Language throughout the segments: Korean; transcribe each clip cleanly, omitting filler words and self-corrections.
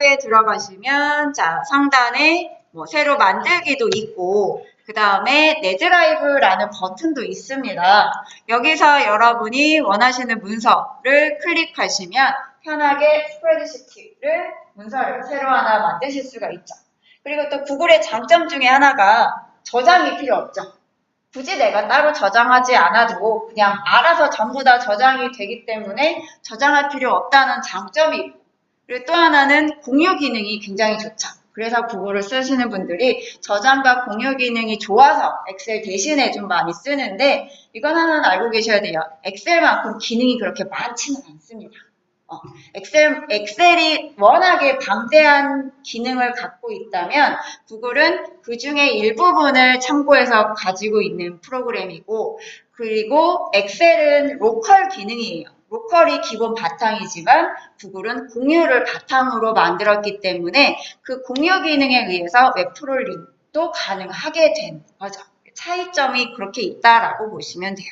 에 들어가시면 자 상단에 뭐 새로 만들기도 있고 그 다음에 내 드라이브라는 버튼도 있습니다. 여기서 여러분이 원하시는 문서를 클릭하시면 편하게 스프레드시트를 문서를 새로 하나 만드실 수가 있죠. 그리고 또 구글의 장점 중에 하나가 저장이 필요 없죠. 굳이 내가 따로 저장하지 않아도 그냥 알아서 전부 다 저장이 되기 때문에 저장할 필요 없다는 장점이 있고, 그리고 또 하나는 공유 기능이 굉장히 좋죠. 그래서 구글을 쓰시는 분들이 저장과 공유 기능이 좋아서 엑셀 대신에 좀 많이 쓰는데 이건 하나는 알고 계셔야 돼요. 엑셀만큼 기능이 그렇게 많지는 않습니다. 엑셀이 워낙에 방대한 기능을 갖고 있다면 구글은 그 중에 일부분을 참고해서 가지고 있는 프로그램이고, 그리고 엑셀은 로컬 기능이에요. 로컬이 기본 바탕이지만 구글은 공유를 바탕으로 만들었기 때문에 그 공유 기능에 의해서 웹 프롤링도 가능하게 된 거죠. 차이점이 그렇게 있다라고 보시면 돼요.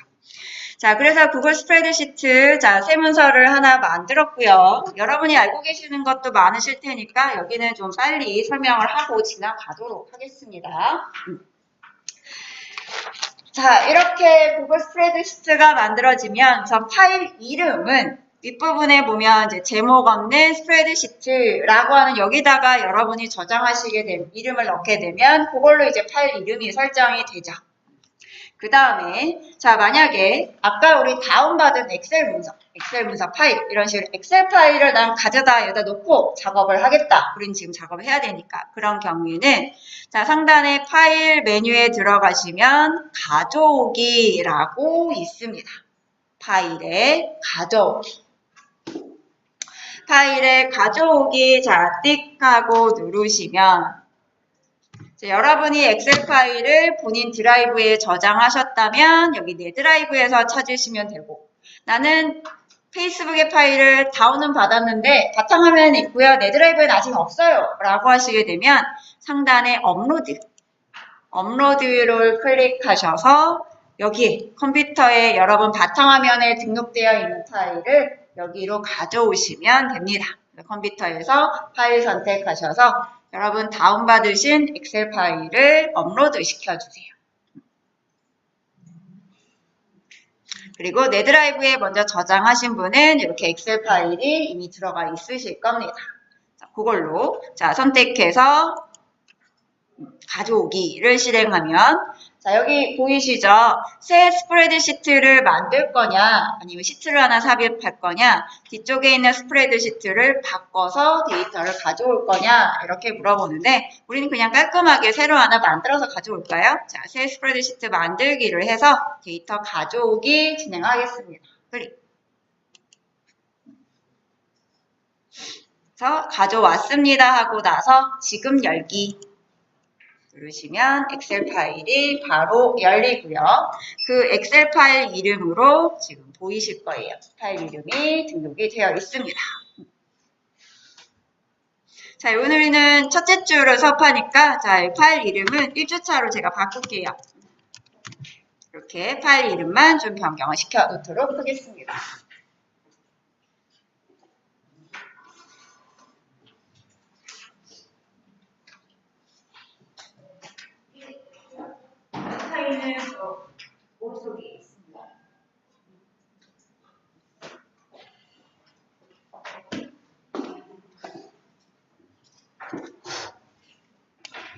자, 그래서 구글 스프레드시트, 자, 새 문서를 하나 만들었고요. 여러분이 알고 계시는 것도 많으실 테니까 여기는 좀 빨리 설명을 하고 지나가도록 하겠습니다. 자, 이렇게 구글 스프레드시트가 만들어지면 저 파일 이름은 윗부분에 보면 이제 제목 없는 스프레드시트라고 하는 여기다가 여러분이 저장하시게 된 이름을 넣게 되면 그걸로 이제 파일 이름이 설정이 되죠. 그 다음에 자 만약에 아까 우리 다운받은 엑셀 문서 파일 이런 식으로 엑셀 파일을 난 가져다 여기다 놓고 작업을 하겠다. 우린 지금 작업을 해야 되니까 그런 경우에는 자 상단에 파일 메뉴에 들어가시면 가져오기라고 있습니다. 파일에 가져오기. 파일에 가져오기 자 띡하고 누르시면 여러분이 엑셀 파일을 본인 드라이브에 저장하셨다면 여기 내 드라이브에서 찾으시면 되고, 나는 페이스북의 파일을 다운은 받았는데 바탕화면에 있고요. 내 드라이브에는 아직 없어요 라고 하시게 되면 상단에 업로드를 클릭하셔서 여기 컴퓨터에 여러분 바탕화면에 등록되어 있는 파일을 여기로 가져오시면 됩니다. 컴퓨터에서 파일 선택하셔서 여러분 다운받으신 엑셀 파일을 업로드 시켜주세요. 그리고 내 드라이브에 먼저 저장하신 분은 이렇게 엑셀 파일이 이미 들어가 있으실 겁니다. 자, 그걸로 자 선택해서 가져오기를 실행하면 자 여기 보이시죠? 새 스프레드시트를 만들 거냐 아니면 시트를 하나 삽입할 거냐 뒤쪽에 있는 스프레드시트를 바꿔서 데이터를 가져올 거냐 이렇게 물어보는데 우리는 그냥 깔끔하게 새로 하나 만들어서 가져올까요? 자, 새 스프레드시트 만들기를 해서 데이터 가져오기 진행하겠습니다. 클릭. 그래서 가져왔습니다 하고 나서 지금 열기 누르시면 엑셀 파일이 바로 열리고요. 그 엑셀 파일 이름으로 지금 보이실 거예요. 파일 이름이 등록이 되어 있습니다. 자, 오늘은 첫째 주를 수업하니까 자, 파일 이름은 1주차로 제가 바꿀게요. 이렇게 파일 이름만 좀 변경을 시켜 놓도록 하겠습니다. 파일은 오른쪽에 있습니다.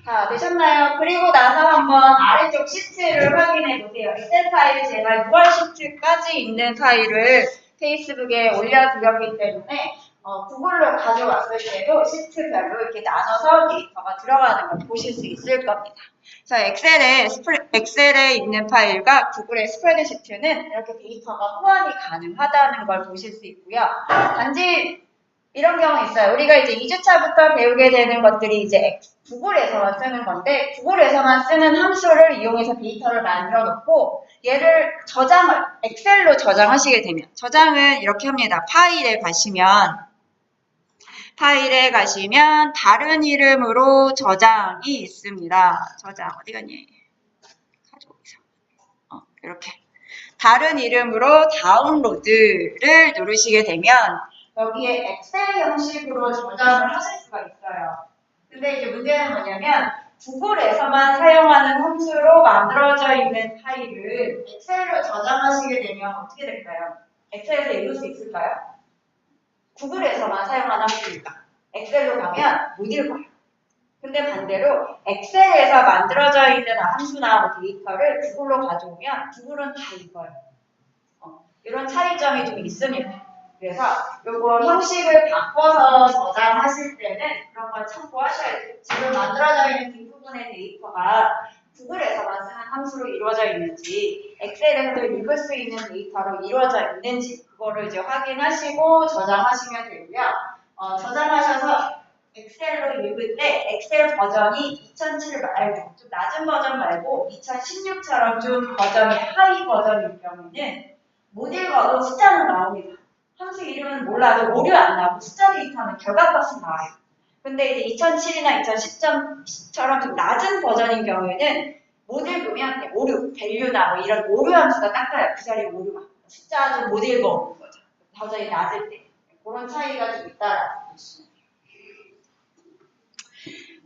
자, 되셨나요? 그리고 나서 한번 아래쪽 시트를 확인해 보세요. 엑셀 파일 제가 6월 시트까지 있는 파일을 페이스북에 올려드렸기 때문에 구글로 가져왔을 때도 시트별로 이렇게 나눠서 데이터가 들어가는 걸 보실 수 있을 겁니다. 그래서 엑셀에 있는 파일과 구글의 스프레드시트는 이렇게 데이터가 호환이 가능하다는 걸 보실 수 있고요. 단지 이런 경우 있어요. 우리가 이제 2주차부터 배우게 되는 것들이 이제 구글에서만 쓰는 건데 구글에서만 쓰는 함수를 이용해서 데이터를 만들어 놓고 얘를 엑셀로 저장하시게 되면 저장은 이렇게 합니다. 파일에 가시면 다른 이름으로 저장이 있습니다. 저장 어디 갔니? 가져오기서. 이렇게 다른 이름으로 다운로드를 누르시게 되면 여기에 엑셀 형식으로 저장을 하실 수가 있어요. 근데 이제 문제는 뭐냐면 구글에서만 사용하는 함수로 만들어져 있는 파일을 엑셀로 저장하시게 되면 어떻게 될까요? 엑셀에서 읽을 수 있을까요? 구글에서만 사용하는 함수니까 엑셀로 가면 못 읽어요. 근데 반대로 엑셀에서 만들어져 있는 함수나 데이터를 구글로 가져오면 구글은 다 읽어요. 이런 차이점이 좀 있습니다. 그래서 요거 형식을 바꿔서 저장하실 때는 그런 걸 참고하셔야 돼요. 지금 만들어져 있는 뒷부분의 데이터가 구글에서만 쓰는 함수로 이루어져 있는지 엑셀에서도 읽을 수 있는 데이터로 이루어져 있는지 그거를 이제 확인하시고 저장하시면 되고요. 저장하셔서 엑셀로 읽을 때 엑셀 버전이 2007 말고 좀 낮은 버전 말고 2016처럼 좀 버전이 하이 버전일 경우에는 못 읽어도 숫자는 나옵니다. 함수 이름은 몰라도 오류 안 나고 숫자 데이터는 결과값은 나와요. 근데 이제 2007이나 2010처럼 좀 낮은 버전인 경우에는 못 읽으면 오류, 밸류나 뭐 이런 오류 함수가 닦아요. 그 자리에 오류가. 숫자도 못 읽어오는 거죠. 버전이 낮을 때. 그런 차이가 좀 있다라고 보시면 돼요.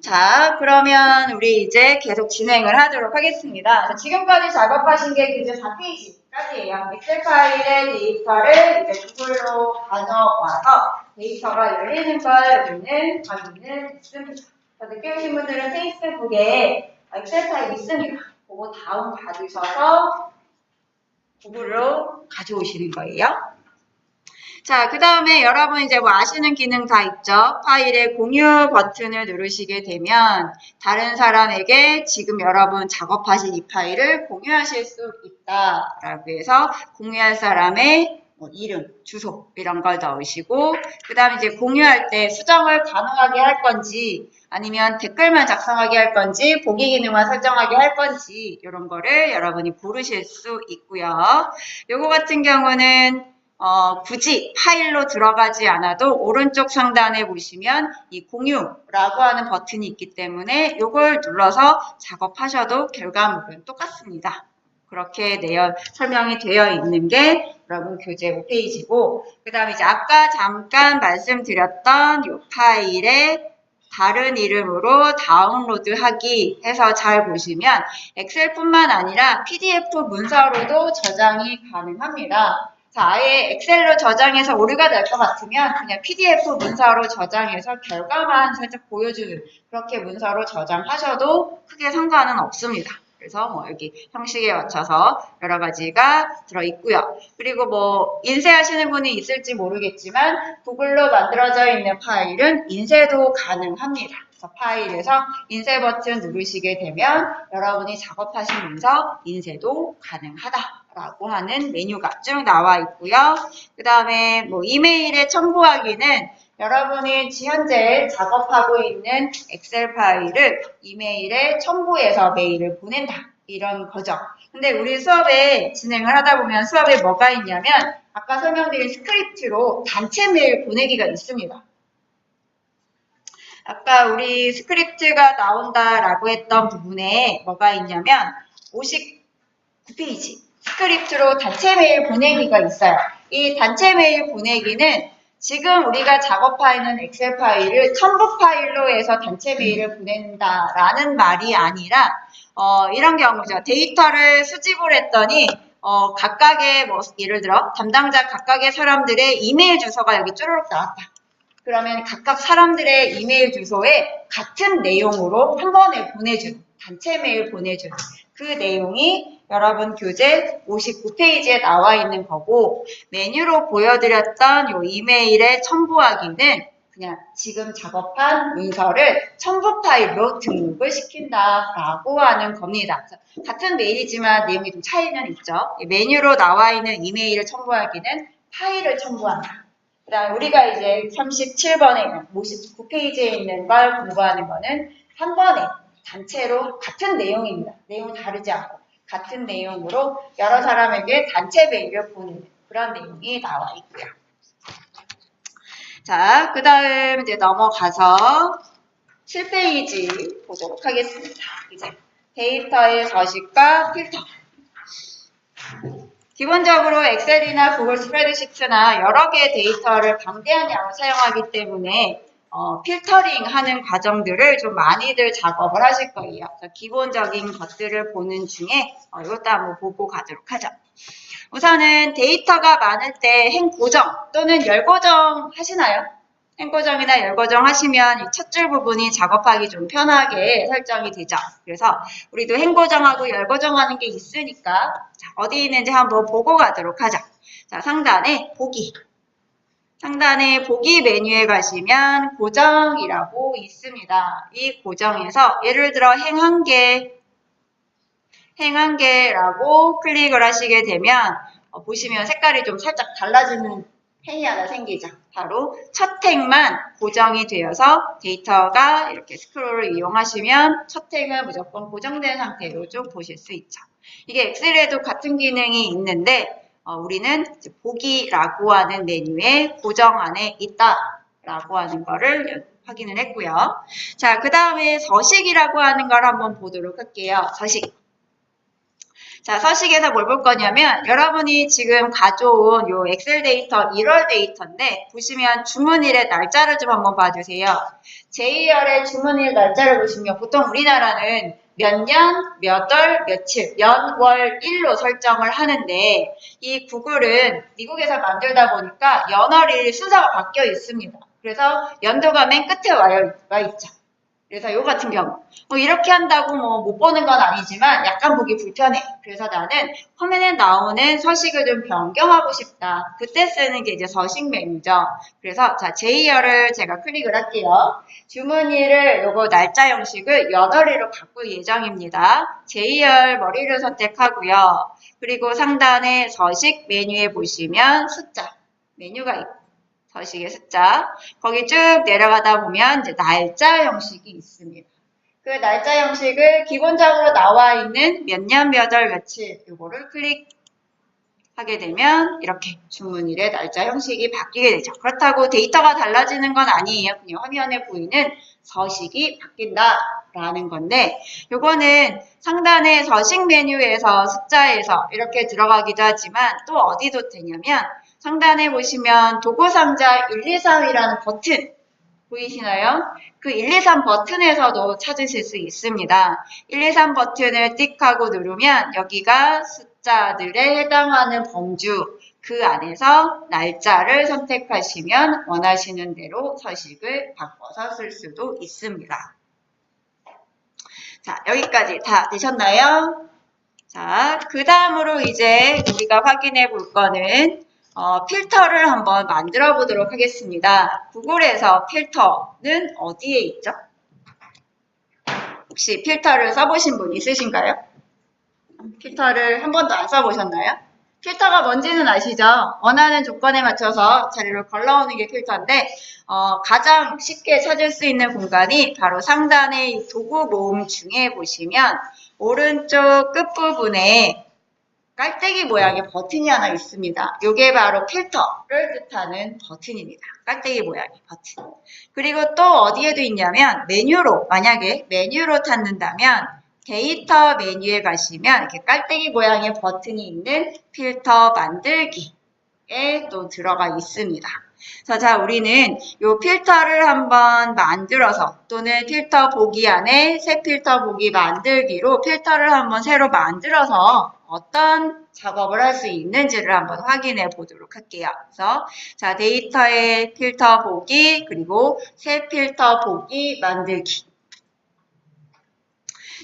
자, 그러면 우리 이제 계속 진행을 하도록 하겠습니다. 자, 지금까지 작업하신 게 이제 4페이지까지예요. 엑셀 파일의 데이터를 이제 구글로 가져와서 데이터가 열리는 걸 여기는 확인을 했습니다. 늦게 오신 분들은 페이스북에 엑셀 파일 있습니다. 그거 다운 받으셔서 구글로 가져오시는 거예요. 자, 그 다음에 여러분 이제 뭐 아시는 기능 다 있죠? 파일의 공유 버튼을 누르시게 되면 다른 사람에게 지금 여러분 작업하신 이 파일을 공유하실 수 있다라고 해서 공유할 사람의 뭐 이름, 주소 이런 걸 넣으시고 그 다음에 이제 공유할 때 수정을 가능하게 할 건지 아니면 댓글만 작성하게 할 건지 보기 기능만 설정하게 할 건지 이런 거를 여러분이 고르실 수 있고요. 요거 같은 경우는 굳이 파일로 들어가지 않아도 오른쪽 상단에 보시면 이 공유라고 하는 버튼이 있기 때문에 이걸 눌러서 작업하셔도 결과물은 똑같습니다. 그렇게 설명이 되어 있는 게 여러분 교재 5페이지고 그 다음에 이제 아까 잠깐 말씀드렸던 이 파일의 다른 이름으로 다운로드하기 해서 잘 보시면 엑셀뿐만 아니라 PDF 문서로도 저장이 가능합니다. 자, 아예 엑셀로 저장해서 오류가 날 것 같으면 그냥 PDF 문서로 저장해서 결과만 살짝 보여주는 그렇게 문서로 저장하셔도 크게 상관은 없습니다. 그래서 뭐 여기 형식에 맞춰서 여러 가지가 들어있고요. 그리고 뭐 인쇄하시는 분이 있을지 모르겠지만 구글로 만들어져 있는 파일은 인쇄도 가능합니다. 그래서 파일에서 인쇄 버튼 누르시게 되면 여러분이 작업하시면서 인쇄도 가능하다라고 하는 메뉴가 쭉 나와 있고요. 그 다음에 뭐 이메일에 첨부하기는 여러분이 현재 작업하고 있는 엑셀 파일을 이메일에 첨부해서 메일을 보낸다. 이런 거죠. 근데 우리 수업에 진행을 하다 보면 수업에 뭐가 있냐면 아까 설명드린 스크립트로 단체 메일 보내기가 있습니다. 아까 우리 스크립트가 나온다라고 했던 부분에 뭐가 있냐면 59페이지 스크립트로 단체 메일 보내기가 있어요. 이 단체 메일 보내기는 지금 우리가 작업하는 엑셀 파일을 첨부 파일로 해서 단체 메일을 보낸다라는 말이 아니라 이런 경우죠. 데이터를 수집을 했더니 각각의 뭐 예를 들어 담당자 각각의 사람들의 이메일 주소가 여기 쭈르륵 나왔다. 그러면 각각 사람들의 이메일 주소에 같은 내용으로 한 번에 보내주는 단체 메일 보내주는 그 내용이 여러분 교재 59페이지에 나와 있는 거고 메뉴로 보여드렸던 요 이메일에 첨부하기는 그냥 지금 작업한 문서를 첨부 파일로 등록을 시킨다라고 하는 겁니다. 같은 메일이지만 내용이 좀 차이는 있죠. 메뉴로 나와 있는 이메일을 첨부하기는 파일을 첨부한다. 그 다음에 우리가 이제 37번에 59페이지에 있는 걸 공부하는 거는 한 번에 단체로 같은 내용입니다. 내용 다르지 않고 같은 내용으로 여러 사람에게 단체 메일을 보내는 그런 내용이 나와 있고요. 자, 그 다음 이제 넘어가서 7페이지 보도록 하겠습니다. 이제 데이터의 서식과 필터. 기본적으로 엑셀이나 구글 스프레드시트나 여러 개의 데이터를 방대한 양을 사용하기 때문에 필터링 하는 과정들을 좀 많이들 작업을 하실 거예요. 기본적인 것들을 보는 중에 이것도 한번 보고 가도록 하죠. 우선은 데이터가 많을 때 행 고정 또는 열 고정 하시나요? 행 고정이나 열 고정 하시면 이 첫 줄 부분이 작업하기 좀 편하게 설정이 되죠. 그래서 우리도 행 고정하고 열 고정하는 게 있으니까 자, 어디 있는지 한번 보고 가도록 하죠. 자, 상단에 보기. 상단에 보기 메뉴에 가시면 고정이라고 있습니다. 이 고정에서 예를 들어 행 한 개라고 클릭을 하시게 되면 보시면 색깔이 좀 살짝 달라지는 행이 하나 생기죠. 바로 첫 행만 고정이 되어서 데이터가 이렇게 스크롤을 이용하시면 첫 행은 무조건 고정된 상태로 좀 보실 수 있죠. 이게 엑셀에도 같은 기능이 있는데 우리는 보기라고 하는 메뉴에 고정 안에 있다라고 하는 거를 확인을 했고요. 자, 그 다음에 서식이라고 하는 걸 한번 보도록 할게요. 서식. 자, 서식에서 뭘 볼 거냐면 여러분이 지금 가져온 요 엑셀 데이터 1월 데이터인데 보시면 주문일의 날짜를 좀 한번 봐주세요. 제2월의 주문일 날짜를 보시면 보통 우리나라는 몇 년, 몇 월, 며칠, 연, 월, 일로 설정을 하는데 이 구글은 미국에서 만들다 보니까 연월일 순서가 바뀌어 있습니다. 그래서 연도가 맨 끝에 와 있죠. 그래서 요 같은 경우 이렇게 한다고 못 보는 건 아니지만 약간 보기 불편해. 그래서 나는 화면에 나오는 서식을 좀 변경하고 싶다. 그때 쓰는 게 이제 서식 메뉴죠. 그래서 자 제2열을 제가 클릭을 할게요. 주문일을 요거 날짜 형식을 연월일로 바꿀 예정입니다. 제2열 머리를 선택하고요. 그리고 상단에 서식 메뉴에 보시면 숫자 메뉴가 있고 서식의 숫자 거기 쭉 내려가다 보면 이제 날짜 형식이 있습니다. 그 날짜 형식을 기본적으로 나와 있는 몇 년, 몇 월, 며칠 이거를 클릭하게 되면 이렇게 주문일의 날짜 형식이 바뀌게 되죠. 그렇다고 데이터가 달라지는 건 아니에요. 그냥 화면에 보이는 서식이 바뀐다라는 건데 이거는 상단의 서식 메뉴에서 숫자에서 이렇게 들어가기도 하지만 또 어디도 되냐면 상단에 보시면 도구상자 1, 2, 3이라는 버튼 보이시나요? 그 1, 2, 3 버튼에서도 찾으실 수 있습니다. 1, 2, 3 버튼을 띡하고 누르면 여기가 숫자들에 해당하는 범주 그 안에서 날짜를 선택하시면 원하시는 대로 서식을 바꿔서 쓸 수도 있습니다. 자, 여기까지 다 되셨나요? 자, 그 다음으로 이제 우리가 확인해 볼 거는 필터를 한번 만들어 보도록 하겠습니다. 구글에서 필터는 어디에 있죠? 혹시 필터를 써보신 분 있으신가요? 필터를 한 번도 안 써보셨나요? 필터가 뭔지는 아시죠? 원하는 조건에 맞춰서 자료를 걸러오는 게 필터인데 가장 쉽게 찾을 수 있는 공간이 바로 상단의 도구 모음 중에 보시면 오른쪽 끝부분에 깔때기 모양의 버튼이 하나 있습니다. 이게 바로 필터를 뜻하는 버튼입니다. 깔때기 모양의 버튼. 그리고 또 어디에도 있냐면 메뉴로, 만약에 메뉴로 찾는다면 데이터 메뉴에 가시면 이렇게 깔때기 모양의 버튼이 있는 필터 만들기에 또 들어가 있습니다. 그래서 자, 우리는 이 필터를 한번 만들어서 또는 필터 보기 안에 새 필터 보기 만들기로 필터를 한번 새로 만들어서 어떤 작업을 할 수 있는지를 한번 확인해 보도록 할게요. 그래서 자, 데이터의 필터 보기 그리고 새 필터 보기 만들기.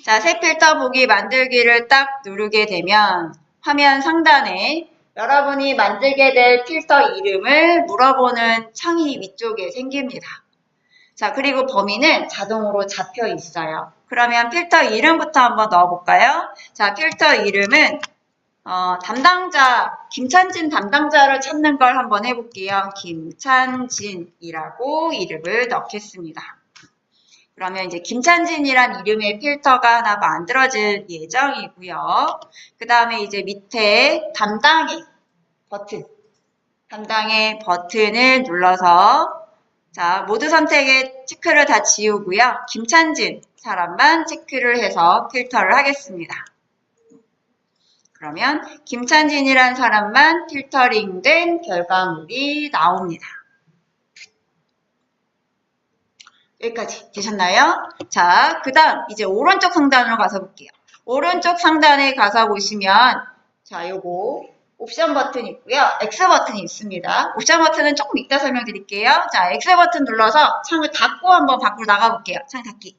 자, 새 필터 보기 만들기를 딱 누르게 되면 화면 상단에 여러분이 만들게 될 필터 이름을 물어보는 창이 위쪽에 생깁니다. 자, 그리고 범위는 자동으로 잡혀 있어요. 그러면 필터 이름부터 한번 넣어볼까요? 자, 필터 이름은 담당자, 김찬진 담당자를 찾는 걸 한번 해볼게요. 김찬진이라고 이름을 넣겠습니다. 그러면 이제 김찬진이란 이름의 필터가 하나 만들어질 예정이고요. 그 다음에 이제 밑에 담당의 버튼을 눌러서 자, 모두 선택에 체크를 다 지우고요. 김찬진 사람만 체크를 해서 필터를 하겠습니다. 그러면 김찬진이란 사람만 필터링된 결과물이 나옵니다. 여기까지 되셨나요? 자, 그 다음 이제 오른쪽 상단으로 가서 볼게요. 오른쪽 상단에 가서 보시면 자, 요거 옵션 버튼이 있고요. X 버튼이 있습니다. 옵션 버튼은 조금 이따 설명드릴게요. 자, X 버튼 눌러서 창을 닫고 한번 밖으로 나가볼게요. 창 닫기.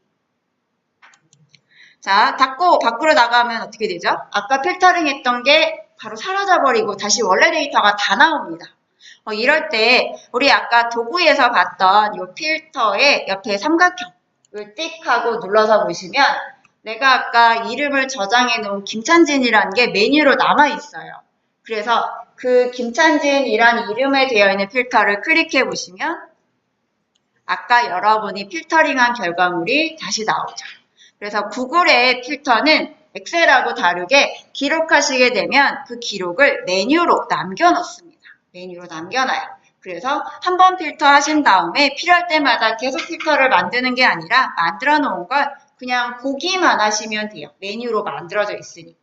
자, 닫고 밖으로 나가면 어떻게 되죠? 아까 필터링 했던 게 바로 사라져버리고 다시 원래 데이터가 다 나옵니다. 이럴 때 우리 아까 도구에서 봤던 이 필터의 옆에 삼각형을 띡 하고 눌러서 보시면 내가 아까 이름을 저장해 놓은 김찬진이라는 게 메뉴로 남아 있어요. 그래서 그 김찬진이라는 이름에 되어 있는 필터를 클릭해 보시면 아까 여러분이 필터링한 결과물이 다시 나오죠. 그래서 구글의 필터는 엑셀하고 다르게 기록하시게 되면 그 기록을 메뉴로 남겨놓습니다. 메뉴로 남겨놔요. 그래서 한 번 필터 하신 다음에 필요할 때마다 계속 필터를 만드는 게 아니라 만들어 놓은 걸 그냥 보기만 하시면 돼요. 메뉴로 만들어져 있으니까.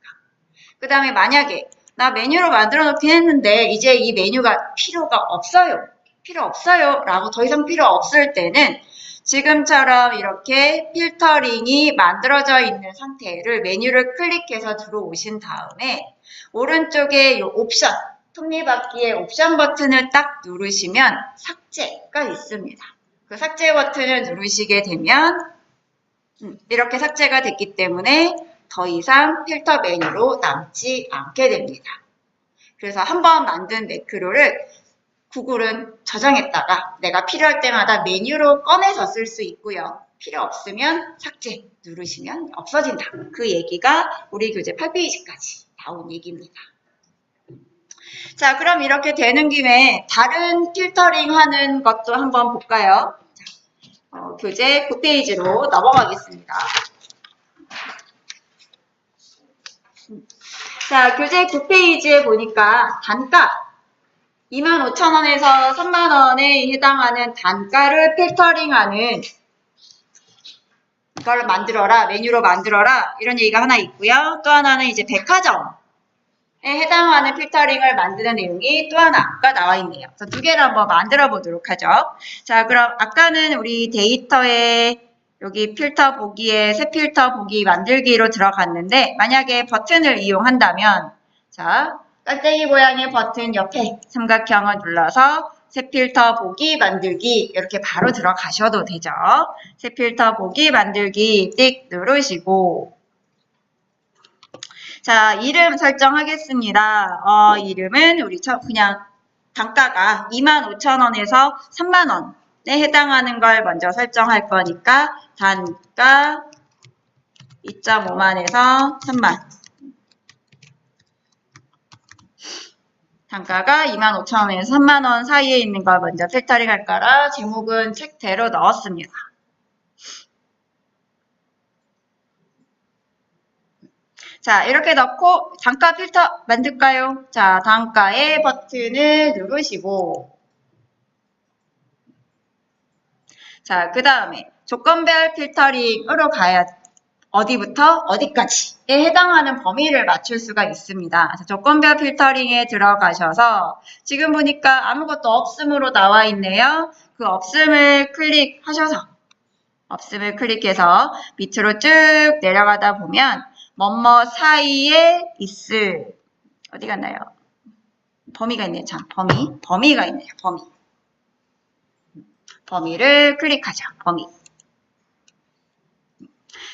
그 다음에 만약에 나 메뉴로 만들어 놓긴 했는데 이제 이 메뉴가 필요가 없어요. 필요 없어요 라고 더 이상 필요 없을 때는 지금처럼 이렇게 필터링이 만들어져 있는 상태를 메뉴를 클릭해서 들어오신 다음에 오른쪽에 이 옵션, 톱니바퀴의 옵션 버튼을 딱 누르시면 삭제가 있습니다. 그 삭제 버튼을 누르시게 되면 이렇게 삭제가 됐기 때문에 더 이상 필터 메뉴로 남지 않게 됩니다. 그래서 한번 만든 매크로를 구글은 저장했다가 내가 필요할 때마다 메뉴로 꺼내서 쓸 수 있고요. 필요 없으면 삭제 누르시면 없어진다. 그 얘기가 우리 교재 8페이지까지 나온 얘기입니다. 자, 그럼 이렇게 되는 김에 다른 필터링 하는 것도 한번 볼까요? 자, 교재 9페이지로 넘어가겠습니다. 자, 교재 9페이지에 보니까 단가 25,000원에서 30,000원에 해당하는 단가를 필터링하는 이걸 만들어라, 메뉴로 만들어라 이런 얘기가 하나 있고요. 또 하나는 이제 백화점에 해당하는 필터링을 만드는 내용이 또 하나가 나와 있네요. 그래서 두 개를 한번 만들어 보도록 하죠. 자, 그럼 아까는 우리 데이터에 여기 필터 보기에 새 필터 보기 만들기로 들어갔는데 만약에 버튼을 이용한다면 자, 깔때기 모양의 버튼 옆에 삼각형을 눌러서 새 필터 보기 만들기 이렇게 바로 들어가셔도 되죠. 새 필터 보기 만들기 띡 누르시고 자, 이름 설정하겠습니다. 이름은 우리 그냥 단가가 25,000원에서 30,000원에 해당하는 걸 먼저 설정할 거니까 단가 2.5만에서 3만 단가가 25,000원에서 30,000원 사이에 있는 걸 먼저 필터링 할 거라 제목은 책대로 넣었습니다. 자, 이렇게 넣고 단가 필터 만들까요? 자, 단가의 버튼을 누르시고 자, 그 다음에 조건별 필터링으로 가야 어디부터 어디까지에 해당하는 범위를 맞출 수가 있습니다. 자, 조건별 필터링에 들어가셔서 지금 보니까 아무것도 없음으로 나와 있네요. 그 없음을 클릭하셔서 없음을 클릭해서 밑으로 쭉 내려가다 보면 뭐뭐 사이에 있을 어디 갔나요? 범위가 있네요. 참, 범위가 있네요. 범위를 클릭하죠. 범위.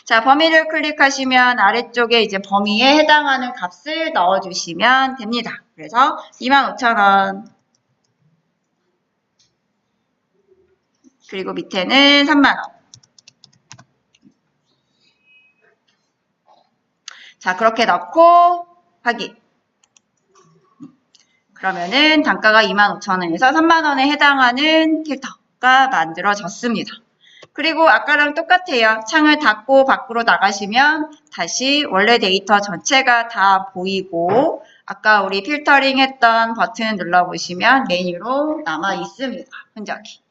자, 범위를 클릭하시면 아래쪽에 이제 범위에 해당하는 값을 넣어주시면 됩니다. 그래서 25,000원 그리고 밑에는 30,000원 자, 그렇게 넣고 확인. 그러면은 단가가 25,000원에서 30,000원에 해당하는 필터가 만들어졌습니다. 그리고 아까랑 똑같아요. 창을 닫고 밖으로 나가시면 다시 원래 데이터 전체가 다 보이고 아까 우리 필터링 했던 버튼을 눌러보시면 메뉴로 남아 있습니다. 흔적이.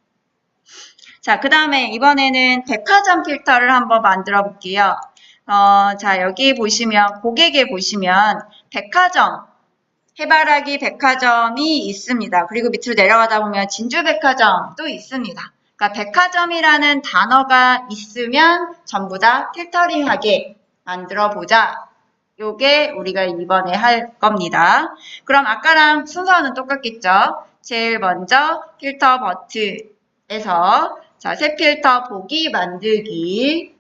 자, 그 다음에 이번에는 백화점 필터를 한번 만들어 볼게요. 자, 여기 보시면 고객에 보시면 백화점, 해바라기 백화점이 있습니다. 그리고 밑으로 내려가다 보면 진주백화점도 있습니다. 그러니까 백화점이라는 단어가 있으면 전부 다 필터링하게 만들어 보자. 요게 우리가 이번에 할 겁니다. 그럼 아까랑 순서는 똑같겠죠? 제일 먼저 필터 버튼에서 자, 새 필터 보기 만들기.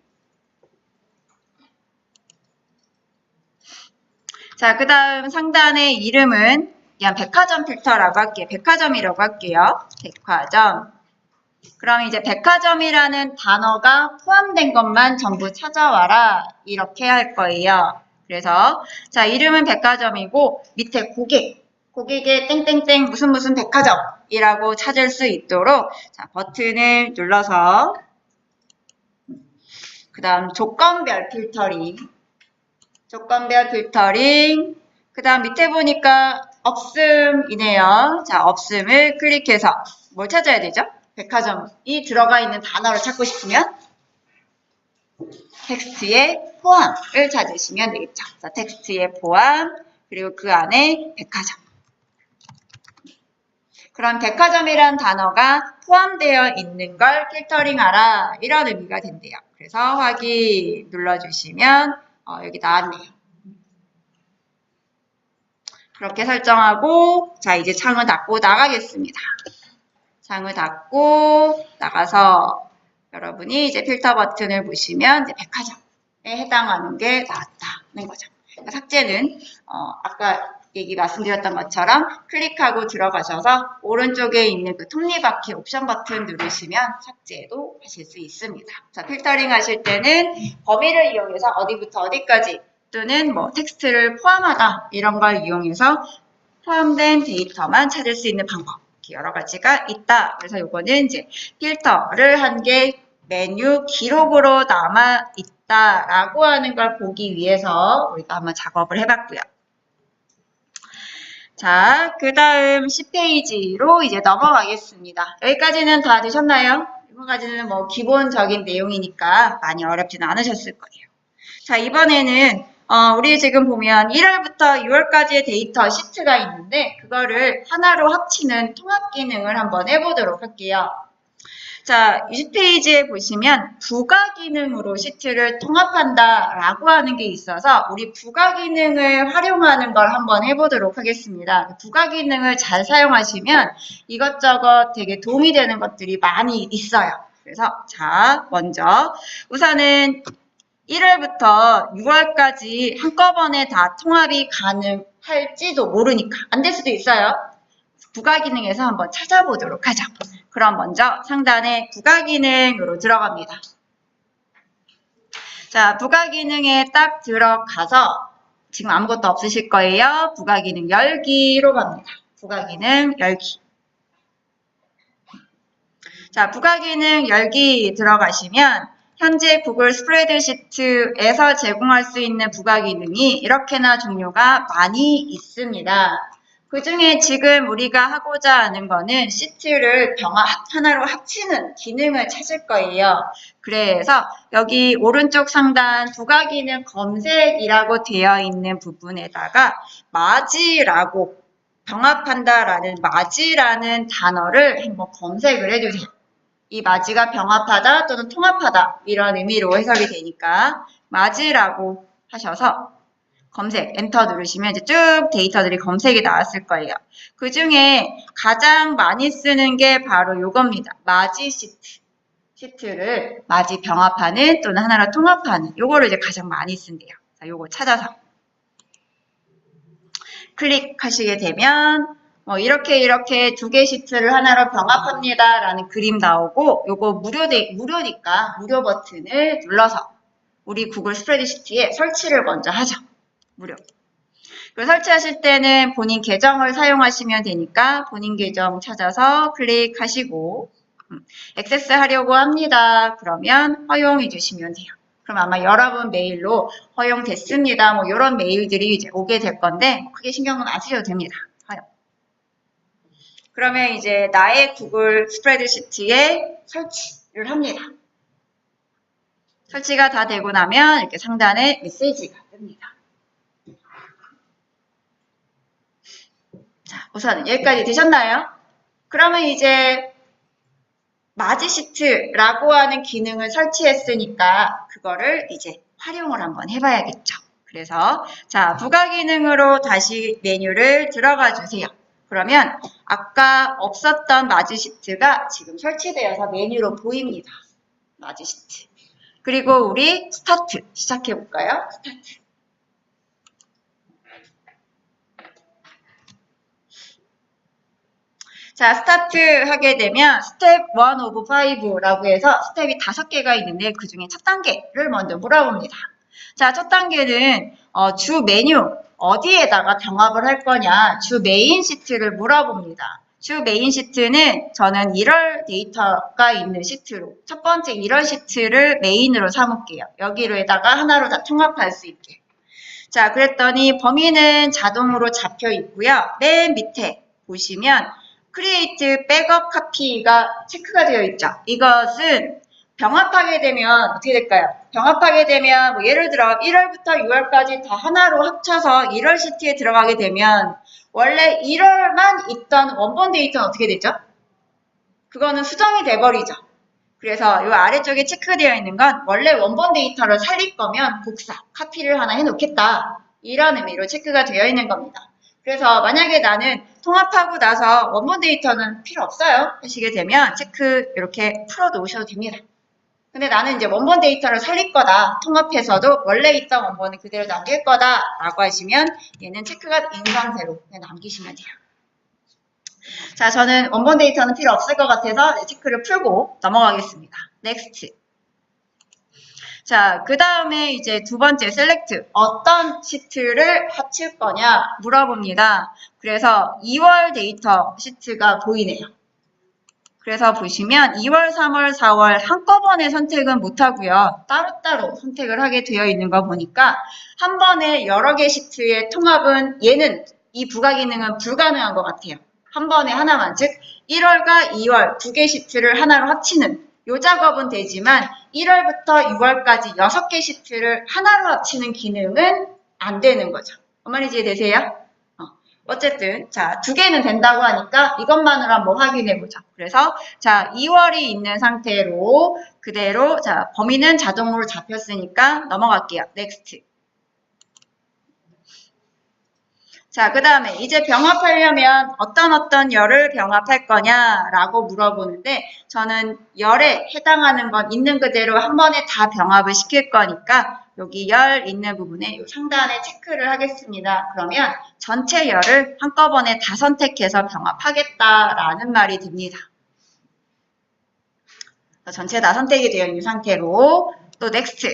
자, 그 다음 상단의 이름은 그냥 백화점 필터라고 할게요. 백화점이라고 할게요. 백화점. 그럼 이제 백화점이라는 단어가 포함된 것만 전부 찾아와라. 이렇게 할 거예요. 그래서 자, 이름은 백화점이고 밑에 고객의 땡땡땡 무슨 백화점이라고 찾을 수 있도록 자, 버튼을 눌러서 그 다음 조건별 필터링. 그 다음 밑에 보니까 없음이네요. 자, 없음을 클릭해서 뭘 찾아야 되죠? 백화점이 들어가 있는 단어를 찾고 싶으면 텍스트의 포함을 찾으시면 되겠죠. 자, 텍스트의 포함, 그리고 그 안에 백화점. 그럼 백화점이란 단어가 포함되어 있는 걸 필터링하라. 이런 의미가 된대요. 그래서 확인 눌러주시면 여기 나왔네요. 그렇게 설정하고 자, 이제 창을 닫고 나가겠습니다. 창을 닫고 나가서 여러분이 이제 필터 버튼을 보시면 이제 백화점에 해당하는 게 나왔다는 거죠. 그러니까 삭제는 아까 말씀드렸던 것처럼 클릭하고 들어가셔서 오른쪽에 있는 그 톱니바퀴 옵션 버튼 누르시면 삭제도 하실 수 있습니다. 자, 필터링 하실 때는 범위를 이용해서 어디부터 어디까지 또는 뭐 텍스트를 포함하다 이런 걸 이용해서 포함된 데이터만 찾을 수 있는 방법 여러 가지가 있다. 그래서 요거는 이제 필터를 한 게 메뉴 기록으로 남아 있다라고 하는 걸 보기 위해서 우리가 한번 작업을 해봤고요. 자, 그 다음 10페이지로 이제 넘어가겠습니다. 여기까지는 다 되셨나요? 여기까지는 뭐 기본적인 내용이니까 많이 어렵지는 않으셨을 거예요. 자, 이번에는 우리 지금 보면 1월부터 6월까지의 데이터 시트가 있는데 그거를 하나로 합치는 통합 기능을 한번 해보도록 할게요. 자, 20페이지에 보시면 부가 기능으로 시트를 통합한다라고 하는 게 있어서 우리 부가 기능을 활용하는 걸 한번 해보도록 하겠습니다. 부가 기능을 잘 사용하시면 이것저것 되게 도움이 되는 것들이 많이 있어요. 그래서 자, 먼저 우선은 1월부터 6월까지 한꺼번에 다 통합이 가능할지도 모르니까 안 될 수도 있어요. 부가 기능에서 한번 찾아보도록 하죠. 그럼 먼저 상단에 부가 기능으로 들어갑니다. 자, 부가 기능에 딱 들어가서 지금 아무것도 없으실 거예요. 부가 기능 열기로 갑니다. 부가 기능 열기. 자, 부가 기능 열기 들어가시면 현재 구글 스프레드시트에서 제공할 수 있는 부가 기능이 이렇게나 종류가 많이 있습니다. 그 중에 지금 우리가 하고자 하는 거는 시트를 하나로 합치는 기능을 찾을 거예요. 그래서 여기 오른쪽 상단 부가 기능 검색이라고 되어 있는 부분에다가 마지라고 병합한다라는 마지라는 단어를 한번 검색을 해주세요. 이 마지가 병합하다 또는 통합하다 이런 의미로 해석이 되니까 마지라고 하셔서 검색, 엔터 누르시면 이제 쭉 데이터들이 검색이 나왔을 거예요. 그 중에 가장 많이 쓰는 게 바로 요겁니다. 마지 시트. 시트를 마지 병합하는 또는 하나로 통합하는 요거를 이제 가장 많이 쓴대요. 자, 요거 찾아서 클릭하시게 되면 뭐 이렇게 두 개 시트를 하나로 병합합니다 라는 그림 나오고 요거 무료니까 무료 버튼을 눌러서 우리 구글 스프레드시트에 설치를 먼저 하죠. 무료. 그리고 설치하실 때는 본인 계정을 사용하시면 되니까 본인 계정 찾아서 클릭하시고 액세스 하려고 합니다. 그러면 허용해 주시면 돼요. 그럼 아마 여러분 메일로 허용됐습니다. 뭐 이런 메일들이 이제 오게 될 건데 크게 신경은 안 쓰셔도 됩니다. 허용. 그러면 이제 나의 구글 스프레드시트에 설치를 합니다. 설치가 다 되고 나면 이렇게 상단에 메시지가 뜹니다. 자, 우선 여기까지 되셨나요? 그러면 이제 마지시트라고 하는 기능을 설치했으니까 그거를 이제 활용을 한번 해봐야겠죠. 그래서 자, 부가 기능으로 다시 메뉴를 들어가 주세요. 그러면 아까 없었던 마지시트가 지금 설치되어서 메뉴로 보입니다. 마지시트. 그리고 우리 스타트 시작해 볼까요? 스타트. 자, 스타트 하게 되면 스텝 1 오브 5라고 해서 스텝이 5개가 있는데 그 중에 첫 단계를 먼저 물어봅니다. 자, 첫 단계는 주 메뉴 어디에다가 병합을 할 거냐, 주 메인 시트를 물어봅니다. 주 메인 시트는 저는 1월 데이터가 있는 시트로 첫 번째 1월 시트를 메인으로 삼을게요. 여기로에다가 하나로 다 통합할 수 있게. 자, 그랬더니 범위는 자동으로 잡혀 있고요. 맨 밑에 보시면 크리에이트 백업 카피가 체크가 되어 있죠. 이것은 병합하게 되면 어떻게 될까요? 병합하게 되면 뭐 예를 들어 1월부터 6월까지 다 하나로 합쳐서 1월 시트에 들어가게 되면 원래 1월만 있던 원본 데이터는 어떻게 되죠? 그거는 수정이 돼버리죠. 그래서 이 아래쪽에 체크되어 있는 건 원래 원본 데이터를 살릴 거면 복사, 카피를 하나 해놓겠다. 이런 의미로 체크가 되어 있는 겁니다. 그래서 만약에 나는 통합하고 나서 원본 데이터는 필요 없어요 하시게 되면 체크 이렇게 풀어 놓으셔도 됩니다. 근데 나는 이제 원본 데이터를 살릴 거다. 통합해서도 원래 있던 원본을 그대로 남길 거다 라고 하시면 얘는 체크가 인 상태로 그냥 남기시면 돼요. 자, 저는 원본 데이터는 필요 없을 것 같아서 체크를 풀고 넘어가겠습니다. 넥스트. 자, 그 다음에 이제 두 번째 셀렉트. 어떤 시트를 합칠 거냐 물어봅니다. 그래서 2월 데이터 시트가 보이네요. 그래서 보시면 2월, 3월, 4월 한꺼번에 선택은 못하고요. 따로따로 선택을 하게 되어 있는 거 보니까 한 번에 여러 개 시트의 통합은 얘는 이 부가 기능은 불가능한 것 같아요. 한 번에 하나만, 즉 1월과 2월 두 개 시트를 하나로 합치는 요 작업은 되지만 1월부터 6월까지 6개 시트를 하나로 합치는 기능은 안 되는 거죠. 뭔 말인지 이해되세요? 어쨌든 자, 두 개는 된다고 하니까 이것만으로 한번 확인해 보자. 그래서 자, 2월이 있는 상태로 그대로 자, 범위는 자동으로 잡혔으니까 넘어갈게요. 넥스트. 자, 그 다음에 이제 병합하려면 어떤 열을 병합할 거냐라고 물어보는데 저는 열에 해당하는 건 있는 그대로 한 번에 다 병합을 시킬 거니까 여기 열 있는 부분에 요 상단에 체크를 하겠습니다. 그러면 전체 열을 한꺼번에 다 선택해서 병합하겠다라는 말이 됩니다. 전체 다 선택이 되어 있는 상태로 또 넥스트.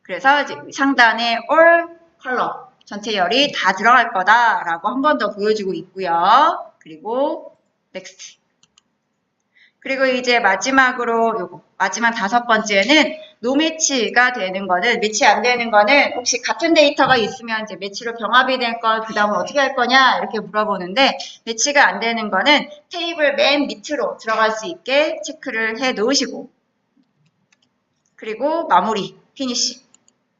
그래서 이제 상단에 all 컬러 전체 열이 다 들어갈 거다라고 한 번 더 보여주고 있고요. 그리고 넥스트. 그리고 이제 마지막으로 요거 마지막 5번째는 노 매치가 되는 거는 매치 안 되는 거는 혹시 같은 데이터가 있으면 이제 매치로 병합이 될 걸 그 다음에 어떻게 할 거냐 이렇게 물어보는데 매치가 안 되는 거는 테이블 맨 밑으로 들어갈 수 있게 체크를 해 놓으시고 그리고 마무리 피니시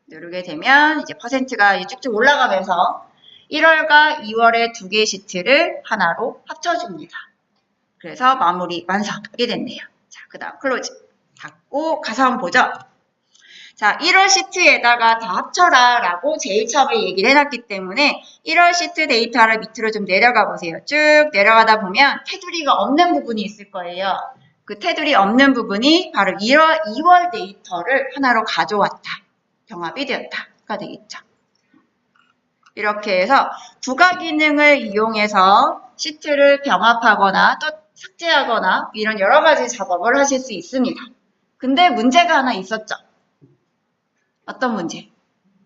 누르게 되면 이제 퍼센트가 쭉쭉 올라가면서 1월과 2월의 두 개의 시트를 하나로 합쳐줍니다. 그래서 마무리 완성하게 됐네요. 자, 그 다음 클로즈 닫고 가서 한번 보죠. 자, 1월 시트에다가 다 합쳐라 라고 제일 처음에 얘기를 해놨기 때문에 1월 시트 데이터를 밑으로 좀 내려가 보세요. 쭉 내려가다 보면 테두리가 없는 부분이 있을 거예요. 그 테두리 없는 부분이 바로 2월 데이터를 하나로 가져왔다. 병합이 되었다가 되겠죠. 이렇게 해서 부가 기능을 이용해서 시트를 병합하거나 또 삭제하거나 이런 여러 가지 작업을 하실 수 있습니다. 근데 문제가 하나 있었죠. 어떤 문제?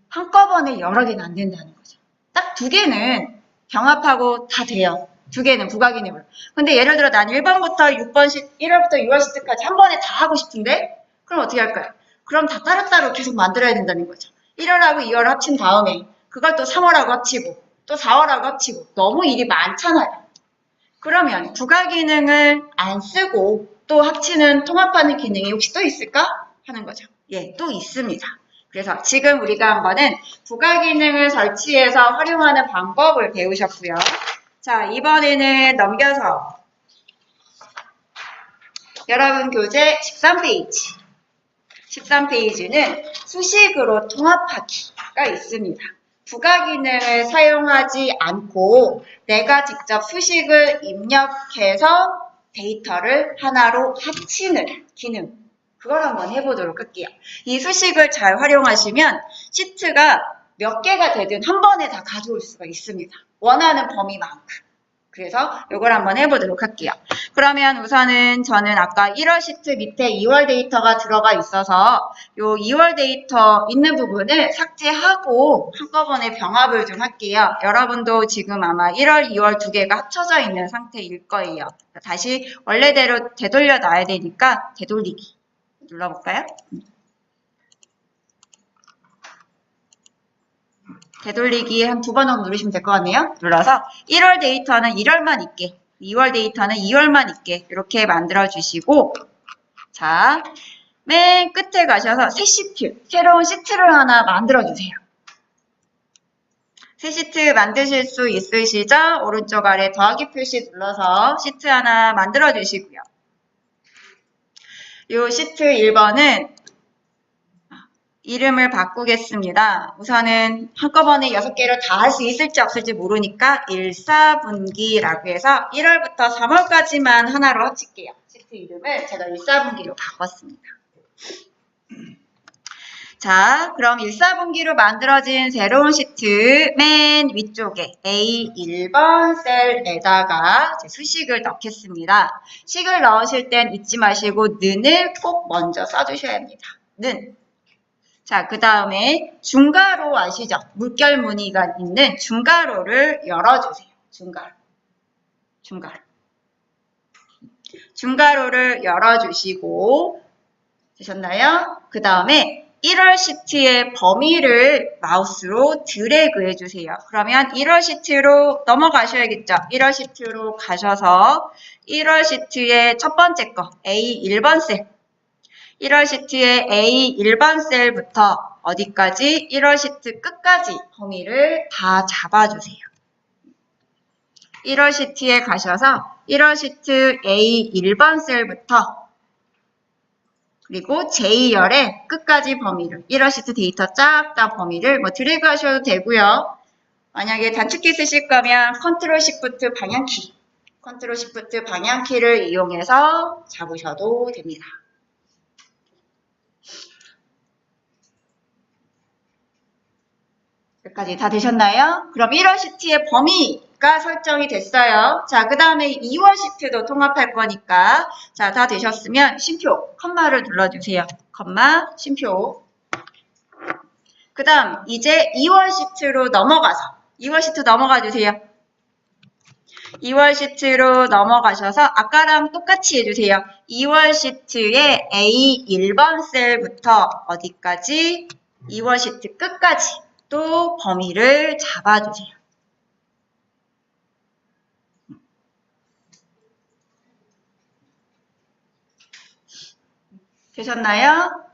한꺼번에 여러 개는 안 된다는 거죠. 딱 두 개는 병합하고 다 돼요. 두 개는 부가 기능으로. 근데 예를 들어 난 1번부터 6번 1월부터 6월 시트까지 한 번에 다 하고 싶은데 그럼 어떻게 할까요? 그럼 다 따로따로 계속 만들어야 된다는 거죠. 1월하고 2월 합친 다음에 그걸 또 3월하고 합치고 또 4월하고 합치고 너무 일이 많잖아요. 그러면 부가 기능을 안 쓰고 또 합치는 통합하는 기능이 혹시 또 있을까? 하는 거죠. 예, 또 있습니다. 그래서 지금 우리가 한 거는 부가 기능을 설치해서 활용하는 방법을 배우셨고요. 자, 이번에는 넘겨서 여러분 교재 13페이지. 13페이지는 수식으로 통합하기가 있습니다. 부가 기능을 사용하지 않고 내가 직접 수식을 입력해서 데이터를 하나로 합치는 기능. 그걸 한번 해보도록 할게요. 이 수식을 잘 활용하시면 시트가 몇 개가 되든 한 번에 다 가져올 수가 있습니다. 원하는 범위만큼. 그래서 이걸 한번 해보도록 할게요. 그러면 우선은 저는 아까 1월 시트 밑에 2월 데이터가 들어가 있어서 이 2월 데이터 있는 부분을 삭제하고 한꺼번에 병합을 좀 할게요. 여러분도 지금 아마 1월, 2월 두 개가 합쳐져 있는 상태일 거예요. 다시 원래대로 되돌려 놔야 되니까 되돌리기 눌러볼까요? 되돌리기 한 2번 정도 누르시면 될 것 같네요. 눌러서 1월 데이터는 1월만 있게, 2월 데이터는 2월만 있게 이렇게 만들어 주시고 자, 맨 끝에 가셔서 새 시트, 새로운 시트를 하나 만들어 주세요. 새 시트 만드실 수 있으시죠? 오른쪽 아래 더하기 표시 눌러서 시트 하나 만들어 주시고요. 이 시트 1번은 이름을 바꾸겠습니다. 우선은 한꺼번에 6개를 다 할 수 있을지 없을지 모르니까 1사분기라고 해서 1월부터 3월까지만 하나로 합칠게요. 시트 이름을 제가 1사분기로 바꿨습니다. 자, 그럼 1사분기로 만들어진 새로운 시트 맨 위쪽에 A1번 셀에다가 수식을 넣겠습니다. 식을 넣으실 땐 잊지 마시고 는을 꼭 먼저 써주셔야 합니다. 는. 자, 그 다음에 중괄호 아시죠? 물결 무늬가 있는 중괄호를 열어주세요. 중괄호를 열어주시고 되셨나요? 그 다음에 1월 시트의 범위를 마우스로 드래그 해주세요. 그러면 1월 시트로 넘어가셔야겠죠? 1월 시트로 가셔서 1월 시트의 첫 번째 거 A1번 셀 1월 시트의 A1번 셀부터 어디까지? 1월 시트 끝까지 범위를 다 잡아주세요. 1월 시트에 가셔서 1월 시트 A1번 셀부터 그리고 J열의 끝까지 범위를 1월 시트 데이터 쫙 다 범위를 드래그 하셔도 되고요. 만약에 단축키 쓰실 거면 컨트롤 시프트 방향키를 이용해서 잡으셔도 됩니다. 여기까지 다 되셨나요? 그럼 1월 시트의 범위가 설정이 됐어요. 자, 그 다음에 2월 시트도 통합할 거니까 자, 다 되셨으면 쉼표, 컴마를 눌러주세요. 컴마, 쉼표. 그 다음 이제 2월 시트로 넘어가서 2월 시트 넘어가 주세요. 2월 시트로 넘어가셔서 아까랑 똑같이 해주세요. 2월 시트의 A1번 셀부터 어디까지? 2월 시트 끝까지 또 범위를 잡아주세요. 되셨나요?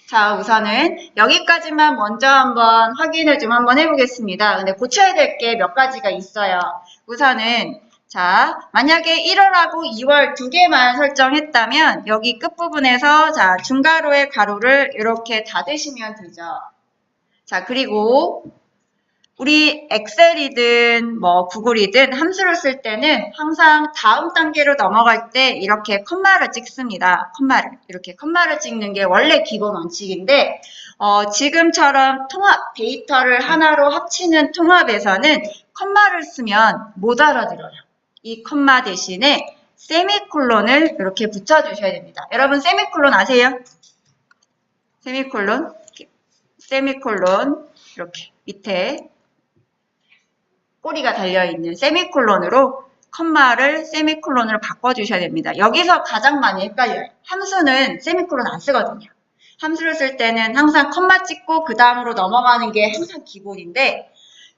자, 우선은 여기까지만 먼저 한번 확인을 좀 한번 해보겠습니다. 근데 고쳐야 될 게 몇 가지가 있어요. 우선은 자, 만약에 1월하고 2월 두 개만 설정했다면 여기 끝부분에서 자, 중괄호의 가로를 이렇게 닫으시면 되죠. 자, 그리고 우리 엑셀이든 구글이든 함수를 쓸 때는 항상 다음 단계로 넘어갈 때 이렇게 컴마를 찍습니다. 이렇게 컴마를 찍는 게 원래 기본 원칙인데 지금처럼 통합 데이터를 하나로 합치는 통합에서는 컴마를 쓰면 못 알아들어요. 이 컴마 대신에 세미콜론을 이렇게 붙여주셔야 됩니다. 여러분 세미콜론 아세요? 세미콜론 이렇게 밑에 꼬리가 달려있는 세미콜론으로 컴마를 세미콜론으로 바꿔주셔야 됩니다. 여기서 가장 많이 헷갈려요. 함수는 세미콜론 안 쓰거든요. 함수를 쓸 때는 항상 컴마 찍고 그 다음으로 넘어가는 게 항상 기본인데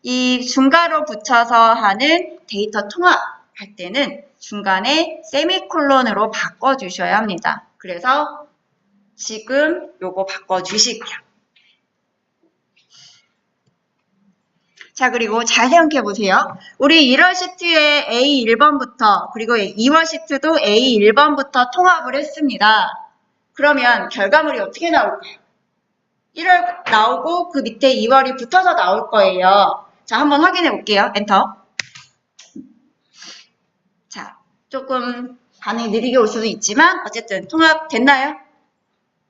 이 중괄호 붙여서 하는 데이터 통합할 때는 중간에 세미콜론으로 바꿔주셔야 합니다. 그래서 지금 요거 바꿔주시고요. 자, 그리고 잘 생각해 보세요. 우리 1월 시트에 A 1번부터 그리고 2월 시트도 A 1번부터 통합을 했습니다. 그러면 결과물이 어떻게 나올까요? 1월 나오고 그 밑에 2월이 붙어서 나올 거예요. 자, 한번 확인해 볼게요. 엔터. 자, 조금 반응이 느리게 올 수도 있지만 어쨌든 통합 됐나요?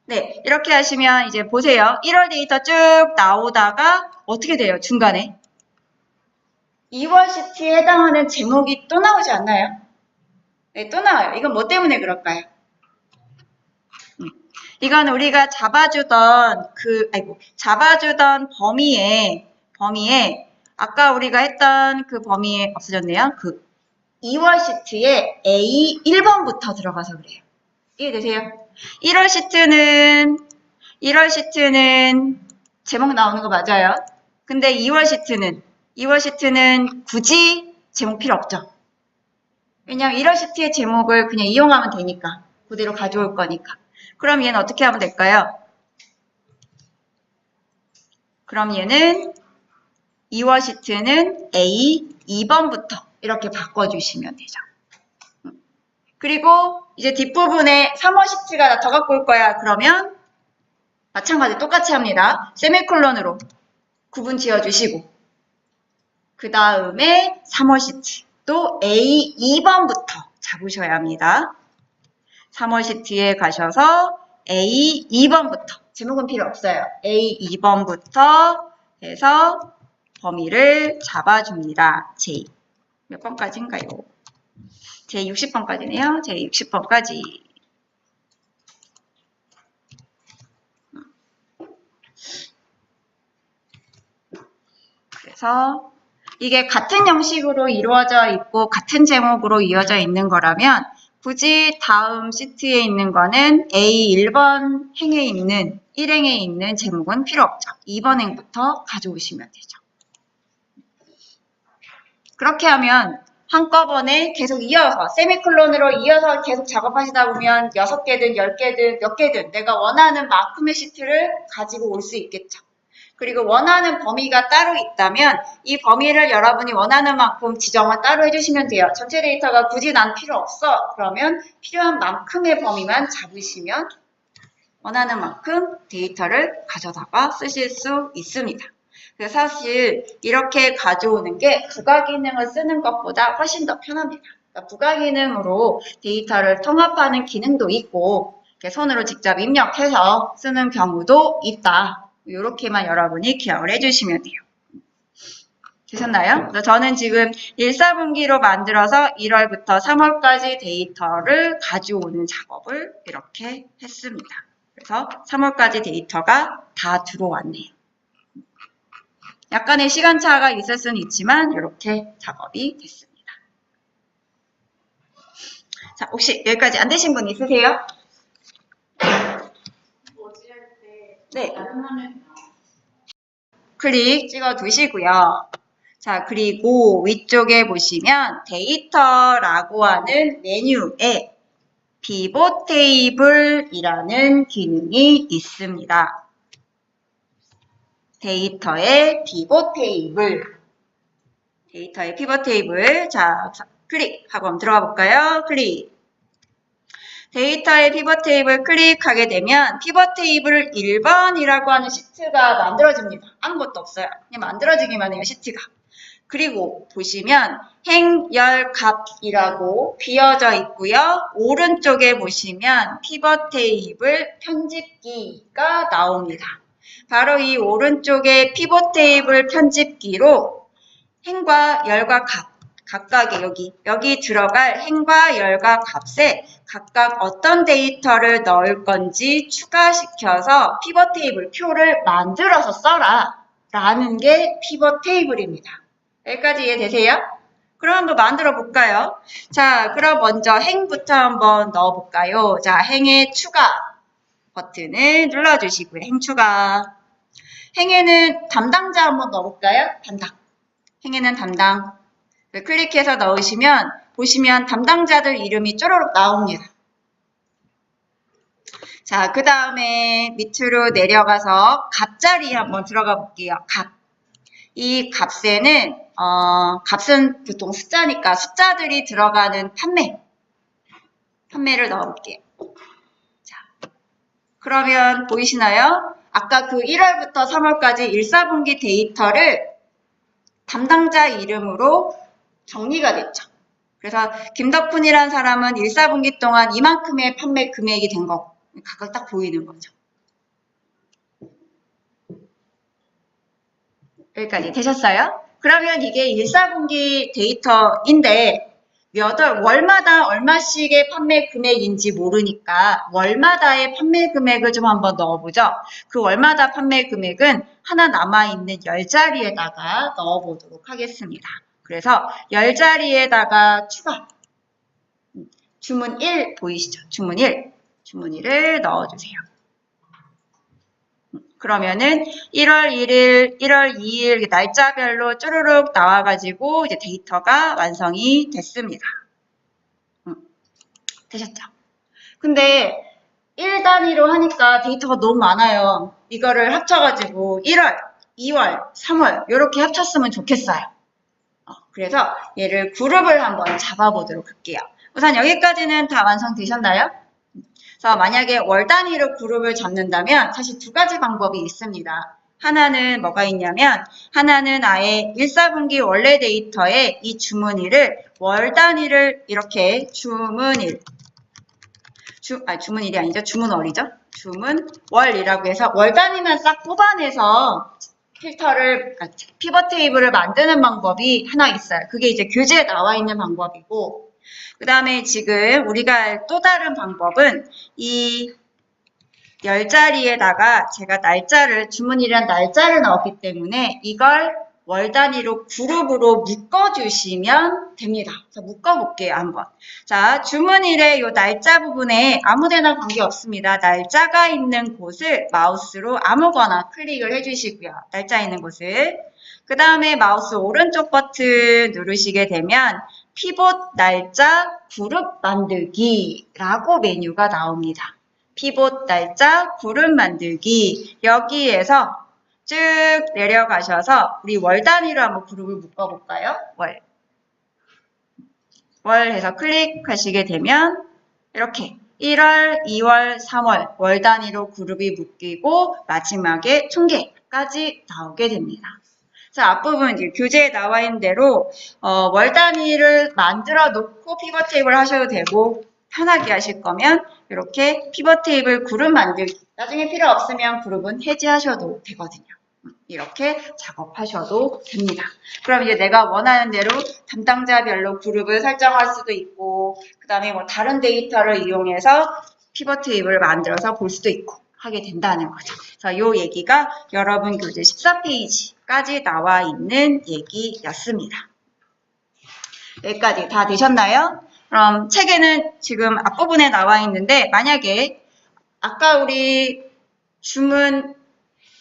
네, 이렇게 하시면 이제 보세요. 1월 데이터 쭉 나오다가 어떻게 돼요? 중간에 2월 시트에 해당하는 제목이 또 나오지 않나요? 네, 또 나와요. 이건 뭐 때문에 그럴까요? 이건 우리가 잡아주던 범위에 아까 우리가 했던 그 범위에 없어졌네요. 그 2월 시트에 A 1번부터 들어가서 그래요. 이해되세요? 1월 시트는 제목 나오는 거 맞아요. 근데 2월 시트는 굳이 제목 필요 없죠. 왜냐면 1월 시트의 제목을 그냥 이용하면 되니까. 그대로 가져올 거니까. 그럼 얘는 어떻게 하면 될까요? 그럼 얘는 2월 시트는 A 2번부터 이렇게 바꿔주시면 되죠. 그리고 이제 뒷부분에 3월 시트가 더 갖고 올 거야. 그러면 마찬가지 똑같이 합니다. 세미콜론으로 구분 지어주시고 그 다음에 3월 시트 또 A 2번부터 잡으셔야 합니다. 3월 시트에 가셔서 A 2번부터 제목은 필요 없어요. A 2번부터 해서 범위를 잡아줍니다. J 몇 번까지인가요? 제 60번까지네요. 제 60번까지. 그래서 이게 같은 형식으로 이루어져 있고 같은 제목으로 이어져 있는 거라면 굳이 다음 시트에 있는 거는 A 1번 행에 있는 1행에 있는 제목은 필요 없죠. 2번 행부터 가져오시면 되죠. 그렇게 하면 한꺼번에 계속 이어서 세미콜론으로 이어서 계속 작업하시다 보면 6개든 10개든 몇 개든 내가 원하는 만큼의 시트를 가지고 올 수 있겠죠. 그리고 원하는 범위가 따로 있다면 이 범위를 여러분이 원하는 만큼 지정을 따로 해주시면 돼요. 전체 데이터가 굳이 난 필요 없어. 그러면 필요한 만큼의 범위만 잡으시면 원하는 만큼 데이터를 가져다가 쓰실 수 있습니다. 그래서 사실 이렇게 가져오는 게 부가기능을 쓰는 것보다 훨씬 더 편합니다. 그러니까 부가기능으로 데이터를 통합하는 기능도 있고 손으로 직접 입력해서 쓰는 경우도 있다. 이렇게만 여러분이 기억을 해주시면 돼요. 되셨나요? 그래서 저는 지금 1, 4분기로 만들어서 1월부터 3월까지 데이터를 가져오는 작업을 이렇게 했습니다. 그래서 3월까지 데이터가 다 들어왔네요. 약간의 시간차가 있을 수는 있지만 이렇게 작업이 됐습니다. 자, 혹시 여기까지 안 되신 분 있으세요? 네. 클릭 찍어 두시고요. 자, 그리고 위쪽에 보시면 데이터라고 하는 메뉴에 피봇 테이블이라는 기능이 있습니다. 데이터의 피봇 테이블. 자, 클릭하고 한번 들어가 볼까요? 클릭. 데이터의 피벗 테이블 클릭하게 되면 피벗 테이블 1번이라고 하는 시트가 만들어집니다. 아무것도 없어요. 그냥 만들어지기만 해요, 시트가. 그리고 보시면 행열값이라고 비어져 있고요. 오른쪽에 보시면 피벗 테이블 편집기가 나옵니다. 바로 이 오른쪽에 피벗 테이블 편집기로 행과 열과 값 각각의 여기 들어갈 행과 열과 값에 각각 어떤 데이터를 넣을 건지 추가시켜서 피벗 테이블 표를 만들어서 써라 라는 게 피벗 테이블입니다. 여기까지 이해되세요? 그럼 한번 만들어 볼까요? 자, 그럼 먼저 행부터 한번 넣어 볼까요? 자, 행의 추가 버튼을 눌러주시고요. 행 추가. 행에는 담당자 한번 넣어 볼까요? 담당. 행에는 담당. 클릭해서 넣으시면 보시면 담당자들 이름이 쪼로록 나옵니다. 자, 그 다음에 밑으로 내려가서 값 자리에 한번 들어가 볼게요. 값. 이 값에는 값은 보통 숫자니까 숫자들이 들어가는 판매를 넣어볼게요. 자, 그러면 보이시나요? 아까 그 1월부터 3월까지 1사분기 데이터를 담당자 이름으로 정리가 됐죠. 그래서 김덕훈이라는 사람은 1사분기 동안 이만큼의 판매 금액이 된 거, 각각 딱 보이는 거죠. 여기까지 되셨어요? 그러면 이게 1사분기 데이터인데 월마다 얼마씩의 판매 금액인지 모르니까 월마다의 판매 금액을 좀 한번 넣어보죠. 그 월마다 판매 금액은 하나 남아있는 10자리에다가 넣어보도록 하겠습니다. 그래서 10자리에다가 추가 주문 1 보이시죠? 주문 1을 넣어주세요. 그러면은 1월 1일, 1월 2일 날짜별로 쭈루룩 나와가지고 이제 데이터가 완성이 됐습니다. 되셨죠? 근데 1단위로 하니까 데이터가 너무 많아요. 이거를 합쳐가지고 1월, 2월, 3월 이렇게 합쳤으면 좋겠어요. 그래서 얘를 그룹을 한번 잡아보도록 할게요. 우선 여기까지는 다 완성되셨나요? 그래서 만약에 월 단위로 그룹을 잡는다면 사실 두 가지 방법이 있습니다. 하나는 뭐가 있냐면 하나는 아예 1사분기 원래 데이터에 이 주문일을 월 단위를 이렇게 주문일이 아니죠. 주문월이죠. 주문월이라고 해서 월 단위만 싹 뽑아내서 피벗 테이블을 만드는 방법이 하나 있어요. 그게 이제 교재에 나와 있는 방법이고 그 다음에 지금 우리가 할 또 다른 방법은 이 10자리에다가 제가 주문이란 날짜를 넣었기 때문에 이걸 월 단위로 그룹으로 묶어주시면 됩니다. 그래서 묶어볼게요, 한번. 자, 주문일의 이 날짜 부분에 아무데나 관계없습니다. 날짜가 있는 곳을 마우스로 아무거나 클릭을 해주시고요. 날짜 있는 곳을. 그 다음에 마우스 오른쪽 버튼 누르시게 되면 피봇 날짜 그룹 만들기라고 메뉴가 나옵니다. 피봇 날짜 그룹 만들기 여기에서 쭉 내려가셔서 우리 월 단위로 한번 그룹을 묶어볼까요? 월 해서 클릭하시게 되면 이렇게 1월, 2월, 3월 월 단위로 그룹이 묶이고 마지막에 총계까지 나오게 됩니다. 자, 앞부분 이제 교재에 나와 있는 대로 월 단위를 만들어 놓고 피벗 테이블 하셔도 되고 편하게 하실 거면 이렇게 피벗 테이블 그룹 만들기 나중에 필요 없으면 그룹은 해지하셔도 되거든요. 이렇게 작업하셔도 됩니다. 그럼 이제 내가 원하는 대로 담당자별로 그룹을 설정할 수도 있고 그 다음에 뭐 다른 데이터를 이용해서 피벗 테이블을 만들어서 볼 수도 있고 하게 된다는 거죠. 그래서 이 얘기가 여러분 교재 14페이지까지 나와 있는 얘기였습니다. 여기까지 다 되셨나요? 그럼 책에는 지금 앞부분에 나와 있는데 만약에 아까 우리 주문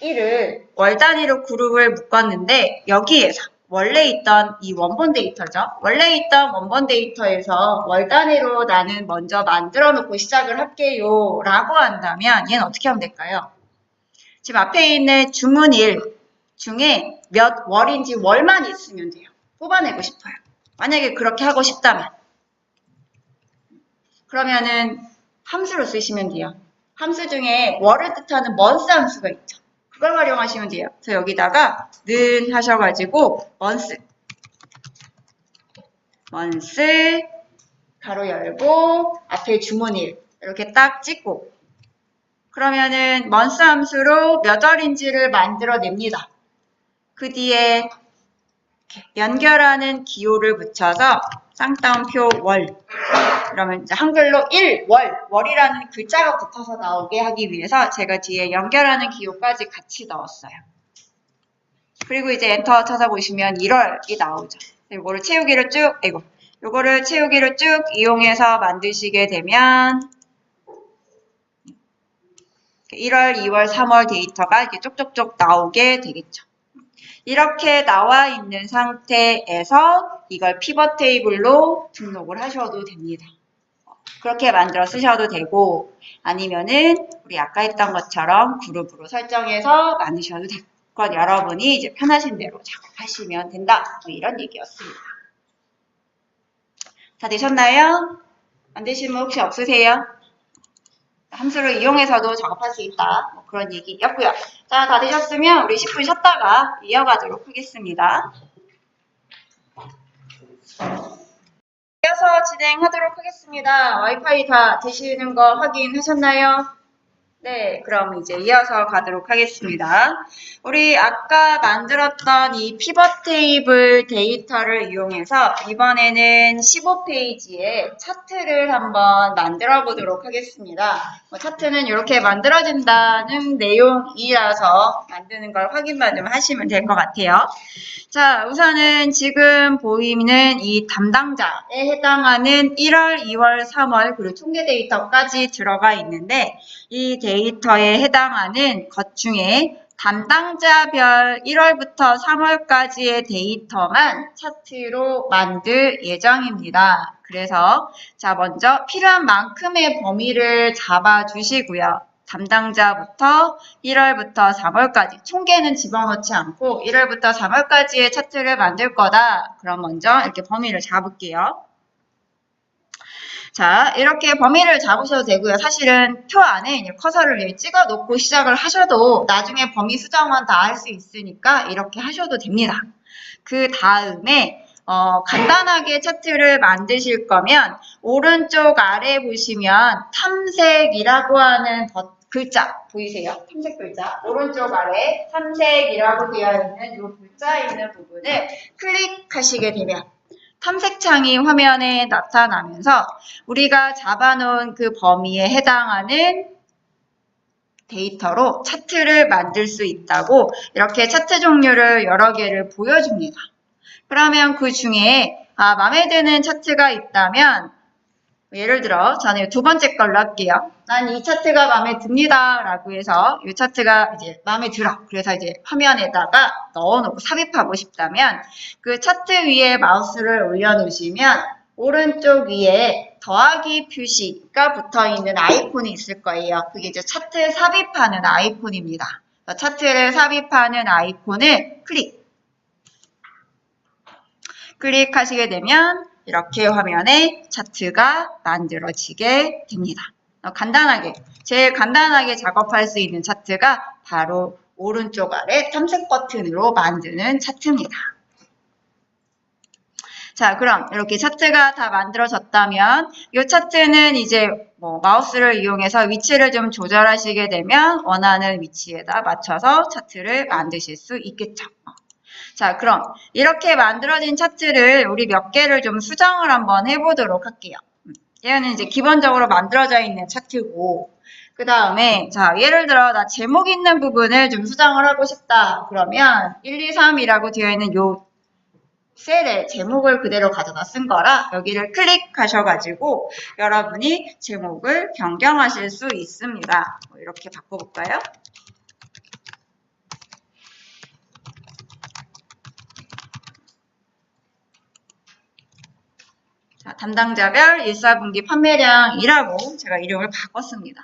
1을 월 단위로 그룹을 묶었는데 여기에서 원래 있던 이 원본 데이터죠. 원래 있던 원본 데이터에서 월 단위로 나는 먼저 만들어 놓고 시작을 할게요 라고 한다면 얘는 어떻게 하면 될까요? 지금 앞에 있는 주문 1 중에 몇 월인지 월만 있으면 돼요. 뽑아내고 싶어요. 만약에 그렇게 하고 싶다면 그러면은 함수로 쓰시면 돼요. 함수 중에 월을 뜻하는 month 함수가 있죠. 그걸 활용하시면 돼요. 그래서 여기다가 는 하셔가지고 month 가로 열고 앞에 주문일 이렇게 딱 찍고 그러면은 month 함수로 몇 월인지를 만들어냅니다. 그 뒤에 연결하는 기호를 붙여서 쌍따옴표 월 그러면 이제 한글로 월이라는 글자가 붙어서 나오게 하기 위해서 제가 뒤에 연결하는 기호까지 같이 넣었어요. 그리고 이제 엔터 쳐서 보시면 1월이 나오죠. 요거를 채우기를 쭉 이용해서 만드시게 되면 1월, 2월, 3월 데이터가 이렇게 쪽쪽쪽 나오게 되겠죠. 이렇게 나와 있는 상태에서 이걸 피벗 테이블로 등록을 하셔도 됩니다. 그렇게 만들어 쓰셔도 되고 아니면은 우리 아까 했던 것처럼 그룹으로 설정해서 만드셔도 되고 그건 여러분이 이제 편하신 대로 작업하시면 된다. 뭐 이런 얘기였습니다. 다 되셨나요? 안 되신 분 혹시 없으세요? 함수를 이용해서도 작업할 수 있다. 뭐 그런 얘기였고요. 자, 다 되셨으면 우리 10분 쉬었다가 이어가도록 하겠습니다. 이어서 진행하도록 하겠습니다. 와이파이 다 되시는 거 확인하셨나요? 네, 그럼 이제 이어서 가도록 하겠습니다. 우리 아까 만들었던 이 피벗 테이블 데이터를 이용해서 이번에는 15페이지에 차트를 한번 만들어 보도록 하겠습니다. 차트는 이렇게 만들어진다는 내용이라서 만드는 걸 확인만 좀 하시면 될 것 같아요. 자, 우선은 지금 보이는 이 담당자에 해당하는 1월, 2월, 3월 그리고 통계 데이터까지 들어가 있는데 이 데이터에 해당하는 것 중에 담당자별 1월부터 3월까지의 데이터만 차트로 만들 예정입니다. 그래서 자 먼저 필요한 만큼의 범위를 잡아 주시고요. 담당자부터 1월부터 3월까지 총계는 집어넣지 않고 1월부터 3월까지의 차트를 만들 거다. 그럼 먼저 이렇게 범위를 잡을게요. 자, 이렇게 범위를 잡으셔도 되고요. 사실은 표 안에 커서를 찍어 놓고 시작을 하셔도 나중에 범위 수정은 다 할 수 있으니까 이렇게 하셔도 됩니다. 그 다음에 간단하게 차트를 만드실 거면 오른쪽 아래 보시면 탐색이라고 하는 글자 보이세요? 탐색 글자 오른쪽 아래 탐색이라고 되어 있는 이 글자 있는 부분을 클릭하시게 되면 탐색창이 화면에 나타나면서 우리가 잡아놓은 그 범위에 해당하는 데이터로 차트를 만들 수 있다고 이렇게 차트 종류를 여러 개를 보여줍니다. 그러면 그 중에 마음에 드는 차트가 있다면 예를 들어 저는 두 번째 걸로 할게요. 난 이 차트가 마음에 듭니다 라고 해서 이 차트가 이제 마음에 들어. 그래서 이제 화면에다가 넣어놓고 삽입하고 싶다면 그 차트 위에 마우스를 올려놓으시면 오른쪽 위에 더하기 표시가 붙어있는 아이콘이 있을 거예요. 그게 이제 차트 삽입하는 아이콘입니다. 차트를 삽입하는 아이콘을 클릭하시게 되면 이렇게 화면에 차트가 만들어지게 됩니다. 간단하게, 제일 간단하게 작업할 수 있는 차트가 바로 오른쪽 아래 탐색 버튼으로 만드는 차트입니다. 자, 그럼 이렇게 차트가 다 만들어졌다면 이 차트는 이제 마우스를 이용해서 위치를 좀 조절하시게 되면 원하는 위치에다 맞춰서 차트를 만드실 수 있겠죠. 자, 그럼 이렇게 만들어진 차트를 우리 몇 개를 좀 수정을 한번 해보도록 할게요. 얘는 이제 기본적으로 만들어져 있는 차트고 그 다음에 자 예를 들어 나 제목 있는 부분을 좀 수정을 하고 싶다. 그러면 1, 2, 3이라고 되어 있는 요 셀에 제목을 그대로 가져다 쓴 거라 여기를 클릭하셔가지고 여러분이 제목을 변경하실 수 있습니다. 이렇게 바꿔볼까요? 자, 담당자별 1, 4분기 판매량이라고 제가 이름을 바꿨습니다.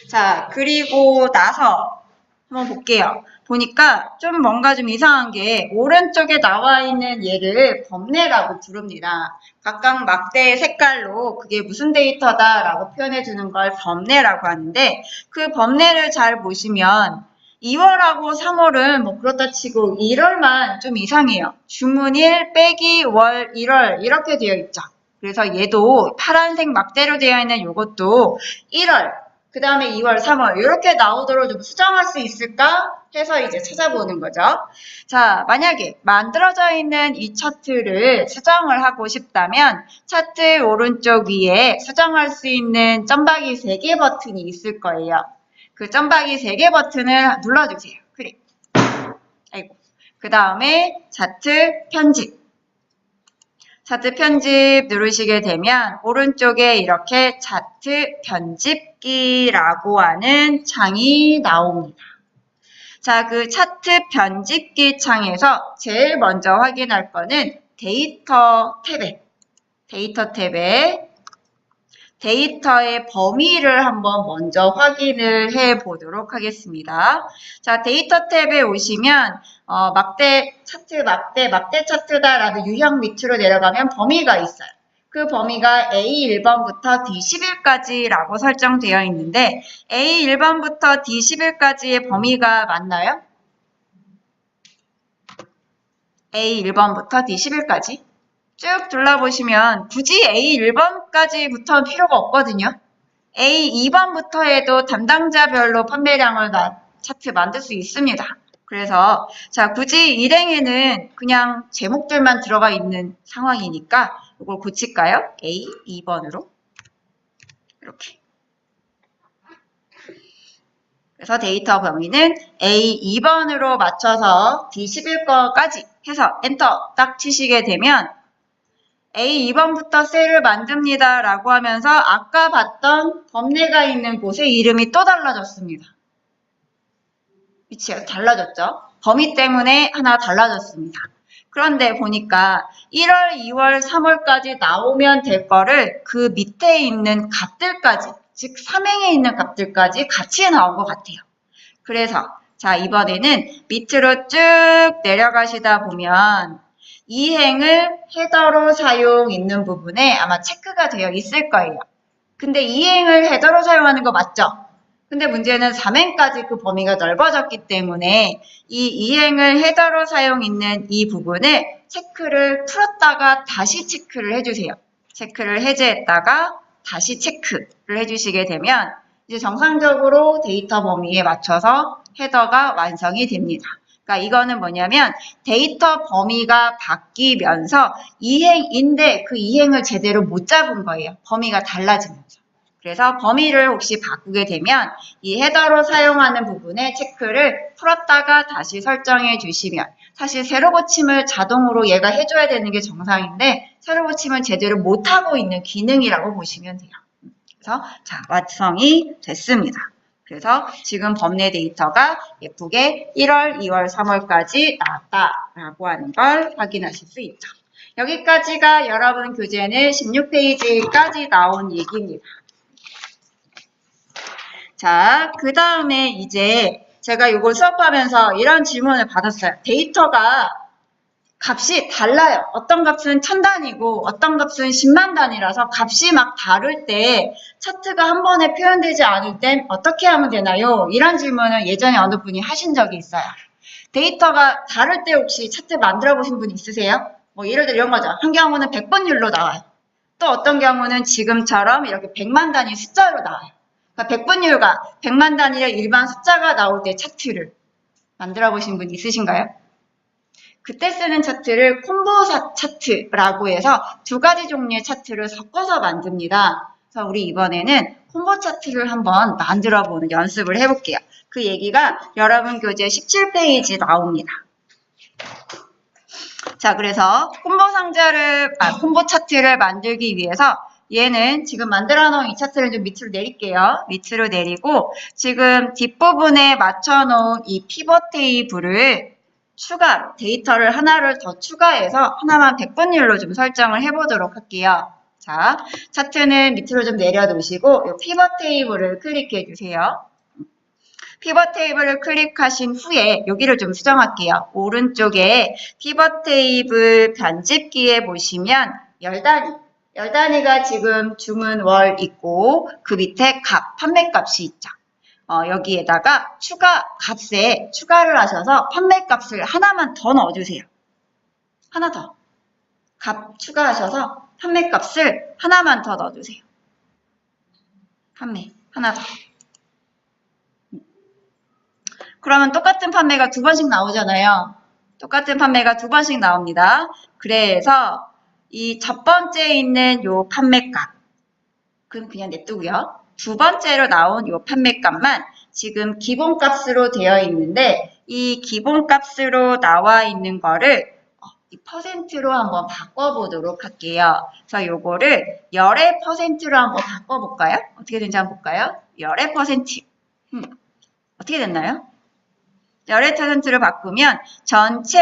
자, 그리고 나서 한번 볼게요. 보니까 좀 뭔가 좀 이상한 게 오른쪽에 나와 있는 얘를 범례라고 부릅니다. 각각 막대의 색깔로 그게 무슨 데이터다라고 표현해 주는 걸 범례라고 하는데 그 범례를 잘 보시면 2월하고 3월은 뭐 그렇다 치고 1월만 좀 이상해요. 주문일 빼기 월 1월 이렇게 되어 있죠. 그래서 얘도 파란색 막대로 되어 있는 요것도 1월 그 다음에 2월, 3월 이렇게 나오도록 좀 수정할 수 있을까 해서 이제 찾아보는 거죠. 자, 만약에 만들어져 있는 이 차트를 수정을 하고 싶다면 차트 오른쪽 위에 수정할 수 있는 점박이 3개 버튼이 있을 거예요. 그 점박이 3개 버튼을 눌러주세요. 클릭. 아이고. 그 다음에 차트 편집. 차트 편집 누르시게 되면 오른쪽에 이렇게 차트 편집기라고 하는 창이 나옵니다. 자, 그 차트 편집기 창에서 제일 먼저 확인할 거는 데이터 탭에 데이터의 범위를 한번 먼저 확인을 해 보도록 하겠습니다. 자, 데이터 탭에 오시면 막대 차트다라는 유형 밑으로 내려가면 범위가 있어요. 그 범위가 A1번부터 D11까지라고 설정되어 있는데 A1번부터 D11까지의 범위가 맞나요? A1번부터 D11까지? 쭉 둘러보시면 굳이 A1번까지부터는 필요가 없거든요. A2번부터 해도 담당자별로 판매량을 차트 만들 수 있습니다. 그래서 자, 굳이 일행에는 그냥 제목들만 들어가 있는 상황이니까 이걸 고칠까요? A2번으로 이렇게. 그래서 데이터 범위는 A2번으로 맞춰서 D11거까지 해서 엔터 딱 치시게 되면 A2번부터 셀을 만듭니다 라고 하면서 아까 봤던 범례가 있는 곳의 이름이 또 달라졌습니다. 위치가 달라졌죠? 범위 때문에 하나 달라졌습니다. 그런데 보니까 1월, 2월, 3월까지 나오면 될 거를 그 밑에 있는 값들까지, 즉 삼행에 있는 값들까지 같이 나온 것 같아요. 그래서 자, 이번에는 밑으로 쭉 내려가시다 보면 이 행을 헤더로 사용 있는 부분에 아마 체크가 되어 있을 거예요. 근데 이 행을 헤더로 사용하는 거 맞죠? 근데 문제는 3행까지 그 범위가 넓어졌기 때문에 이 이행을 헤더로 사용 있는 이 부분을 체크를 풀었다가 다시 체크를 해주세요. 체크를 해제했다가 다시 체크를 해주시게 되면 이제 정상적으로 데이터 범위에 맞춰서 헤더가 완성이 됩니다. 그러니까 이거는 뭐냐면 데이터 범위가 바뀌면서 이행인데 그 이행을 제대로 못 잡은 거예요. 범위가 달라지면서. 그래서 범위를 혹시 바꾸게 되면 이 헤더로 사용하는 부분에 체크를 풀었다가 다시 설정해 주시면 사실 세로 고침을 자동으로 얘가 해줘야 되는 게 정상인데 세로 고침을 제대로 못하고 있는 기능이라고 보시면 돼요. 그래서 자, 완성이 됐습니다. 그래서 지금 범례 데이터가 예쁘게 1월, 2월, 3월까지 나왔다라고 하는 걸 확인하실 수 있죠. 여기까지가 여러분 교재는 16페이지까지 나온 얘기입니다. 자, 그 다음에 이제 제가 이걸 수업하면서 이런 질문을 받았어요. 데이터가 값이 달라요. 어떤 값은 1000단위고 어떤 값은 10만 단위라서 값이 막 다를 때 차트가 한 번에 표현되지 않을 땐 어떻게 하면 되나요? 이런 질문을 예전에 어느 분이 하신 적이 있어요. 데이터가 다를 때 혹시 차트 만들어 보신 분 있으세요? 뭐 예를 들어 이런 거죠. 한 경우는 100번율로 나와요. 또 어떤 경우는 지금처럼 이렇게 100만 단위 숫자로 나와요. 그러니까 100번율과 100만 단위의 일반 숫자가 나올 때 차트를 만들어 보신 분 있으신가요? 그때 쓰는 차트를 콤보 차트라고 해서 두 가지 종류의 차트를 섞어서 만듭니다. 그래서 우리 이번에는 콤보 차트를 한번 만들어 보는 연습을 해볼게요. 그 얘기가 여러분 교재 17페이지 나옵니다. 자, 그래서 콤보 차트를 만들기 위해서 얘는 지금 만들어 놓은 이 차트를 좀 밑으로 내릴게요. 밑으로 내리고 지금 뒷부분에 맞춰 놓은 이 피벗 테이블을 추가 데이터를 하나를 더 추가해서 하나만 100번율로 좀 설정을 해보도록 할게요. 자, 차트는 밑으로 좀 내려놓으시고 이 피벗 테이블을 클릭해 주세요. 피벗 테이블을 클릭하신 후에 여기를 좀 수정할게요. 오른쪽에 피벗 테이블 편집기에 보시면 열 단위가 지금 주문 월 있고 그 밑에 판매값이 있죠. 여기에다가 값에 추가를 하셔서 판매값을 하나만 더 넣어주세요. 하나 더. 값 추가하셔서 판매값을 하나만 더 넣어주세요. 판매 하나 더. 그러면 똑같은 판매가 두 번씩 나오잖아요. 똑같은 판매가 두 번씩 나옵니다. 그래서 이 첫 번째에 있는 요 판매값 그럼 그냥 냅두고요. 두 번째로 나온 요 판매값만 지금 기본값으로 되어 있는데 이 기본값으로 나와 있는 거를 이 퍼센트로 한번 바꿔보도록 할게요. 그래서 요거를 열의 퍼센트로 한번 바꿔볼까요? 어떻게 되는지 한번 볼까요? 열의 퍼센트. 어떻게 됐나요? 열의 퍼센트로 바꾸면 전체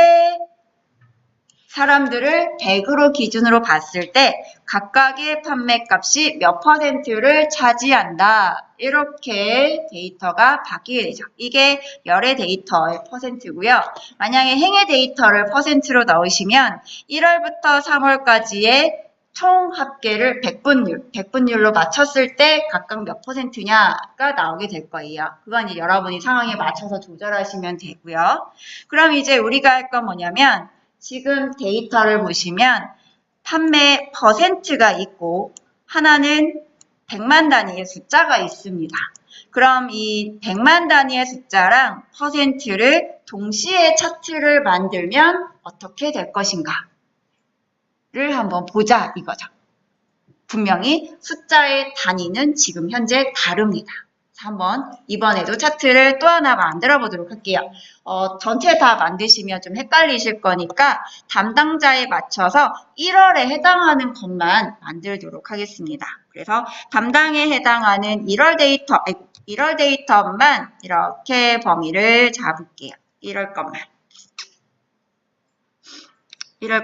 사람들을 100으로 기준으로 봤을 때 각각의 판매값이 몇 퍼센트를 차지한다. 이렇게 데이터가 바뀌게 되죠. 이게 열의 데이터의 퍼센트고요. 만약에 행의 데이터를 퍼센트로 넣으시면 1월부터 3월까지의 총 합계를 100분율로 맞췄을 때 각각 몇 퍼센트냐가 나오게 될 거예요. 그건 이제 여러분이 상황에 맞춰서 조절하시면 되고요. 그럼 이제 우리가 할 건 뭐냐면 지금 데이터를 보시면 판매 퍼센트가 있고 하나는 100만 단위의 숫자가 있습니다. 그럼 이 100만 단위의 숫자랑 퍼센트를 동시에 차트를 만들면 어떻게 될 것인가? 를 한번 보자 이거죠. 분명히 숫자의 단위는 지금 현재 다릅니다. 한번 이번에도 차트를 또 하나 만들어 보도록 할게요. 전체 다 만드시면 좀 헷갈리실 거니까 담당자에 맞춰서 1월에 해당하는 것만 만들도록 하겠습니다. 그래서 담당에 해당하는 1월 데이터만 이렇게 범위를 잡을게요. 1월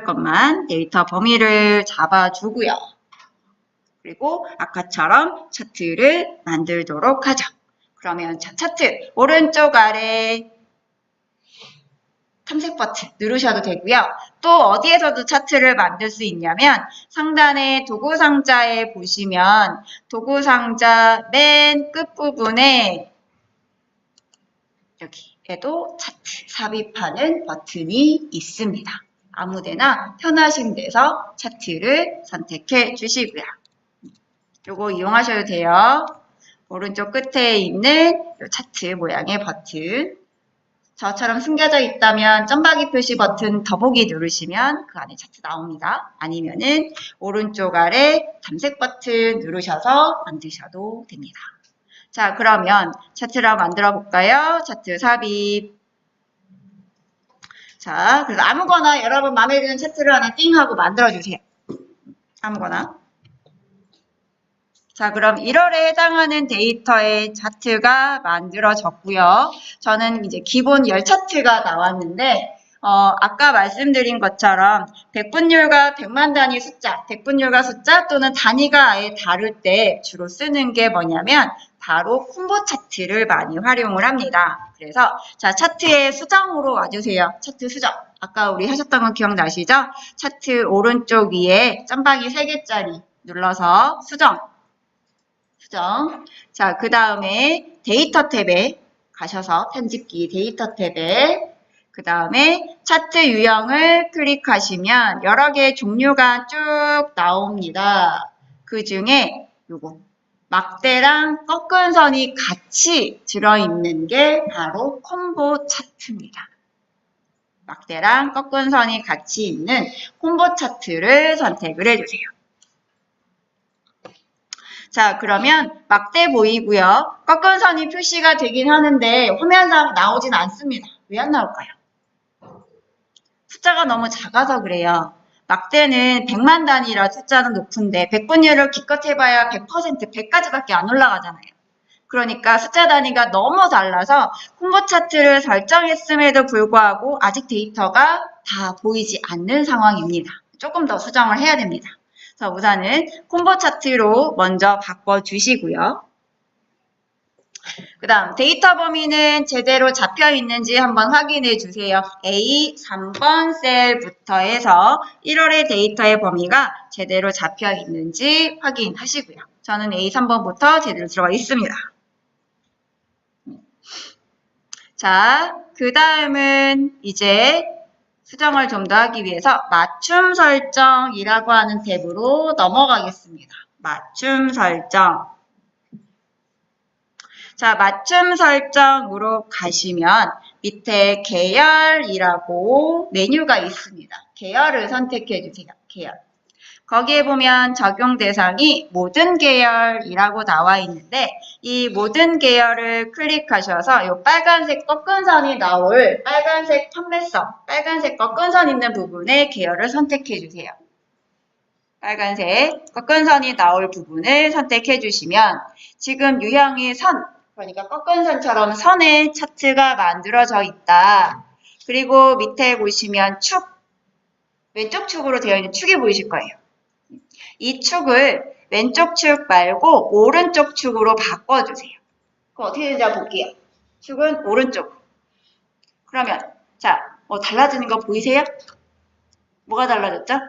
것만 데이터 범위를 잡아주고요. 그리고 아까처럼 차트를 만들도록 하죠. 그러면 차트 오른쪽 아래 탐색 버튼 누르셔도 되고요. 또 어디에서도 차트를 만들 수 있냐면 상단의 도구 상자에 보시면 도구 상자 맨 끝부분에 여기에도 차트 삽입하는 버튼이 있습니다. 아무데나 편하신 데서 차트를 선택해 주시고요. 요거 이용하셔도 돼요. 오른쪽 끝에 있는 차트 모양의 버튼. 저처럼 숨겨져 있다면 점박이 표시 버튼 더보기 누르시면 그 안에 차트 나옵니다. 아니면은 오른쪽 아래 탐색 버튼 누르셔서 만드셔도 됩니다. 자, 그러면 차트를 한번 만들어 볼까요? 차트 삽입. 자, 그래서 아무거나 여러분 마음에 드는 차트를 하나 띵 하고 만들어주세요. 아무거나. 자, 그럼 1월에 해당하는 데이터의 차트가 만들어졌고요. 저는 이제 기본 열 차트가 나왔는데, 아까 말씀드린 것처럼 100분율과 100만 단위 숫자, 100분율과 숫자 또는 단위가 아예 다를 때 주로 쓰는 게 뭐냐면 바로 콤보 차트를 많이 활용을 합니다. 그래서 자, 차트의 수정으로 와주세요. 차트 수정. 아까 우리 하셨던 거 기억나시죠? 차트 오른쪽 위에 점박이 3개짜리 눌러서 수정. 자, 그 다음에 데이터 탭에 가셔서 편집기 데이터 탭에 그 다음에 차트 유형을 클릭하시면 여러 개의 종류가 쭉 나옵니다. 그 중에 요거 막대랑 꺾은 선이 같이 들어있는 게 바로 콤보 차트입니다. 막대랑 꺾은 선이 같이 있는 콤보 차트를 선택을 해주세요. 자, 그러면 막대 보이고요. 꺾은 선이 표시가 되긴 하는데 화면상 나오진 않습니다. 왜 안 나올까요? 숫자가 너무 작아서 그래요. 막대는 100만 단위라 숫자는 높은데 100분율을 기껏 해봐야 100%, 100까지밖에 안 올라가잖아요. 그러니까 숫자 단위가 너무 달라서 콤보 차트를 설정했음에도 불구하고 아직 데이터가 다 보이지 않는 상황입니다. 조금 더 수정을 해야 됩니다. 자, 우선은 콤보 차트로 먼저 바꿔주시고요. 그 다음 데이터 범위는 제대로 잡혀 있는지 한번 확인해 주세요. A 3번 셀부터 해서 1월의 데이터의 범위가 제대로 잡혀 있는지 확인하시고요. 저는 A 3번부터 제대로 들어가 있습니다. 자, 그 다음은 이제 수정을 좀 더 하기 위해서 맞춤 설정이라고 하는 탭으로 넘어가겠습니다. 맞춤 설정. 자, 맞춤 설정으로 가시면 밑에 계열이라고 메뉴가 있습니다. 계열을 선택해 주세요. 계열. 거기에 보면 적용 대상이 모든 계열이라고 나와 있는데 이 모든 계열을 클릭하셔서 이 빨간색 꺾은 선이 나올 빨간색 판매성, 빨간색 꺾은 선 있는 부분에 계열을 선택해 주세요. 빨간색 꺾은 선이 나올 부분을 선택해 주시면 지금 유형이 선, 그러니까 꺾은 선처럼 선의 차트가 만들어져 있다. 그리고 밑에 보시면 축, 왼쪽 축으로 되어 있는 축이 보이실 거예요. 이 축을 왼쪽 축 말고 오른쪽 축으로 바꿔주세요. 그럼 어떻게 되는지 한번 볼게요. 축은 오른쪽. 그러면 자, 뭐 달라지는 거 보이세요? 뭐가 달라졌죠?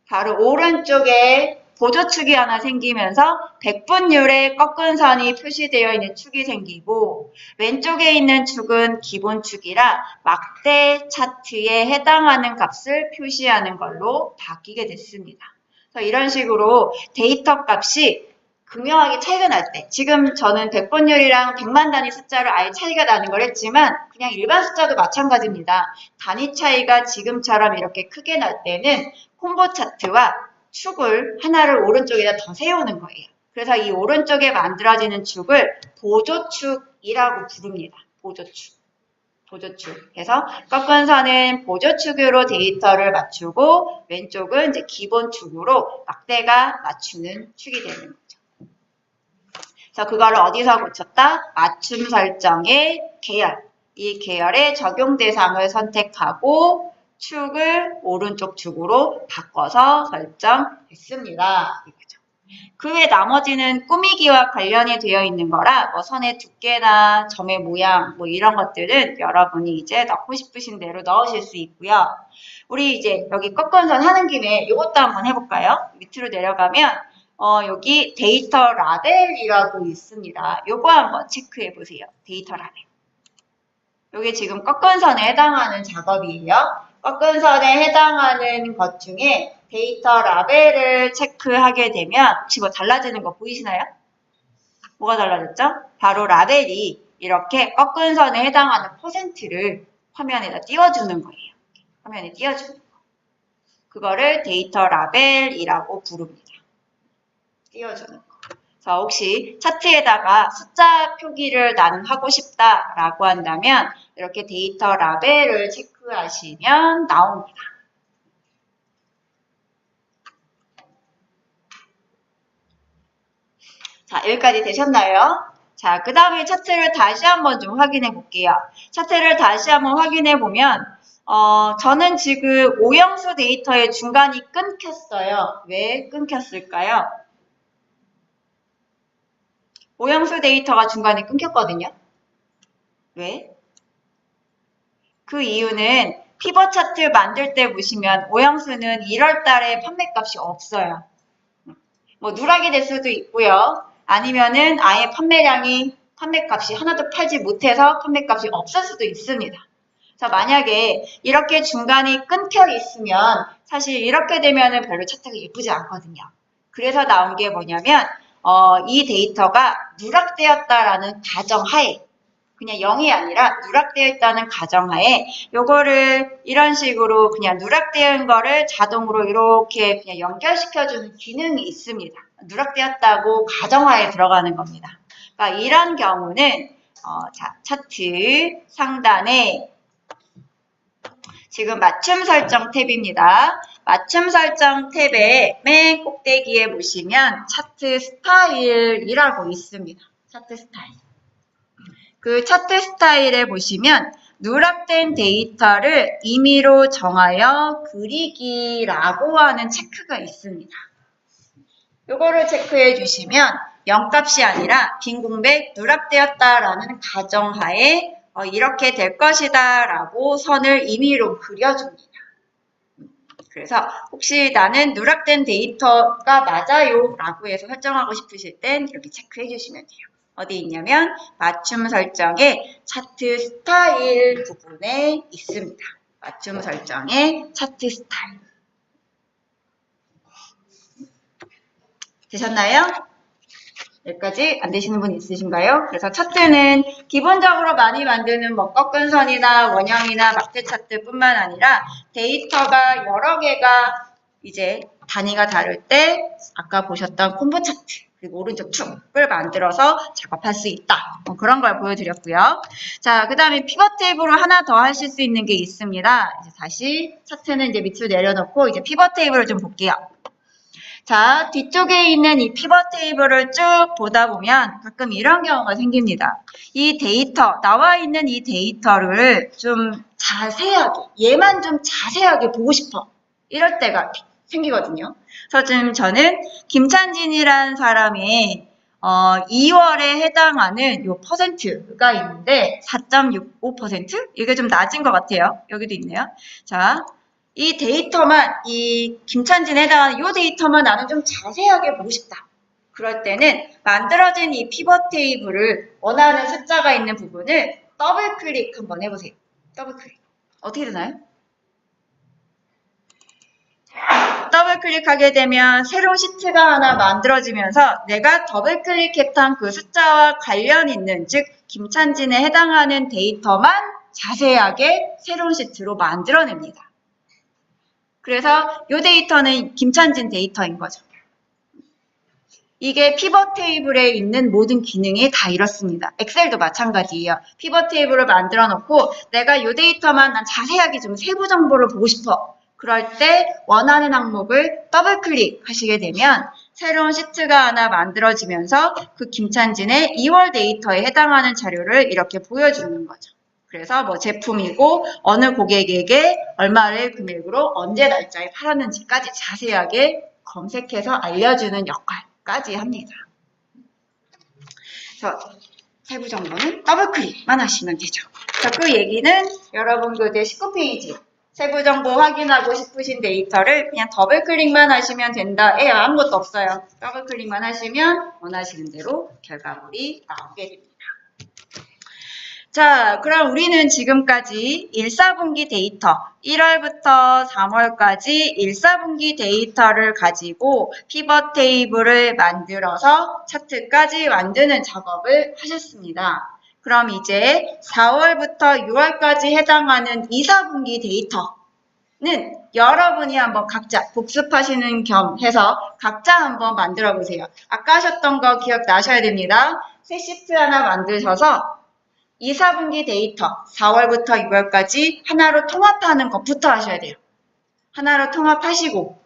바로 오른쪽에 보조축이 하나 생기면서 백분율의 꺾은 선이 표시되어 있는 축이 생기고 왼쪽에 있는 축은 기본축이라 막대 차트에 해당하는 값을 표시하는 걸로 바뀌게 됐습니다. 그래서 이런 식으로 데이터 값이 극명하게 차이가 날 때, 지금 저는 백분율이랑 100만 단위 숫자로 아예 차이가 나는 걸 했지만 그냥 일반 숫자도 마찬가지입니다. 단위 차이가 지금처럼 이렇게 크게 날 때는 콤보 차트와 축을 하나를 오른쪽에다 더 세우는 거예요. 그래서 이 오른쪽에 만들어지는 축을 보조축이라고 부릅니다. 보조축. 그래서 꺾은 선은 보조축으로 데이터를 맞추고 왼쪽은 이제 기본축으로 막대가 맞추는 축이 되는 거죠. 그래서 그거를 어디서 고쳤다? 맞춤 설정의 계열. 이 계열의 적용 대상을 선택하고 축을 오른쪽 축으로 바꿔서 설정했습니다. 그 외 나머지는 꾸미기와 관련이 되어 있는 거라 뭐 선의 두께나 점의 모양 뭐 이런 것들은 여러분이 이제 넣고 싶으신 대로 넣으실 수 있고요. 우리 이제 여기 꺾은 선 하는 김에 이것도 한번 해볼까요? 밑으로 내려가면 여기 데이터 라벨이라고 있습니다. 요거 한번 체크해 보세요. 데이터 라벨. 요게 지금 꺾은 선에 해당하는 작업이에요. 꺾은 선에 해당하는 것 중에 데이터 라벨을 체크하게 되면 혹시 뭐 달라지는 거 보이시나요? 뭐가 달라졌죠? 바로 라벨이 이렇게 꺾은 선에 해당하는 퍼센트를 화면에다 띄워주는 거예요. 화면에 띄워주는 거. 그거를 데이터 라벨이라고 부릅니다. 띄워주는 거. 그래서 혹시 차트에다가 숫자 표기를 나는 하고 싶다라고 한다면 이렇게 데이터 라벨을 체크하시면 나옵니다. 자, 여기까지 되셨나요? 자, 그 다음에 차트를 다시 한번 좀 확인해 볼게요. 차트를 다시 한번 확인해 보면 저는 지금 오형수 데이터의 중간이 끊겼어요. 왜 끊겼을까요? 오형수 데이터가 중간에 끊겼거든요. 왜? 그 이유는 피벗 차트 만들 때 보시면 오형수는 1월 달에 판매값이 없어요. 뭐 누락이 될 수도 있고요. 아니면은 아예 판매값이 하나도 팔지 못해서 판매값이 없을 수도 있습니다. 자, 만약에 이렇게 중간이 끊겨 있으면 사실 이렇게 되면은 별로 차트가 예쁘지 않거든요. 그래서 나온 게 뭐냐면 이 데이터가 누락되었다라는 가정하에 그냥 0이 아니라 누락되어 있다는 가정하에 요거를 이런 식으로 그냥 누락되는 거를 자동으로 이렇게 그냥 연결시켜주는 기능이 있습니다. 누락되었다고 가정하에 들어가는 겁니다. 그러니까 이런 경우는 자, 차트 상단에 지금 맞춤 설정 탭입니다. 맞춤 설정 탭의 맨 꼭대기에 보시면 차트 스타일이라고 있습니다. 차트 스타일. 그 차트 스타일에 보시면 누락된 데이터를 임의로 정하여 그리기라고 하는 체크가 있습니다. 요거를 체크해 주시면 0값이 아니라 빈 공백 누락되었다라는 가정하에 이렇게 될 것이다 라고 선을 임의로 그려줍니다. 그래서 혹시 나는 누락된 데이터가 맞아요 라고 해서 설정하고 싶으실 땐 이렇게 체크해 주시면 돼요. 어디 있냐면 맞춤 설정의 차트 스타일 부분에 있습니다. 맞춤 설정의 차트 스타일. 되셨나요? 여기까지 안 되시는 분 있으신가요? 그래서 차트는 기본적으로 많이 만드는 뭐 꺾은 선이나 원형이나 막대 차트뿐만 아니라 데이터가 여러 개가 이제 단위가 다를 때 아까 보셨던 콤보 차트 그리고 오른쪽 축을 만들어서 작업할 수 있다. 그런 걸 보여드렸고요. 자, 그 다음에 피벗 테이블을 하나 더 하실 수 있는 게 있습니다. 이제 다시 차트는 이제 밑으로 내려놓고 이제 피벗 테이블을 좀 볼게요. 자, 뒤쪽에 있는 이 피벗 테이블을 쭉 보다 보면 가끔 이런 경우가 생깁니다. 이 데이터, 나와 있는 이 데이터를 좀 자세하게, 얘만 좀 자세하게 보고 싶어. 이럴 때가 생기거든요. 그래서 지금 저는 김찬진이라는 사람의 2월에 해당하는 요 퍼센트가 있는데 4.65%? 이게 좀 낮은 것 같아요. 여기도 있네요. 자, 이 데이터만, 이 김찬진에 해당하는 요 데이터만 나는 좀 자세하게 보고 싶다. 그럴 때는 만들어진 이 피벗 테이블을 원하는 숫자가 있는 부분을 더블 클릭 한번 해보세요. 더블 클릭. 어떻게 되나요? 더블 클릭하게 되면 새로운 시트가 하나 만들어지면서 내가 더블 클릭했던 그 숫자와 관련 있는, 즉 김찬진에 해당하는 데이터만 자세하게 새로운 시트로 만들어냅니다. 그래서 이 데이터는 김찬진 데이터인 거죠. 이게 피벗 테이블에 있는 모든 기능이 다 이렇습니다. 엑셀도 마찬가지예요. 피벗 테이블을 만들어 놓고 내가 이 데이터만 난 자세하게 좀 세부 정보를 보고 싶어. 그럴 때 원하는 항목을 더블 클릭하시게 되면 새로운 시트가 하나 만들어지면서 그 김찬진의 2월 데이터에 해당하는 자료를 이렇게 보여주는 거죠. 그래서 뭐 제품이고 어느 고객에게 얼마를 금액으로 언제 날짜에 팔았는지까지 자세하게 검색해서 알려주는 역할까지 합니다. 그래서 세부 정보는 더블 클릭만 하시면 되죠. 자, 그 얘기는 여러분 교재 19페이지 세부 정보 확인하고 싶으신 데이터를 그냥 더블 클릭만 하시면 된다. 아무것도 없어요. 더블 클릭만 하시면 원하시는 대로 결과물이 나오게 됩니다. 자, 그럼 우리는 지금까지 1사분기 데이터, 1월부터 3월까지 1사분기 데이터를 가지고 피벗 테이블을 만들어서 차트까지 만드는 작업을 하셨습니다. 그럼 이제 4월부터 6월까지 해당하는 2사분기 데이터는 여러분이 한번 각자 복습하시는 겸 해서 각자 한번 만들어 보세요. 아까 하셨던 거 기억나셔야 됩니다. 새 시트 하나 만드셔서 2사분기 데이터 4월부터 6월까지 하나로 통합하는 것부터 하셔야 돼요. 하나로 통합하시고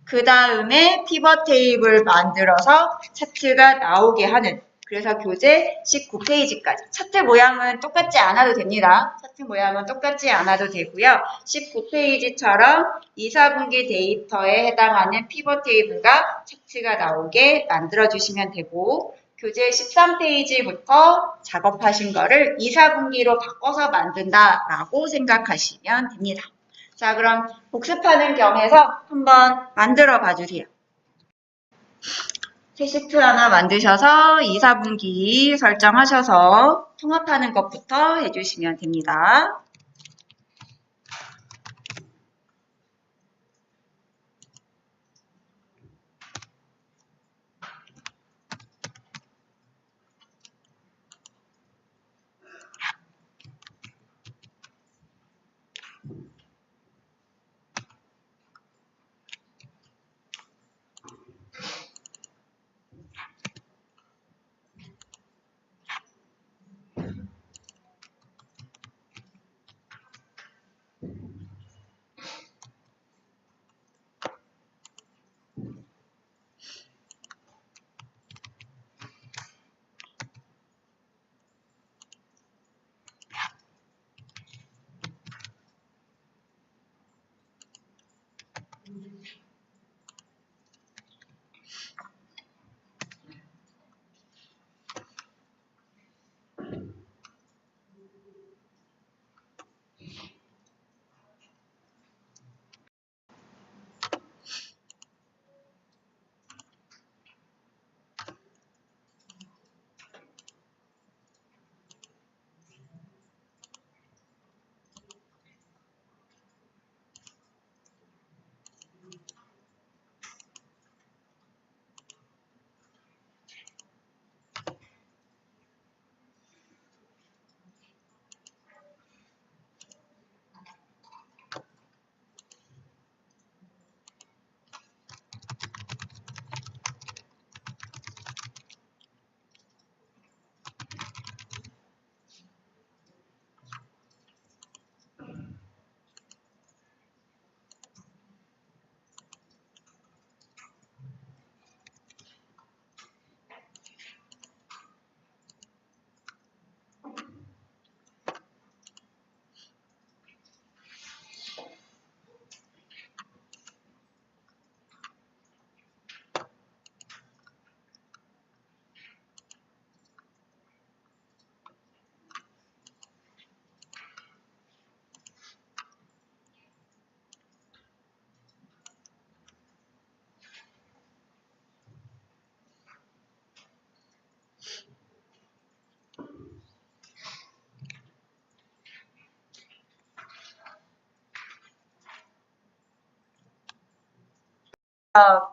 그 다음에 피벗 테이블 만들어서 차트가 나오게 하는, 그래서 교재 19페이지까지. 차트 모양은 똑같지 않아도 됩니다. 차트 모양은 똑같지 않아도 되고요. 19페이지처럼 2사분기 데이터에 해당하는 피벗 테이블과 차트가 나오게 만들어주시면 되고, 교재 13페이지부터 작업하신 거를 2사분기로 바꿔서 만든다라고 생각하시면 됩니다. 자, 그럼 복습하는 겸해서 한번 만들어 봐주세요. 새 시트 하나 만드셔서 2사분기 설정하셔서 통합하는 것부터 해주시면 됩니다.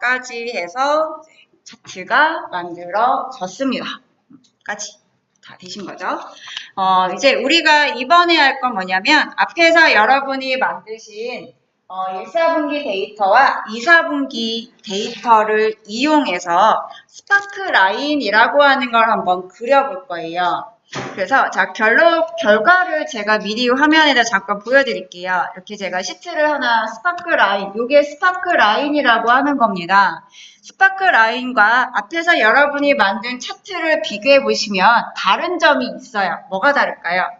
까지 해서 차트가 만들어졌습니다. 까지 다 되신 거죠? 이제 우리가 이번에 할 건 뭐냐면 앞에서 여러분이 만드신 1, 4분기 데이터와 2, 4분기 데이터를 이용해서 스파크 라인이라고 하는 걸 한번 그려볼 거예요. 그래서 자 결과를 제가 미리 화면에다 잠깐 보여드릴게요. 이렇게 제가 시트를 하나 스파크 라인, 이게 스파크 라인이라고 하는 겁니다. 스파크 라인과 앞에서 여러분이 만든 차트를 비교해 보시면 다른 점이 있어요. 뭐가 다를까요?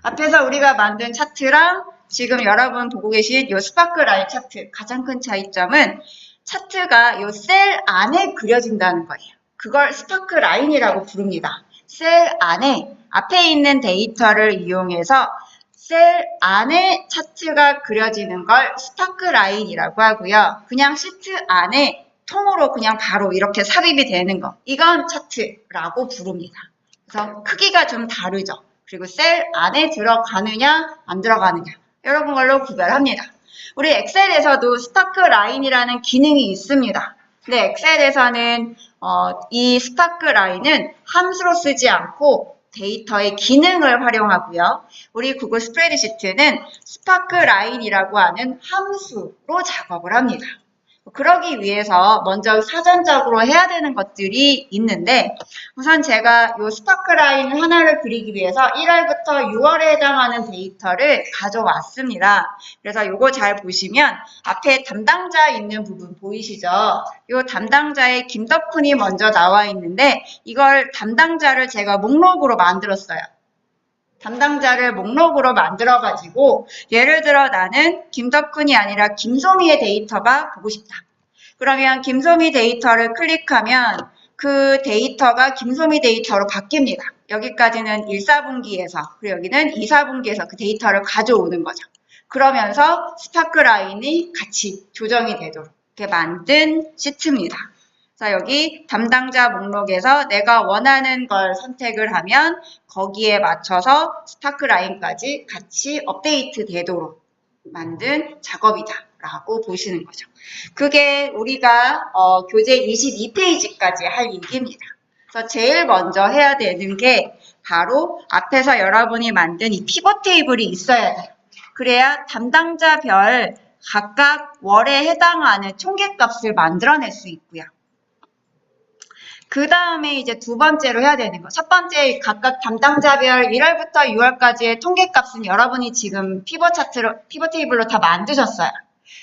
앞에서 우리가 만든 차트랑 지금 여러분 보고 계신 이 스파크 라인 차트 가장 큰 차이점은 차트가 이 셀 안에 그려진다는 거예요. 그걸 스파크 라인이라고 부릅니다. 셀 안에 앞에 있는 데이터를 이용해서 셀 안에 차트가 그려지는 걸 스파크 라인이라고 하고요. 그냥 시트 안에 통으로 그냥 바로 이렇게 삽입이 되는 거. 이건 차트라고 부릅니다. 그래서 크기가 좀 다르죠. 그리고 셀 안에 들어가느냐 안 들어가느냐 이런 걸로 구별합니다. 우리 엑셀에서도 스파크 라인이라는 기능이 있습니다. 근데 엑셀에서는 이 스파크 라인은 함수로 쓰지 않고 데이터의 기능을 활용하고요. 우리 구글 스프레드시트는 스파크 라인이라고 하는 함수로 작업을 합니다. 그러기 위해서 먼저 사전적으로 해야 되는 것들이 있는데 우선 제가 이 스파크 라인 하나를 그리기 위해서 1월부터 6월에 해당하는 데이터를 가져왔습니다. 그래서 이거 잘 보시면 앞에 담당자 있는 부분 보이시죠? 이 담당자의 김덕훈이 먼저 나와 있는데 이걸 담당자를 제가 목록으로 만들었어요. 담당자를 목록으로 만들어가지고 예를 들어 나는 김덕훈이 아니라 김소미의 데이터가 보고 싶다. 그러면 김소미 데이터를 클릭하면 그 데이터가 김소미 데이터로 바뀝니다. 여기까지는 1, 4분기에서 그리고 여기는 2, 4분기에서 그 데이터를 가져오는 거죠. 그러면서 스파크 라인이 같이 조정이 되도록 이렇게 만든 시트입니다. 자, 여기 담당자 목록에서 내가 원하는 걸 선택을 하면 거기에 맞춰서 스파크 라인까지 같이 업데이트 되도록 만든 작업이다 라고 보시는 거죠. 그게 우리가 교재 22페이지까지 할 얘기입니다. 그래서 제일 먼저 해야 되는 게 바로 앞에서 여러분이 만든 이 피벗 테이블이 있어야 돼요. 그래야 담당자별 각각 월에 해당하는 총계값을 만들어낼 수 있고요. 그 다음에 이제 두 번째로 해야 되는 거. 첫 번째 각각 담당자별 1월부터 6월까지의 통계값은 여러분이 지금 피벗 테이블로 다 만드셨어요.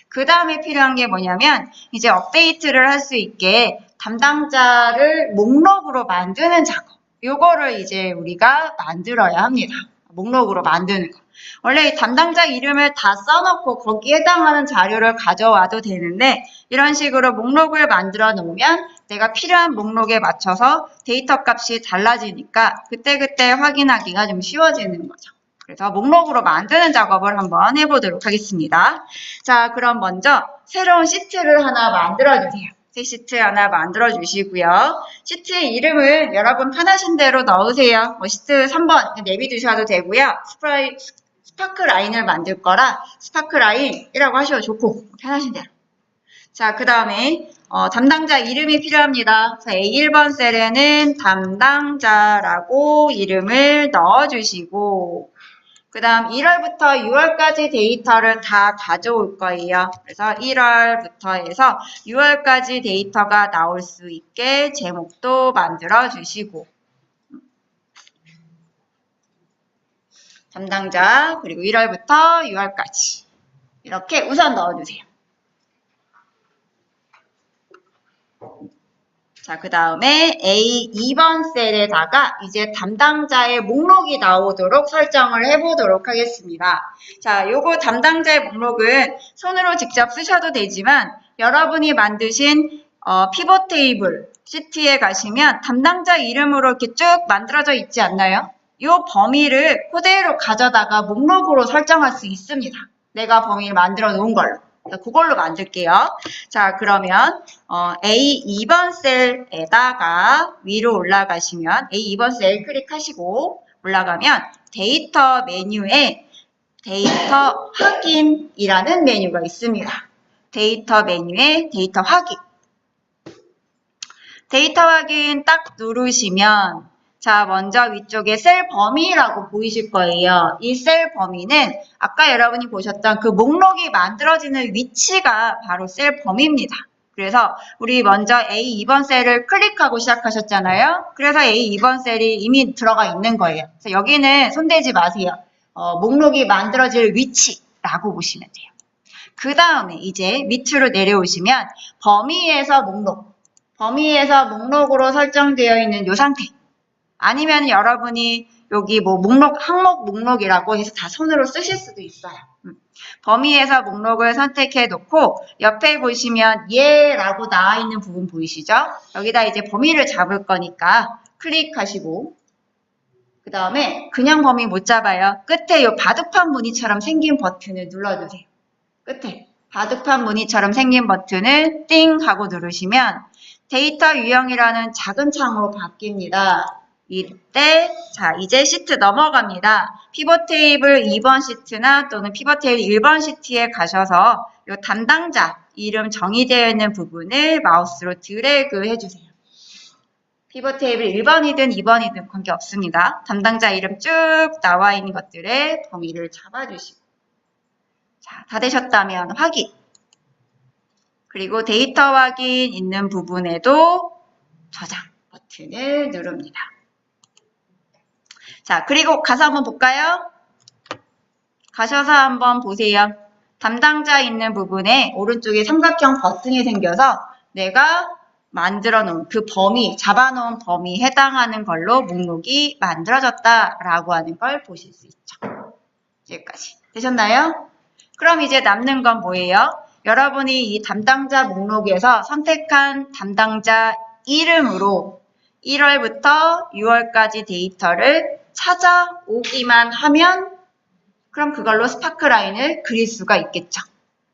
그 다음에 필요한 게 뭐냐면 이제 업데이트를 할 수 있게 담당자를 목록으로 만드는 작업. 요거를 이제 우리가 만들어야 합니다. 목록으로 만드는 거. 원래 이 담당자 이름을 다 써놓고 거기에 해당하는 자료를 가져와도 되는데 이런 식으로 목록을 만들어 놓으면 내가 필요한 목록에 맞춰서 데이터 값이 달라지니까 그때그때 확인하기가 좀 쉬워지는 거죠. 그래서 목록으로 만드는 작업을 한번 해보도록 하겠습니다. 자, 그럼 먼저 새로운 시트를 하나 만들어주세요. 새 시트 하나 만들어주시고요. 시트의 이름은 여러분 편하신 대로 넣으세요. 시트 3번 내비두셔도 되고요. 스파크 라인을 만들 거라 스파크 라인이라고 하셔도 좋고 편하신 대로. 자, 그 다음에 담당자 이름이 필요합니다. A1번 셀에는 담당자라고 이름을 넣어주시고 그 다음 1월부터 6월까지 데이터를 다 가져올 거예요. 그래서 1월부터 해서 6월까지 데이터가 나올 수 있게 제목도 만들어주시고 담당자 그리고 1월부터 6월까지 이렇게 우선 넣어주세요. 자, 그 다음에 A2번 셀에다가 이제 담당자의 목록이 나오도록 설정을 해보도록 하겠습니다. 자, 요거 담당자의 목록은 손으로 직접 쓰셔도 되지만 여러분이 만드신 피벗 테이블 시트에 가시면 담당자 이름으로 이렇게 쭉 만들어져 있지 않나요? 요 범위를 그대로 가져다가 목록으로 설정할 수 있습니다. 내가 범위를 만들어 놓은 걸로. 그걸로 만들게요. 자, 그러면 A2번 셀에다가 위로 올라가시면 A2번 셀 클릭하시고 올라가면 데이터 메뉴에 데이터 확인이라는 메뉴가 있습니다. 데이터 메뉴에 데이터 확인. 데이터 확인 딱 누르시면 자, 먼저 위쪽에 셀 범위라고 보이실 거예요. 이 셀 범위는 아까 여러분이 보셨던 그 목록이 만들어지는 위치가 바로 셀 범위입니다. 그래서 우리 먼저 A2번 셀을 클릭하고 시작하셨잖아요. 그래서 A2번 셀이 이미 들어가 있는 거예요. 그래서 여기는 손대지 마세요. 목록이 만들어질 위치라고 보시면 돼요. 그 다음에 이제 밑으로 내려오시면 범위에서 목록으로 설정되어 있는 이 상태. 아니면 여러분이 여기 뭐 항목 목록이라고 해서 다 손으로 쓰실 수도 있어요. 범위에서 목록을 선택해 놓고 옆에 보시면 예라고 나와 있는 부분 보이시죠? 여기다 이제 범위를 잡을 거니까 클릭하시고 그 다음에 그냥 범위 못 잡아요. 끝에 이 바둑판 무늬처럼 생긴 버튼을 눌러주세요. 끝에 바둑판 무늬처럼 생긴 버튼을 띵 하고 누르시면 데이터 유형이라는 작은 창으로 바뀝니다. 이때 자 이제 시트 넘어갑니다. 피벗 테이블 2번 시트나 또는 피벗 테이블 1번 시트에 가셔서 이 담당자 이름 정의되어 있는 부분을 마우스로 드래그 해주세요. 피벗 테이블 1번이든 2번이든 관계없습니다. 담당자 이름 쭉 나와 있는 것들의 범위를 잡아주시고 자, 다 되셨다면 확인 그리고 데이터 확인 있는 부분에도 저장 버튼을 누릅니다. 자, 그리고 가서 한번 볼까요? 가셔서 한번 보세요. 담당자 있는 부분에 오른쪽에 삼각형 버튼이 생겨서 내가 만들어 놓은 그 범위, 잡아놓은 범위에 해당하는 걸로 목록이 만들어졌다라고 하는 걸 보실 수 있죠. 여기까지. 되셨나요? 그럼 이제 남는 건 뭐예요? 여러분이 이 담당자 목록에서 선택한 담당자 이름으로 1월부터 6월까지 데이터를 찾아오기만 하면 그럼 그걸로 스파크라인을 그릴 수가 있겠죠.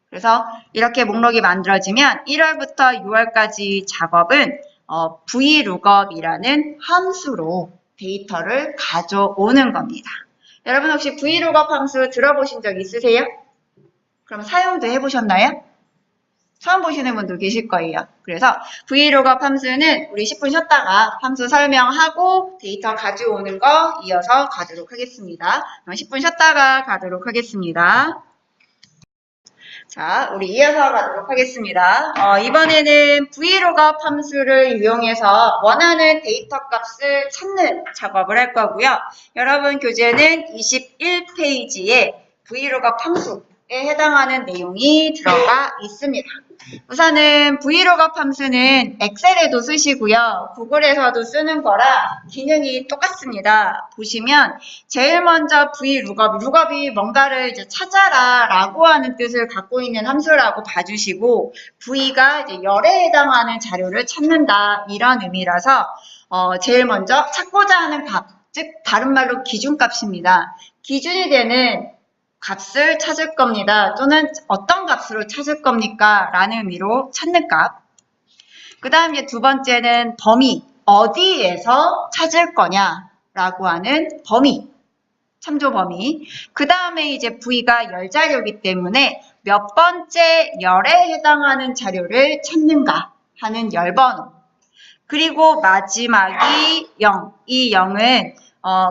그래서 이렇게 목록이 만들어지면 1월부터 6월까지 작업은 VLOOKUP이라는 함수로 데이터를 가져오는 겁니다. 여러분 혹시 VLOOKUP 함수 들어보신 적 있으세요? 그럼 사용도 해보셨나요? 처음 보시는 분도 계실 거예요. 그래서 VLOOKUP 함수는 우리 10분 쉬었다가 함수 설명하고 데이터 가져오는 거 이어서 가도록 하겠습니다. 10분 쉬었다가 가도록 하겠습니다. 자, 우리 이어서 가도록 하겠습니다. 이번에는 VLOOKUP 함수를 이용해서 원하는 데이터 값을 찾는 작업을 할 거고요. 여러분 교재는 21페이지에 VLOOKUP 함수에 해당하는 내용이 들어가 있습니다. 우선은 VLOOKUP 함수는 엑셀에도 쓰시고요. 구글에서도 쓰는 거라 기능이 똑같습니다. 보시면 제일 먼저 VLOOKUP이 뭔가를 이제 찾아라 라고 하는 뜻을 갖고 있는 함수라고 봐주시고 V가 이제 열에 해당하는 자료를 찾는다 이런 의미라서 제일 먼저 찾고자 하는 값, 즉 다른 말로 기준값입니다. 기준이 되는 값을 찾을 겁니다. 또는 어떤 값으로 찾을 겁니까? 라는 의미로 찾는 값. 그 다음 이제 두 번째는 범위. 어디에서 찾을 거냐? 라고 하는 범위. 참조 범위. 그 다음에 이제 V가 열 자료이기 때문에 몇 번째 열에 해당하는 자료를 찾는가 하는 열번호. 그리고 마지막이 0. 이 0은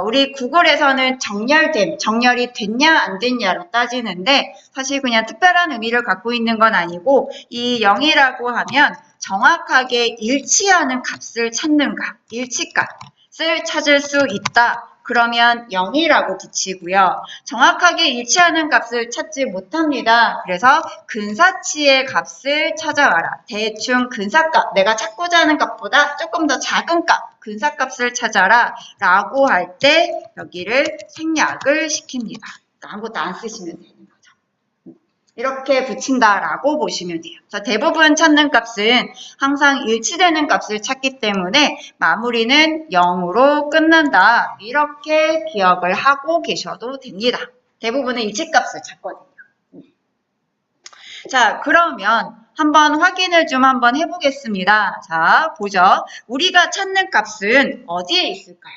우리 구글에서는 정렬이 됐냐 안 됐냐로 따지는데 사실 그냥 특별한 의미를 갖고 있는 건 아니고 이 0이라고 하면 정확하게 일치하는 값을 찾는가, 일치값을 찾을 수 있다. 그러면 0이라고 붙이고요. 정확하게 일치하는 값을 찾지 못합니다. 그래서 근사치의 값을 찾아와라. 대충 근사값, 내가 찾고자 하는 값보다 조금 더 작은 값, 근사값을 찾아라 라고 할 때 여기를 생략을 시킵니다. 그러니까 아무것도 안 쓰시면 되는 거죠. 이렇게 붙인다라고 보시면 돼요. 그래서 대부분 찾는 값은 항상 일치되는 값을 찾기 때문에 마무리는 0으로 끝난다. 이렇게 기억을 하고 계셔도 됩니다. 대부분은 일치값을 찾거든요. 자, 그러면 한번 확인을 좀 한번 해보겠습니다. 자, 보죠. 우리가 찾는 값은 어디에 있을까요?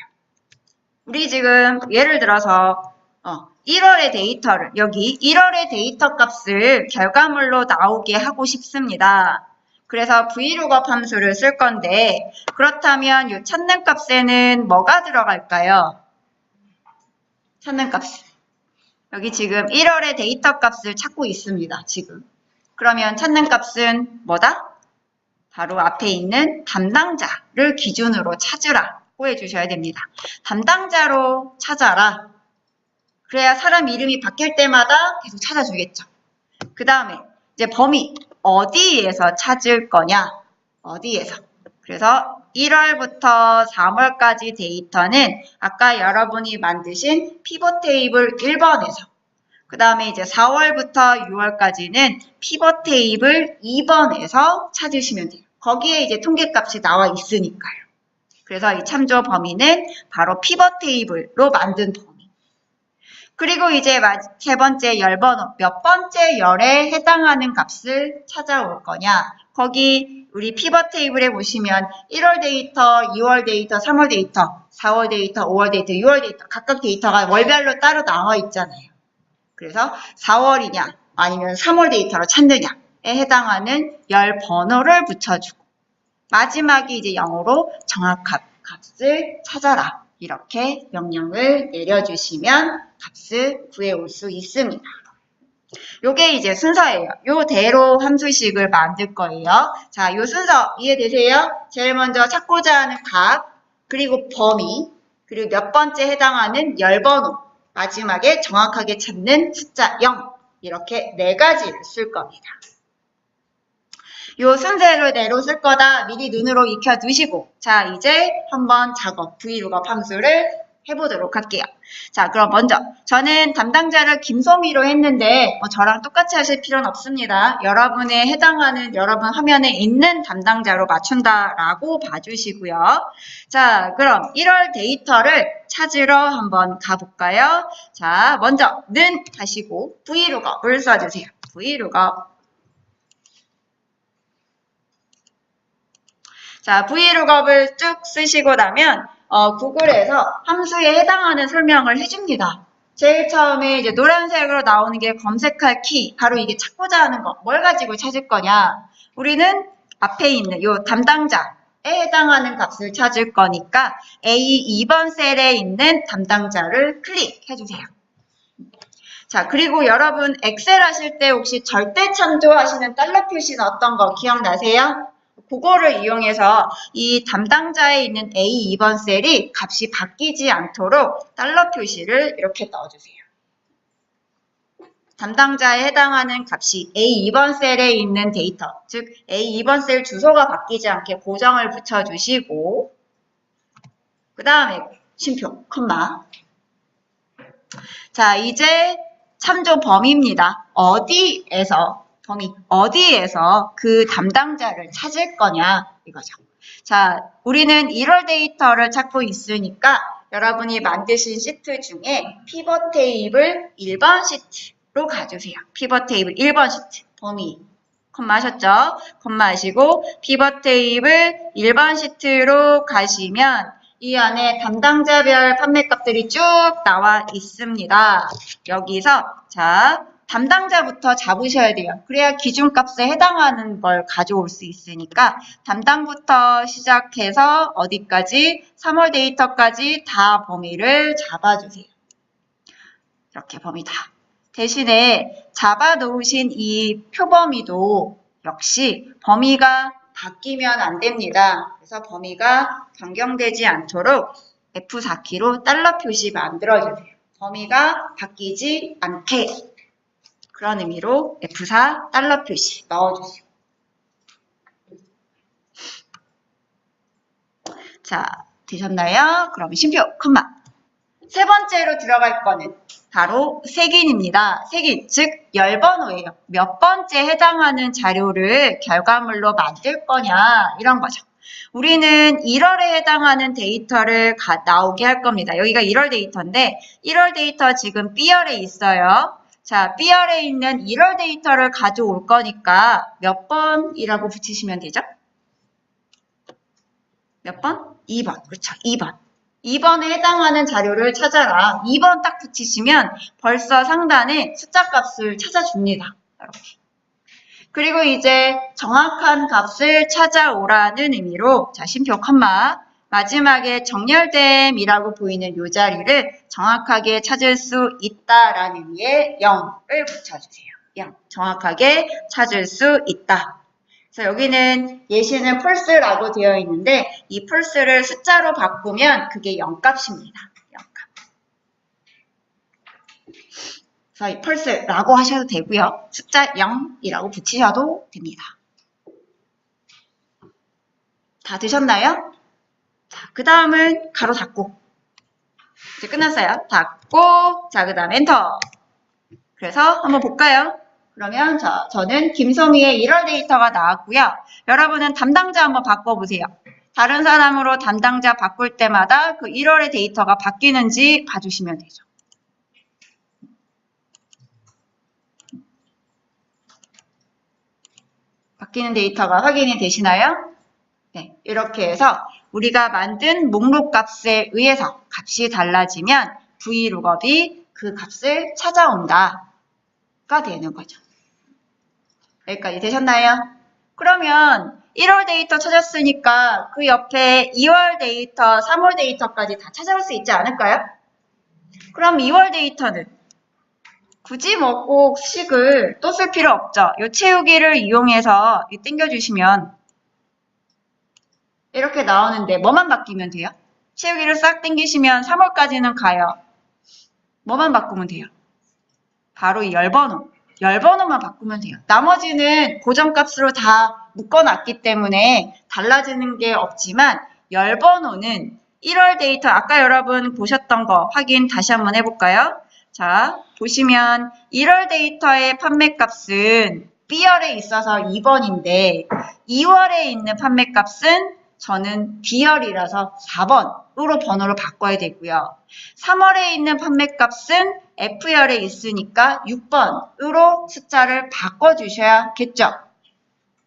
우리 지금 예를 들어서 1월의 데이터를, 여기 1월의 데이터 값을 결과물로 나오게 하고 싶습니다. 그래서 VLOOKUP 함수를 쓸 건데, 그렇다면 이 찾는 값에는 뭐가 들어갈까요? 찾는 값. 여기 지금 1월의 데이터 값을 찾고 있습니다. 지금. 그러면 찾는 값은 뭐다? 바로 앞에 있는 담당자를 기준으로 찾으라고 해주셔야 됩니다. 담당자로 찾아라. 그래야 사람 이름이 바뀔 때마다 계속 찾아주겠죠. 그 다음에 이제 범위 어디에서 찾을 거냐? 어디에서? 그래서 1월부터 3월까지 데이터는 아까 여러분이 만드신 피벗 테이블 1번에서, 그 다음에 이제 4월부터 6월까지는 피벗 테이블 2번에서 찾으시면 돼요. 거기에 이제 통계값이 나와 있으니까요. 그래서 이 참조 범위는 바로 피벗 테이블로 만든 범위. 그리고 이제 세 번째 열번호, 몇 번째 열에 해당하는 값을 찾아올 거냐. 거기 우리 피벗 테이블에 보시면 1월 데이터, 2월 데이터, 3월 데이터, 4월 데이터, 5월 데이터, 6월 데이터 각각 데이터가 월별로 따로 나와 있잖아요. 그래서 4월이냐 아니면 3월 데이터로 찾느냐에 해당하는 열 번호를 붙여주고 마지막에 이제 영어로 정확한 값을 찾아라. 이렇게 명령을 내려주시면 값을 구해올 수 있습니다. 요게 이제 순서예요. 요대로 함수식을 만들 거예요. 자, 요 순서 이해되세요? 제일 먼저 찾고자 하는 값, 그리고 범위, 그리고 몇 번째 해당하는 열번호, 마지막에 정확하게 찾는 숫자 0, 이렇게 4가지를 쓸 겁니다. 요 순서대로 쓸 거다 미리 눈으로 익혀두시고, 자, 이제 한번 작업, VLOOKUP 함수를 해보도록 할게요. 자, 그럼 먼저 저는 담당자를 김소미로 했는데 저랑 똑같이 하실 필요는 없습니다. 여러분에 해당하는 여러분 화면에 있는 담당자로 맞춘다라고 봐주시고요. 자, 그럼 1월 데이터를 찾으러 한번 가볼까요? 자, 먼저 는 하시고 VLOOKUP을 써주세요. VLOOKUP. 자, VLOOKUP을 쭉 쓰시고 나면 구글에서 함수에 해당하는 설명을 해줍니다. 제일 처음에 이제 노란색으로 나오는 게 검색할 키, 바로 이게 찾고자 하는 거, 뭘 가지고 찾을 거냐. 우리는 앞에 있는 요 담당자에 해당하는 값을 찾을 거니까 A 2번 셀에 있는 담당자를 클릭해주세요. 자, 그리고 여러분 엑셀 하실 때 혹시 절대 참조하시는 달러 표시는 어떤 거 기억나세요? 그거를 이용해서 이 담당자에 있는 A 2번 셀이 값이 바뀌지 않도록 달러 표시를 이렇게 넣어주세요. 담당자에 해당하는 값이 A 2번 셀에 있는 데이터, 즉 A 2번 셀 주소가 바뀌지 않게 고정을 붙여주시고, 그 다음에 쉼표, 콤마. 자, 이제 참조 범위입니다. 어디에서 그 담당자를 찾을 거냐 이거죠. 자, 우리는 1월 데이터를 찾고 있으니까 여러분이 만드신 시트 중에 피벗 테이블 1번 시트로 가주세요. 피벗 테이블 1번 시트 범위 콤마 하셨죠? 콤마 하시고 피벗 테이블 1번 시트로 가시면 이 안에 담당자별 판매값들이 쭉 나와 있습니다. 여기서 자, 담당자부터 잡으셔야 돼요. 그래야 기준값에 해당하는 걸 가져올 수 있으니까 담당부터 시작해서 어디까지 3월 데이터까지 다 범위를 잡아주세요. 이렇게 범위 다. 대신에 잡아놓으신 이 표범위도 역시 범위가 바뀌면 안 됩니다. 그래서 범위가 변경되지 않도록 F4키로 달러 표시 만들어주세요. 범위가 바뀌지 않게. 그런 의미로 F4 달러 표시 넣어주세요. 자, 되셨나요? 그럼 쉼표, 콤마. 세 번째로 들어갈 거는 바로 색인입니다. 색인, 즉 열번호예요. 몇 번째 해당하는 자료를 결과물로 만들 거냐 이런 거죠. 우리는 1월에 해당하는 데이터를 나오게 할 겁니다. 여기가 1월 데이터인데 1월 데이터 지금 B열에 있어요. 자, B열에 있는 1월 데이터를 가져올 거니까 몇 번이라고 붙이시면 되죠? 몇 번? 2번. 그렇죠. 2번. 2번에 해당하는 자료를 찾아라. 2번 딱 붙이시면 벌써 상단에 숫자 값을 찾아줍니다. 이렇게. 그리고 이제 정확한 값을 찾아오라는 의미로 자, 심표 컴마 마지막에 정렬됨이라고 보이는 이 자리를 정확하게 찾을 수 있다라는 의미의 0을 붙여주세요. 0. 정확하게 찾을 수 있다. 그래서 여기는 예시는 false라고 되어 있는데 이 false를 숫자로 바꾸면 그게 0값입니다. 0값. 그래서 이 false라고 하셔도 되고요. 숫자 0이라고 붙이셔도 됩니다. 다 되셨나요? 자, 그 다음은 가로 닫고. 이제 끝났어요. 닫고, 자, 그 다음 엔터. 그래서 한번 볼까요? 그러면 저는 김소미의 1월 데이터가 나왔고요. 여러분은 담당자 한번 바꿔보세요. 다른 사람으로 담당자 바꿀 때마다 그 1월의 데이터가 바뀌는지 봐주시면 되죠. 바뀌는 데이터가 확인이 되시나요? 네, 이렇게 해서 우리가 만든 목록 값에 의해서 값이 달라지면 VLOOKUP이 그 값을 찾아온다가 되는 거죠. 여기까지 되셨나요? 그러면 1월 데이터 찾았으니까 그 옆에 2월 데이터, 3월 데이터까지 다 찾아올 수 있지 않을까요? 그럼 2월 데이터는 굳이 뭐 꼭 식을 또 쓸 필요 없죠. 이 채우기를 이용해서 당겨주시면 이렇게 나오는데 뭐만 바뀌면 돼요? 채우기를 싹 당기시면 3월까지는 가요. 뭐만 바꾸면 돼요? 바로 이 열번호. 열번호만 바꾸면 돼요. 나머지는 고정값으로 다 묶어놨기 때문에 달라지는 게 없지만 열번호는 1월 데이터 아까 여러분 보셨던 거 확인 다시 한번 해볼까요? 자, 보시면 1월 데이터의 판매값은 B열에 있어서 2번인데 2월에 있는 판매값은 저는 B열이라서 4번으로 번호를 바꿔야 되고요. 3월에 있는 판매값은 F열에 있으니까 6번으로 숫자를 바꿔주셔야겠죠.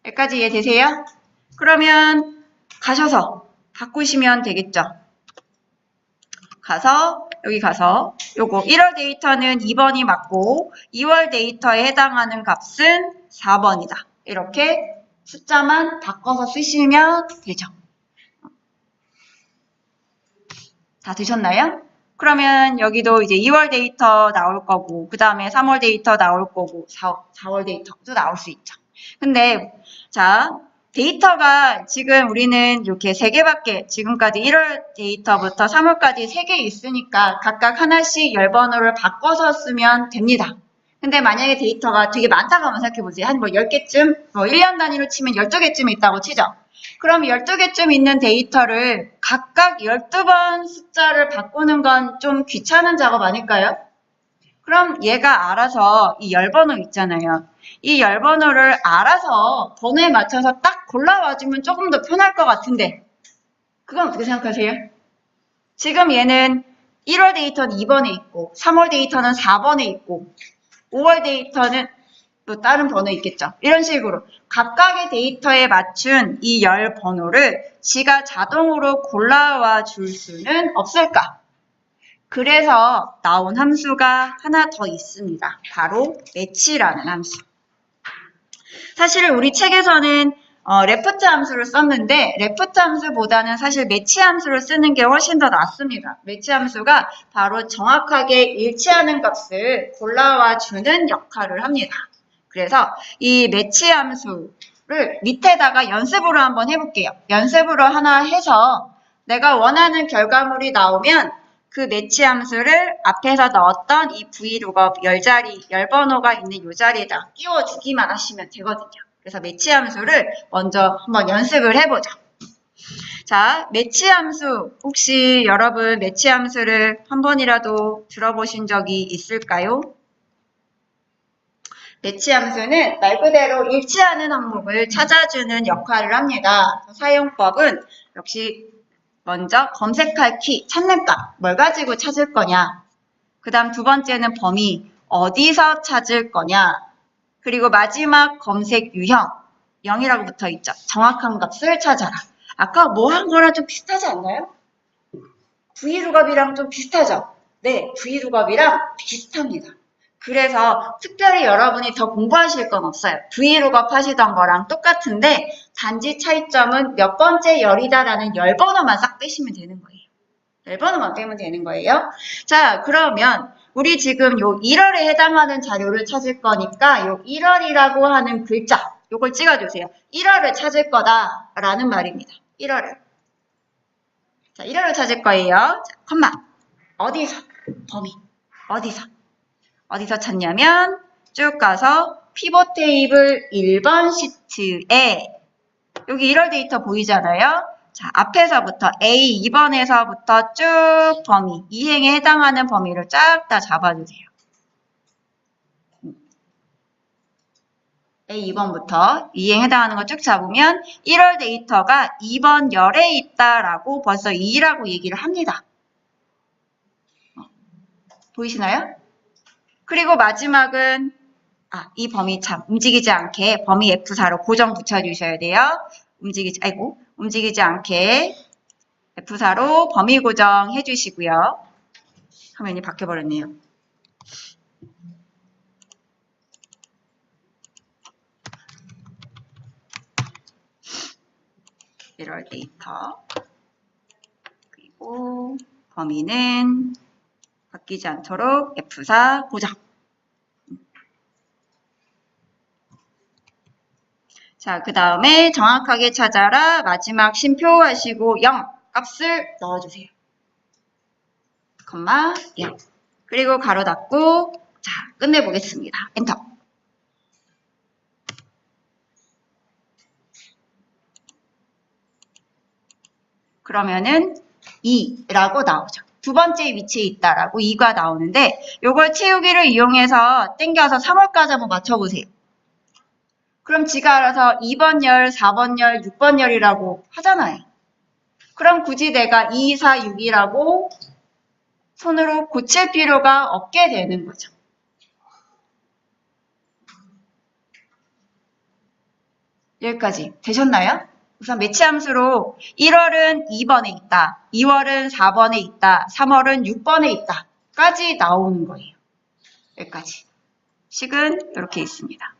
여기까지 이해되세요? 그러면 가셔서 바꾸시면 되겠죠. 여기 가서 요거 1월 데이터는 2번이 맞고 2월 데이터에 해당하는 값은 4번이다. 이렇게 숫자만 바꿔서 쓰시면 되죠. 다 되셨나요? 그러면 여기도 이제 2월 데이터 나올 거고 그 다음에 3월 데이터 나올 거고 4월 데이터도 나올 수 있죠. 근데 자 데이터가 지금 우리는 이렇게 3개밖에 지금까지 1월 데이터부터 3월까지 3개 있으니까 각각 하나씩 열번호를 바꿔서 쓰면 됩니다. 근데 만약에 데이터가 되게 많다고 한번 생각해보세요. 한 뭐 10개쯤, 1년 단위로 치면 12개쯤 있다고 치죠. 그럼 12개쯤 있는 데이터를 각각 12번 숫자를 바꾸는 건 좀 귀찮은 작업 아닐까요? 그럼 얘가 알아서 이 열번호 있잖아요. 이 열번호를 알아서 번호에 맞춰서 딱 골라와주면 조금 더 편할 것 같은데 그건 어떻게 생각하세요? 지금 얘는 1월 데이터는 2번에 있고 3월 데이터는 4번에 있고 5월 데이터는 또 다른 번호 있겠죠. 이런 식으로 각각의 데이터에 맞춘 이 열 번호를 지가 자동으로 골라와 줄 수는 없을까? 그래서 나온 함수가 하나 더 있습니다. 바로 매치라는 함수. 사실 우리 책에서는 레프트 함수를 썼는데 레프트 함수보다는 사실 매치 함수를 쓰는 게 훨씬 더 낫습니다. 매치 함수가 바로 정확하게 일치하는 값을 골라와 주는 역할을 합니다. 그래서 이 매치 함수를 밑에다가 연습으로 한번 해볼게요. 연습으로 하나 해서 내가 원하는 결과물이 나오면 그 매치 함수를 앞에서 넣었던 이 VLOOKUP 열번호가 있는 이 자리에다 끼워주기만 하시면 되거든요. 그래서 매치 함수를 먼저 한번 연습을 해보죠. 자, 매치 함수 혹시 여러분 매치 함수를 한 번이라도 들어보신 적이 있을까요? 매치 함수는 말 그대로 일치하는 항목을 찾아주는 역할을 합니다. 사용법은 역시 먼저 검색할 키, 찾는 값, 뭘 가지고 찾을 거냐. 그 다음 두 번째는 범위, 어디서 찾을 거냐. 그리고 마지막 검색 유형, 0이라고 붙어 있죠. 정확한 값을 찾아라. 아까 뭐 한 거랑 좀 비슷하지 않나요? VLOOKUP이랑 좀 비슷하죠? 네, VLOOKUP이랑 비슷합니다. 그래서 특별히 여러분이 더 공부하실 건 없어요. VLOOKUP 하시던 거랑 똑같은데 단지 차이점은 몇 번째 열이다라는 열 번호만 싹 빼시면 되는 거예요. 열 번호만 빼면 되는 거예요. 자, 그러면 우리 지금 요 1월에 해당하는 자료를 찾을 거니까 요 1월이라고 하는 글자 요걸 찍어주세요. 1월을 찾을 거다라는 말입니다. 1월을. 자, 1월을 찾을 거예요. 자, 컴마. 어디서? 범위. 어디서 찾냐면 쭉 가서 피벗 테이블 1번 시트에 여기 1월 데이터 보이잖아요. 자, 앞에서부터 A 2번에서부터 쭉 범위, 이행에 해당하는 범위를 쫙 다 잡아주세요. A 2번부터 이행에 해당하는 거 쭉 잡으면 1월 데이터가 2번 열에 있다라고 벌써 2라고 얘기를 합니다. 보이시나요? 그리고 마지막은 이 범위 참 움직이지 않게 범위 F4로 고정 붙여주셔야 돼요. 움직이지 않게 F4로 범위 고정 해주시고요. 화면이 바뀌어버렸네요. 이럴 데이터 그리고 범위는 바뀌지 않도록 F4 고정. 자, 그 다음에 정확하게 찾아라. 마지막 쉼표 하시고 0 값을 넣어주세요. 콤마 0. 그리고 가로 닫고 자, 끝내보겠습니다. 엔터. 그러면은 2라고 나오죠. 두 번째 위치에 있다라고 2가 나오는데 요걸 채우기를 이용해서 땡겨서 3월까지 한번 맞춰보세요. 그럼 지가 알아서 2번 열, 4번 열, 6번 열이라고 하잖아요. 그럼 굳이 내가 2, 4, 6이라고 손으로 고칠 필요가 없게 되는 거죠. 여기까지 되셨나요? 우선 매치 함수로 1월은 2번에 있다, 2월은 4번에 있다, 3월은 6번에 있다 까지 나오는 거예요. 여기까지. 식은 이렇게 있습니다.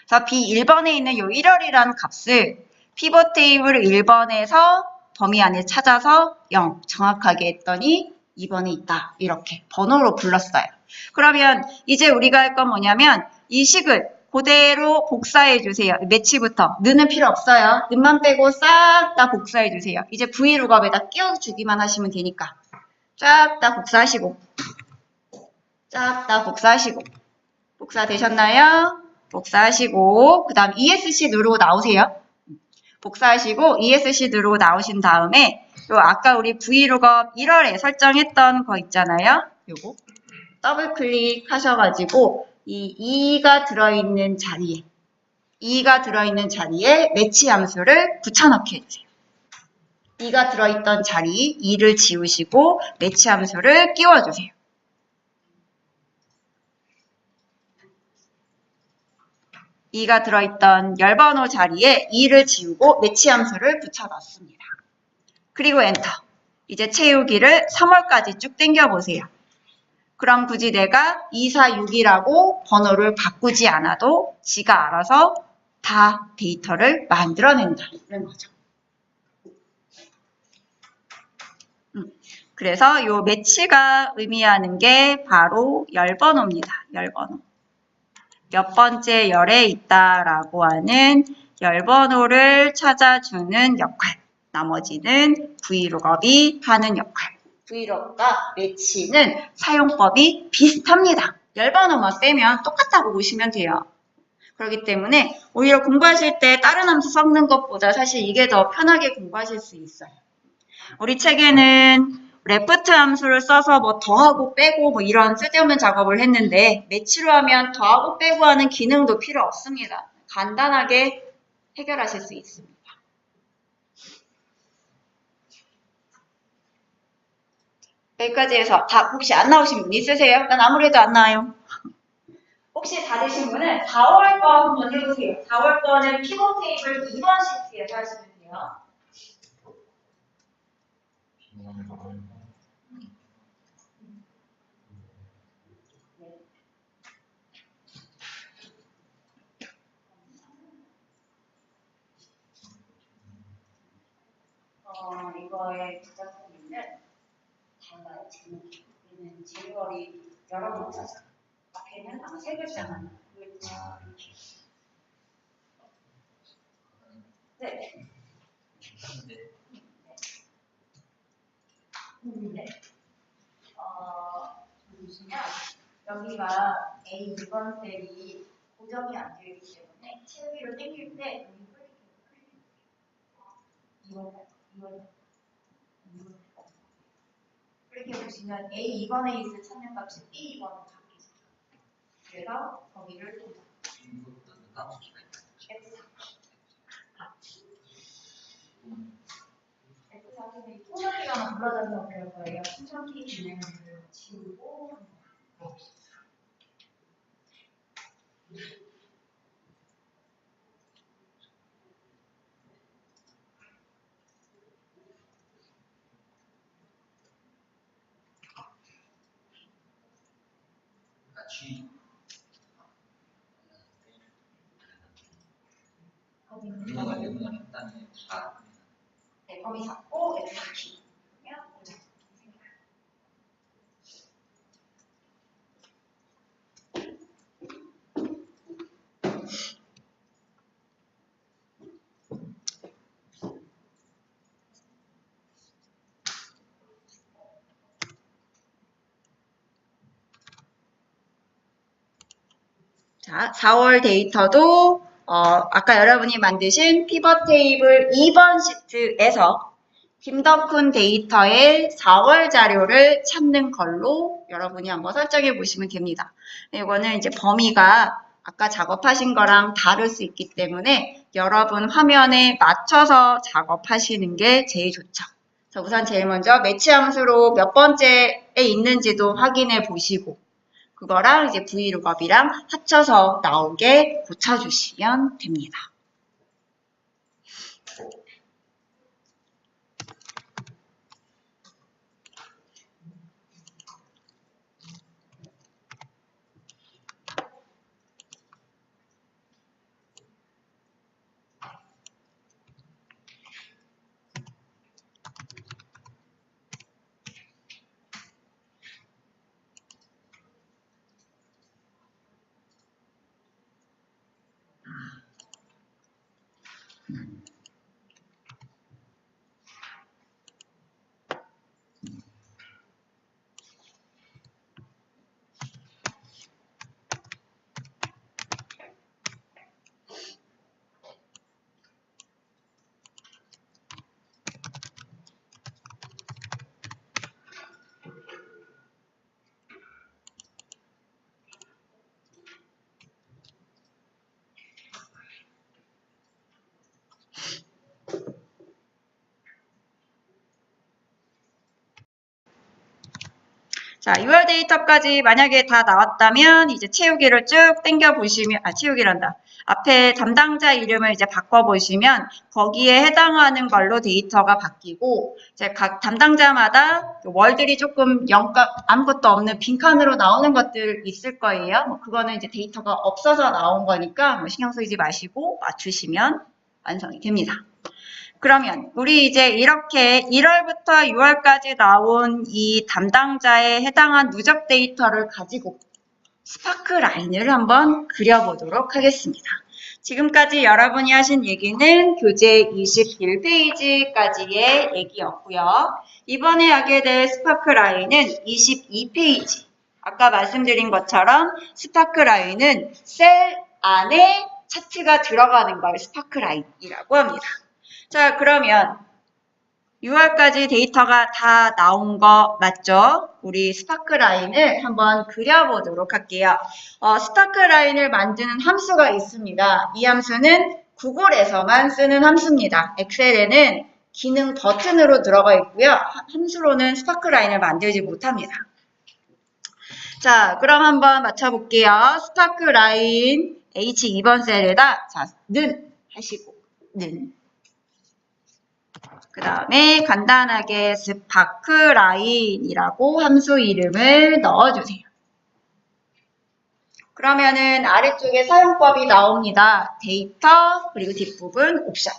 그래서 B1번에 있는 이 1월이라는 값을 피벗 테이블 1번에서 범위 안에 찾아서 0 정확하게 했더니 2번에 있다. 이렇게 번호로 불렀어요. 그러면 이제 우리가 할 건 뭐냐면 이 식을 그대로 복사해 주세요. 매치부터. 는은 필요 없어요. 는만 빼고 싹 다 복사해 주세요. 이제 VLOOKUP에다 끼워주기만 하시면 되니까. 쫙 다 복사하시고. 쫙 다 복사하시고. 복사 되셨나요? 복사하시고 그 다음 ESC 누르고 나오세요. 복사하시고 ESC 누르고 나오신 다음에 요 아까 우리 VLOOKUP 1월에 설정했던 거 있잖아요. 요거 더블 클릭하셔가지고 이 2가 들어있는 자리에 매치 함수를 붙여넣기 해주세요. 2가 들어있던 자리 2를 지우시고 매치 함수를 끼워주세요. 2가 들어있던 열번호 자리에 2를 지우고 매치 함수를 붙여넣습니다. 그리고 엔터. 이제 채우기를 3월까지 쭉 당겨보세요. 그럼 굳이 내가 2, 4, 6이라고 번호를 바꾸지 않아도 지가 알아서 다 데이터를 만들어낸다는 거죠. 그래서 이 매치가 의미하는 게 바로 열번호입니다. 열번호. 몇 번째 열에 있다라고 하는 열번호를 찾아주는 역할. 나머지는 VLOOKUP이 하는 역할. VLOOKUP과 매치는 사용법이 비슷합니다. 열번호만 빼면 똑같다고 보시면 돼요. 그렇기 때문에 오히려 공부하실 때 다른 함수 섞는 것보다 사실 이게 더 편하게 공부하실 수 있어요. 우리 책에는 레프트 함수를 써서 뭐 더하고 빼고 뭐 이런 쓸데없는 작업을 했는데 매치로 하면 더하고 빼고 하는 기능도 필요 없습니다. 간단하게 해결하실 수 있습니다. 여기까지 해서 다 혹시 안 나오신 분 있으세요? 난 아무래도 안 나와요. 혹시 다 되신 분은 4월 거 한번 해보세요. 4월 거는 피벗 테이블 2번 시트에서 하시면 돼요. 이거의 제작품인데 달라요. 제목이. 얘는 제목이 여러 문자죠. 앞에는 아마 세 글자만. 네. 네. 보시면 여기가 A 2번 셀이 고정이 안 되어 있기 때문에 채우기로 땡길 때 이렇게 보시면 A 2번에 있을 찾는 값이 B 2번으로 바뀌죠. 그래서 거기를 고정. F4는 토너기가 불러져서 그럴 거예요. 신청키 기능을 지우고 네, 거기 잡고 F4키. 자, 4월 데이터도 아까 여러분이 만드신 피벗 테이블 2번 시트에서 김덕훈 데이터의 4월 자료를 찾는 걸로 여러분이 한번 설정해 보시면 됩니다. 이거는 이제 범위가 아까 작업하신 거랑 다를 수 있기 때문에 여러분 화면에 맞춰서 작업하시는 게 제일 좋죠. 그래서 우선 제일 먼저 매치 함수로 몇 번째에 있는지도 확인해 보시고 그거랑 이제 브이룩업이랑 합쳐서 나오게 고쳐주시면 됩니다. 자, 6월 데이터까지 만약에 다 나왔다면 이제 채우기를 쭉 당겨 보시면 채우기란다. 앞에 담당자 이름을 이제 바꿔 보시면 거기에 해당하는 걸로 데이터가 바뀌고 이제 각 담당자마다 월들이 조금 아무것도 없는 빈칸으로 나오는 것들 있을 거예요. 뭐 그거는 이제 데이터가 없어서 나온 거니까 뭐 신경 쓰지 마시고 맞추시면 완성이 됩니다. 그러면 우리 이제 이렇게 1월부터 6월까지 나온 이 담당자에 해당한 누적 데이터를 가지고 스파크 라인을 한번 그려보도록 하겠습니다. 지금까지 여러분이 하신 얘기는 교재 21페이지까지의 얘기였고요. 이번에 하게 될 스파크 라인은 22페이지. 아까 말씀드린 것처럼 스파크 라인은 셀 안에 차트가 들어가는 걸 스파크 라인이라고 합니다. 자, 그러면 6월까지 데이터가 다 나온 거 맞죠? 우리 스파크 라인을 한번 그려보도록 할게요. 스파크 라인을 만드는 함수가 있습니다. 이 함수는 구글에서만 쓰는 함수입니다. 엑셀에는 기능 버튼으로 들어가 있고요. 함수로는 스파크 라인을 만들지 못합니다. 자, 그럼 한번 맞춰볼게요. 스파크 라인 H2번 셀에다 자, 는 하시고 는 그 다음에 간단하게 스파크라인이라고 함수 이름을 넣어주세요. 그러면은 아래쪽에 사용법이 나옵니다. 데이터, 그리고 뒷부분 옵션.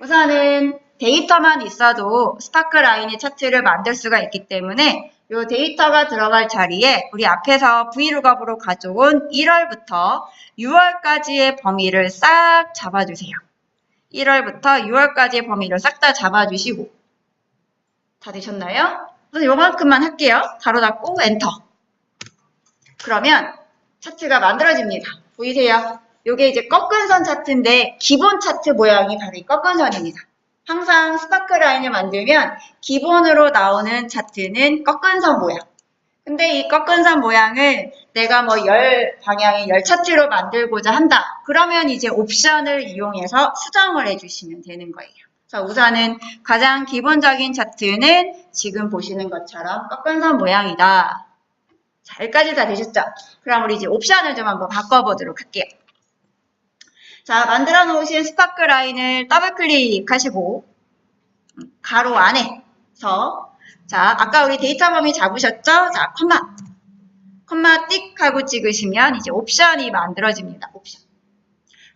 우선은 데이터만 있어도 스파크라인의 차트를 만들 수가 있기 때문에 이 데이터가 들어갈 자리에 우리 앞에서 VLOOKUP으로 가져온 1월부터 6월까지의 범위를 싹 잡아주세요. 1월부터 6월까지의 범위를 싹 다 잡아주시고 다 되셨나요? 우선 요만큼만 할게요. 가로 닫고 엔터. 그러면 차트가 만들어집니다. 보이세요? 요게 이제 꺾은 선 차트인데 기본 차트 모양이 바로 이 꺾은 선입니다. 항상 스파크라인을 만들면 기본으로 나오는 차트는 꺾은 선 모양. 근데 이 꺾은 선 모양을 내가 뭐 열 방향의 열 차트로 만들고자 한다. 그러면 이제 옵션을 이용해서 수정을 해주시면 되는 거예요. 그래서 우선은 가장 기본적인 차트는 지금 보시는 것처럼 꺾은 선 모양이다. 자, 여기까지 다 되셨죠? 그럼 우리 이제 옵션을 좀 한번 바꿔보도록 할게요. 자, 만들어 놓으신 스파크 라인을 더블 클릭하시고 가로 안에서 자, 아까 우리 데이터 범위 잡으셨죠? 자, 콤마 띡 하고 찍으시면 이제 옵션이 만들어집니다. 옵션.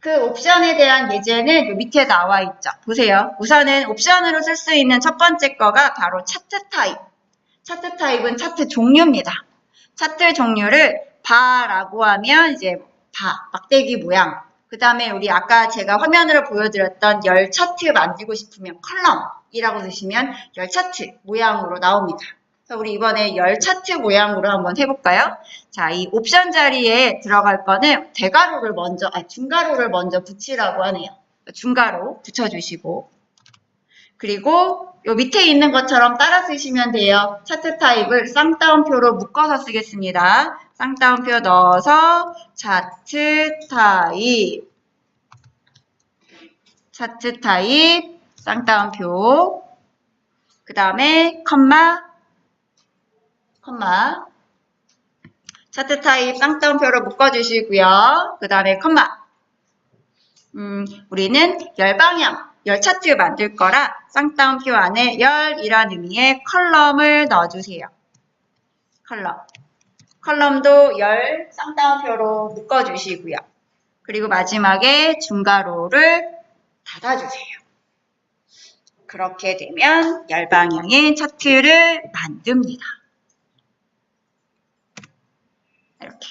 그 옵션에 대한 예제는 요 밑에 나와 있죠. 보세요. 우선은 옵션으로 쓸 수 있는 첫 번째 거가 바로 차트 타입. 차트 타입은 차트 종류입니다. 차트 종류를 바라고 하면 이제 막대기 모양. 그 다음에 우리 아까 제가 화면으로 보여드렸던 열 차트 만들고 싶으면 컬럼이라고 쓰시면 열 차트 모양으로 나옵니다. 그래서 우리 이번에 열 차트 모양으로 한번 해볼까요? 자, 이 옵션 자리에 들어갈 거는 중가로를 먼저 붙이라고 하네요. 중가로 붙여주시고 그리고 요 밑에 있는 것처럼 따라 쓰시면 돼요. 차트 타입을 쌍따옴표로 묶어서 쓰겠습니다. 쌍따옴표 넣어서 차트 타입, 쌍따옴표, 그 다음에 컴마, 차트 타입 쌍따옴표로 묶어주시고요. 그 다음에 컴마. 우리는 열방향, 열 차트 만들 거라 쌍따옴표 안에 열이라는 의미의 컬럼을 넣어주세요. 컬럼도 열 쌍따옴표로 묶어주시고요. 그리고 마지막에 중가로를 닫아주세요. 그렇게 되면 열방향의 차트를 만듭니다. 이렇게.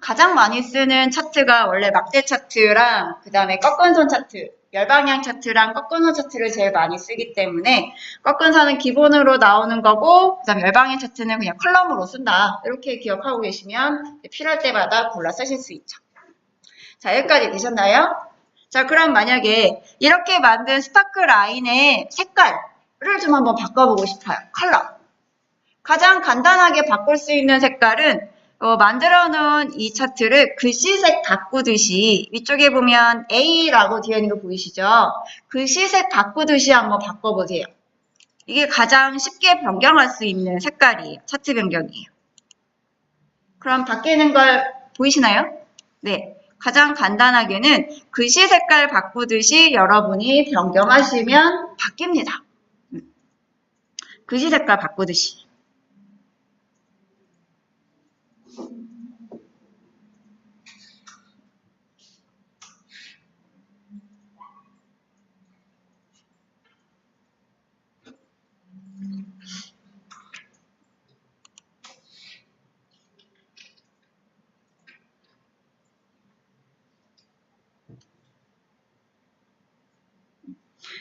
가장 많이 쓰는 차트가 원래 막대 차트랑 그 다음에 꺾은 선 차트, 열방향 차트랑 꺾은 선 차트를 제일 많이 쓰기 때문에 꺾은 선은 기본으로 나오는 거고 그 다음에 열방향 차트는 그냥 컬럼으로 쓴다. 이렇게 기억하고 계시면 필요할 때마다 골라 쓰실 수 있죠. 자, 여기까지 되셨나요? 자, 그럼 만약에 이렇게 만든 스파크 라인의 색깔을 좀 한번 바꿔보고 싶어요. 컬러. 가장 간단하게 바꿀 수 있는 색깔은 만들어 놓은 이 차트를 글씨색 바꾸듯이 위쪽에 보면 A라고 되어 있는 거 보이시죠? 글씨색 바꾸듯이 한번 바꿔보세요. 이게 가장 쉽게 변경할 수 있는 색깔이에요. 차트 변경이에요. 그럼 바뀌는 걸 보이시나요? 네. 가장 간단하게는 글씨 색깔 바꾸듯이 여러분이 변경하시면 바뀝니다. 글씨 색깔 바꾸듯이.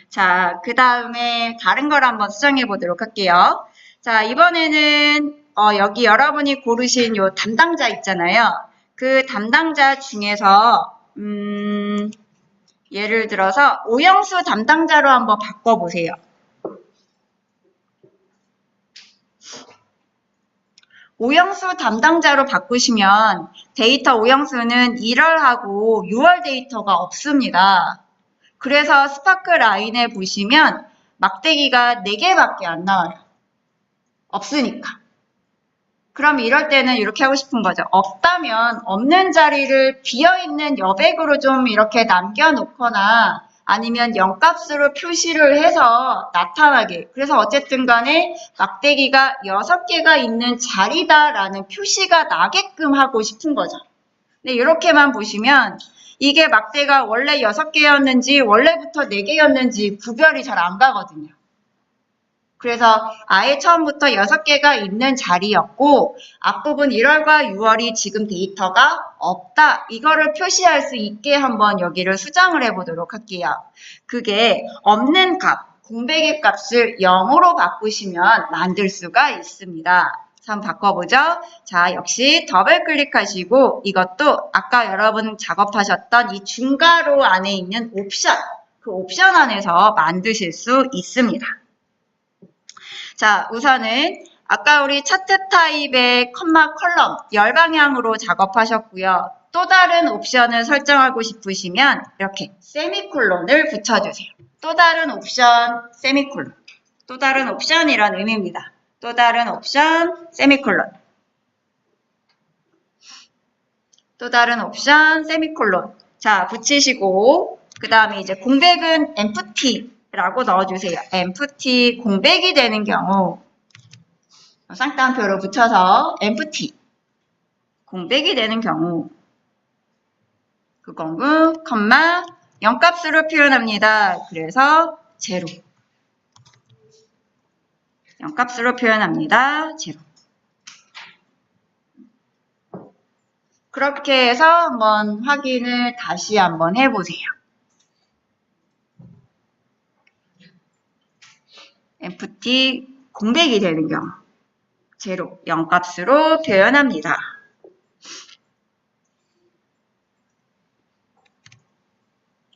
자, 그 다음에 다른 걸 한번 수정해 보도록 할게요. 자, 이번에는 여기 여러분이 고르신 요 담당자 있잖아요. 그 담당자 중에서 예를 들어서 오형수 담당자로 한번 바꿔보세요. 오형수 담당자로 바꾸시면 데이터 오형수는 1월하고 6월 데이터가 없습니다. 그래서 스파크 라인에 보시면 막대기가 4개밖에 안 나와요. 없으니까. 그럼 이럴 때는 이렇게 하고 싶은 거죠. 없다면 없는 자리를 비어있는 여백으로 좀 이렇게 남겨놓거나 아니면 0값으로 표시를 해서 나타나게. 그래서 어쨌든 간에 막대기가 6개가 있는 자리다라는 표시가 나게끔 하고 싶은 거죠. 근데 이렇게만 보시면 이게 막대가 원래 6개였는지 원래부터 4개였는지 구별이 잘 안 가거든요. 그래서 아예 처음부터 6개가 있는 자리였고 앞부분 1월과 6월이 지금 데이터가 없다. 이거를 표시할 수 있게 한번 여기를 수정을 해보도록 할게요. 그게 없는 값, 공백의 값을 0으로 바꾸시면 만들 수가 있습니다. 한번 바꿔보죠. 자, 역시 더블 클릭하시고 이것도 아까 여러분 작업하셨던 이 중괄호 안에 있는 옵션, 그 옵션 안에서 만드실 수 있습니다. 자, 우선은 아까 우리 차트 타입의 컴마 컬럼 열방향으로 작업하셨고요. 또 다른 옵션을 설정하고 싶으시면 이렇게 세미콜론을 붙여주세요. 또 다른 옵션 세미콜론. 또 다른 옵션이란 의미입니다. 또 다른 옵션 세미콜론. 또 다른 옵션 세미콜론. 자, 붙이시고 그 다음에 이제 공백은 empty 라고 넣어주세요. empty 공백이 되는 경우 쌍따옴표로 붙여서 empty 공백이 되는 경우 그건 컴마 0값으로 표현합니다. 그래서 제로 0값으로 표현합니다. 제로 그렇게 해서 한번 확인을 다시 한번 해보세요. empty 공백이 되는 경우 제로 0값으로 표현합니다.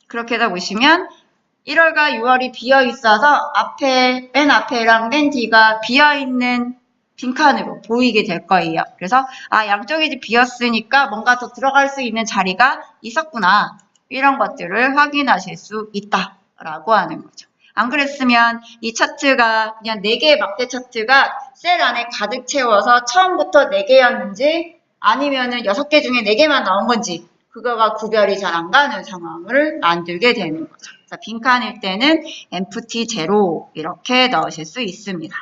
그렇게 해서 보시면 1월과 6월이 비어 있어서 맨 앞에랑 맨 뒤가 비어 있는 빈칸으로 보이게 될 거예요. 그래서 양쪽이 비었으니까 뭔가 더 들어갈 수 있는 자리가 있었구나. 이런 것들을 확인하실 수 있다라고 하는 거죠. 안 그랬으면 이 차트가 그냥 4개의 막대 차트가 셀 안에 가득 채워서 처음부터 4개였는지 아니면은 6개 중에 4개만 나온 건지 그거가 구별이 잘 안 가는 상황을 만들게 되는 거죠. 그래서 빈칸일 때는 empty 제로 이렇게 넣으실 수 있습니다.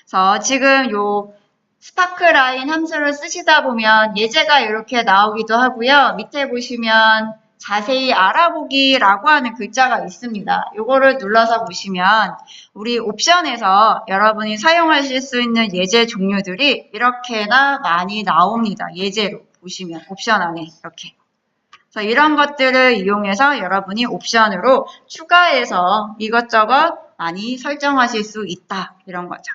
그래서 지금 요 스파크라인 함수를 쓰시다 보면 예제가 이렇게 나오기도 하고요. 밑에 보시면 자세히 알아보기라고 하는 글자가 있습니다. 요거를 눌러서 보시면 우리 옵션에서 여러분이 사용하실 수 있는 예제 종류들이 이렇게나 많이 나옵니다. 예제로 보시면 옵션 안에 이렇게. 그래서 이런 것들을 이용해서 여러분이 옵션으로 추가해서 이것저것 많이 설정하실 수 있다. 이런 거죠.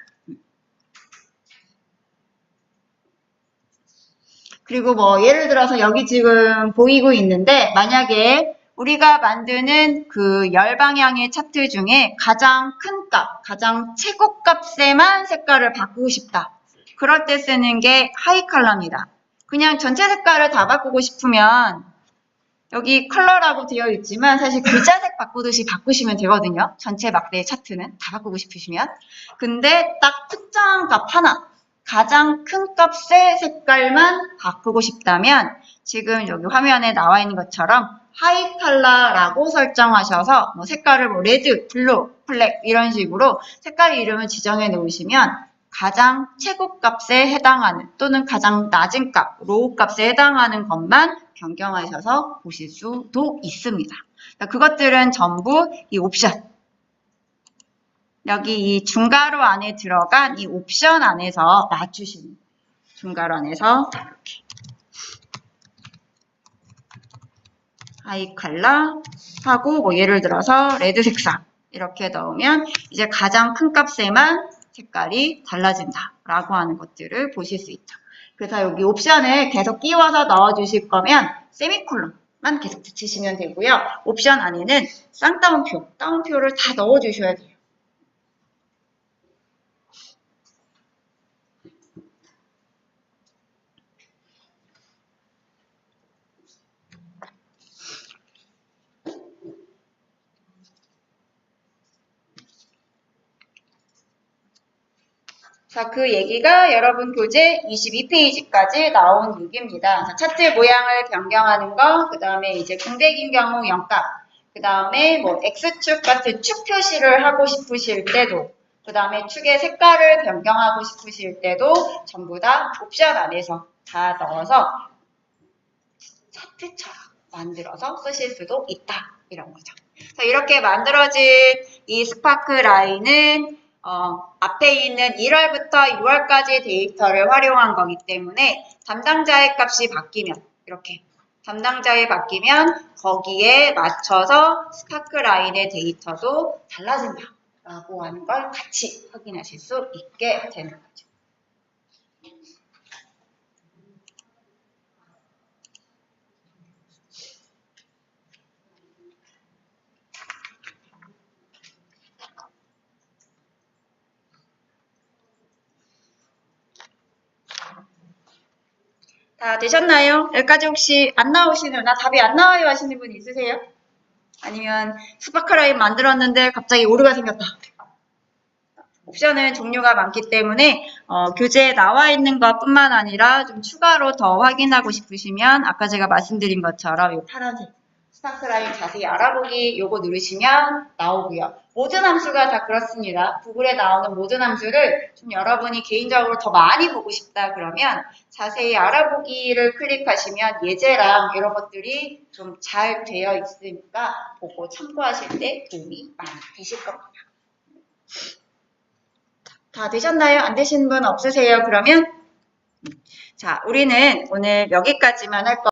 그리고 뭐 예를 들어서 여기 지금 보이고 있는데 만약에 우리가 만드는 그 열방향의 차트 중에 가장 큰 값, 가장 최고 값에만 색깔을 바꾸고 싶다. 그럴 때 쓰는 게 하이 컬러입니다. 그냥 전체 색깔을 다 바꾸고 싶으면 여기 컬러라고 되어 있지만 사실 글자색 바꾸듯이 바꾸시면 되거든요. 전체 막대의 차트는 다 바꾸고 싶으시면. 근데 딱 특정한 값 하나, 가장 큰 값의 색깔만 바꾸고 싶다면 지금 여기 화면에 나와 있는 것처럼 하이 컬러라고 설정하셔서 뭐 색깔을 뭐 레드, 블루, 블랙 이런 식으로 색깔 이름을 지정해 놓으시면 가장 최고 값에 해당하는 또는 가장 낮은 값, 로우 값에 해당하는 것만 변경하셔서 보실 수도 있습니다. 그것들은 전부 이 옵션, 여기 이 중괄호 안에 들어간 이 옵션 안에서 맞추시는 거예요. 중괄호 안에서 이렇게 하이 컬러 하고 뭐 예를 들어서 레드 색상 이렇게 넣으면 이제 가장 큰 값에만 색깔이 달라진다라고 하는 것들을 보실 수 있죠. 그래서 여기 옵션을 계속 끼워서 넣어주실 거면 세미콜론만 계속 붙이시면 되고요. 옵션 안에는 쌍따옴표, 따옴표를 다 넣어주셔야 돼요. 자, 그 얘기가 여러분 교재 22페이지까지 나온 얘기입니다. 자, 차트 모양을 변경하는 거, 그 다음에 이제 공백인 경우 0값, 그 다음에 뭐 X축 같은 축 표시를 하고 싶으실 때도, 그 다음에 축의 색깔을 변경하고 싶으실 때도 전부 다 옵션 안에서 다 넣어서 차트처럼 만들어서 쓰실 수도 있다. 이런 거죠. 자, 이렇게 만들어진 이 스파크 라인은 앞에 있는 1월부터 6월까지 데이터를 활용한 거기 때문에 담당자의 값이 바뀌면 이렇게 담당자에 바뀌면 거기에 맞춰서 스파크 라인의 데이터도 달라진다라고 하는 걸 같이 확인하실 수 있게 되는 거죠. 다 되셨나요? 여기까지 혹시 안 나오시는, 나 답이 안 나와요 하시는 분 있으세요? 아니면 스파크라인 만들었는데 갑자기 오류가 생겼다. 옵션은 종류가 많기 때문에 교재에 나와 있는 것뿐만 아니라 좀 추가로 더 확인하고 싶으시면 아까 제가 말씀드린 것처럼 이 파란색 스파크라인 자세히 알아보기 요거 누르시면 나오고요. 모든 함수가 다 그렇습니다. 구글에 나오는 모든 함수를 좀 여러분이 개인적으로 더 많이 보고 싶다 그러면 자세히 알아보기를 클릭하시면 예제랑 이런 것들이 좀 잘 되어 있으니까 보고 참고하실 때 도움이 많이 되실 겁니다. 다 되셨나요? 안 되신 분 없으세요? 그러면 자, 우리는 오늘 여기까지만 할 거예요.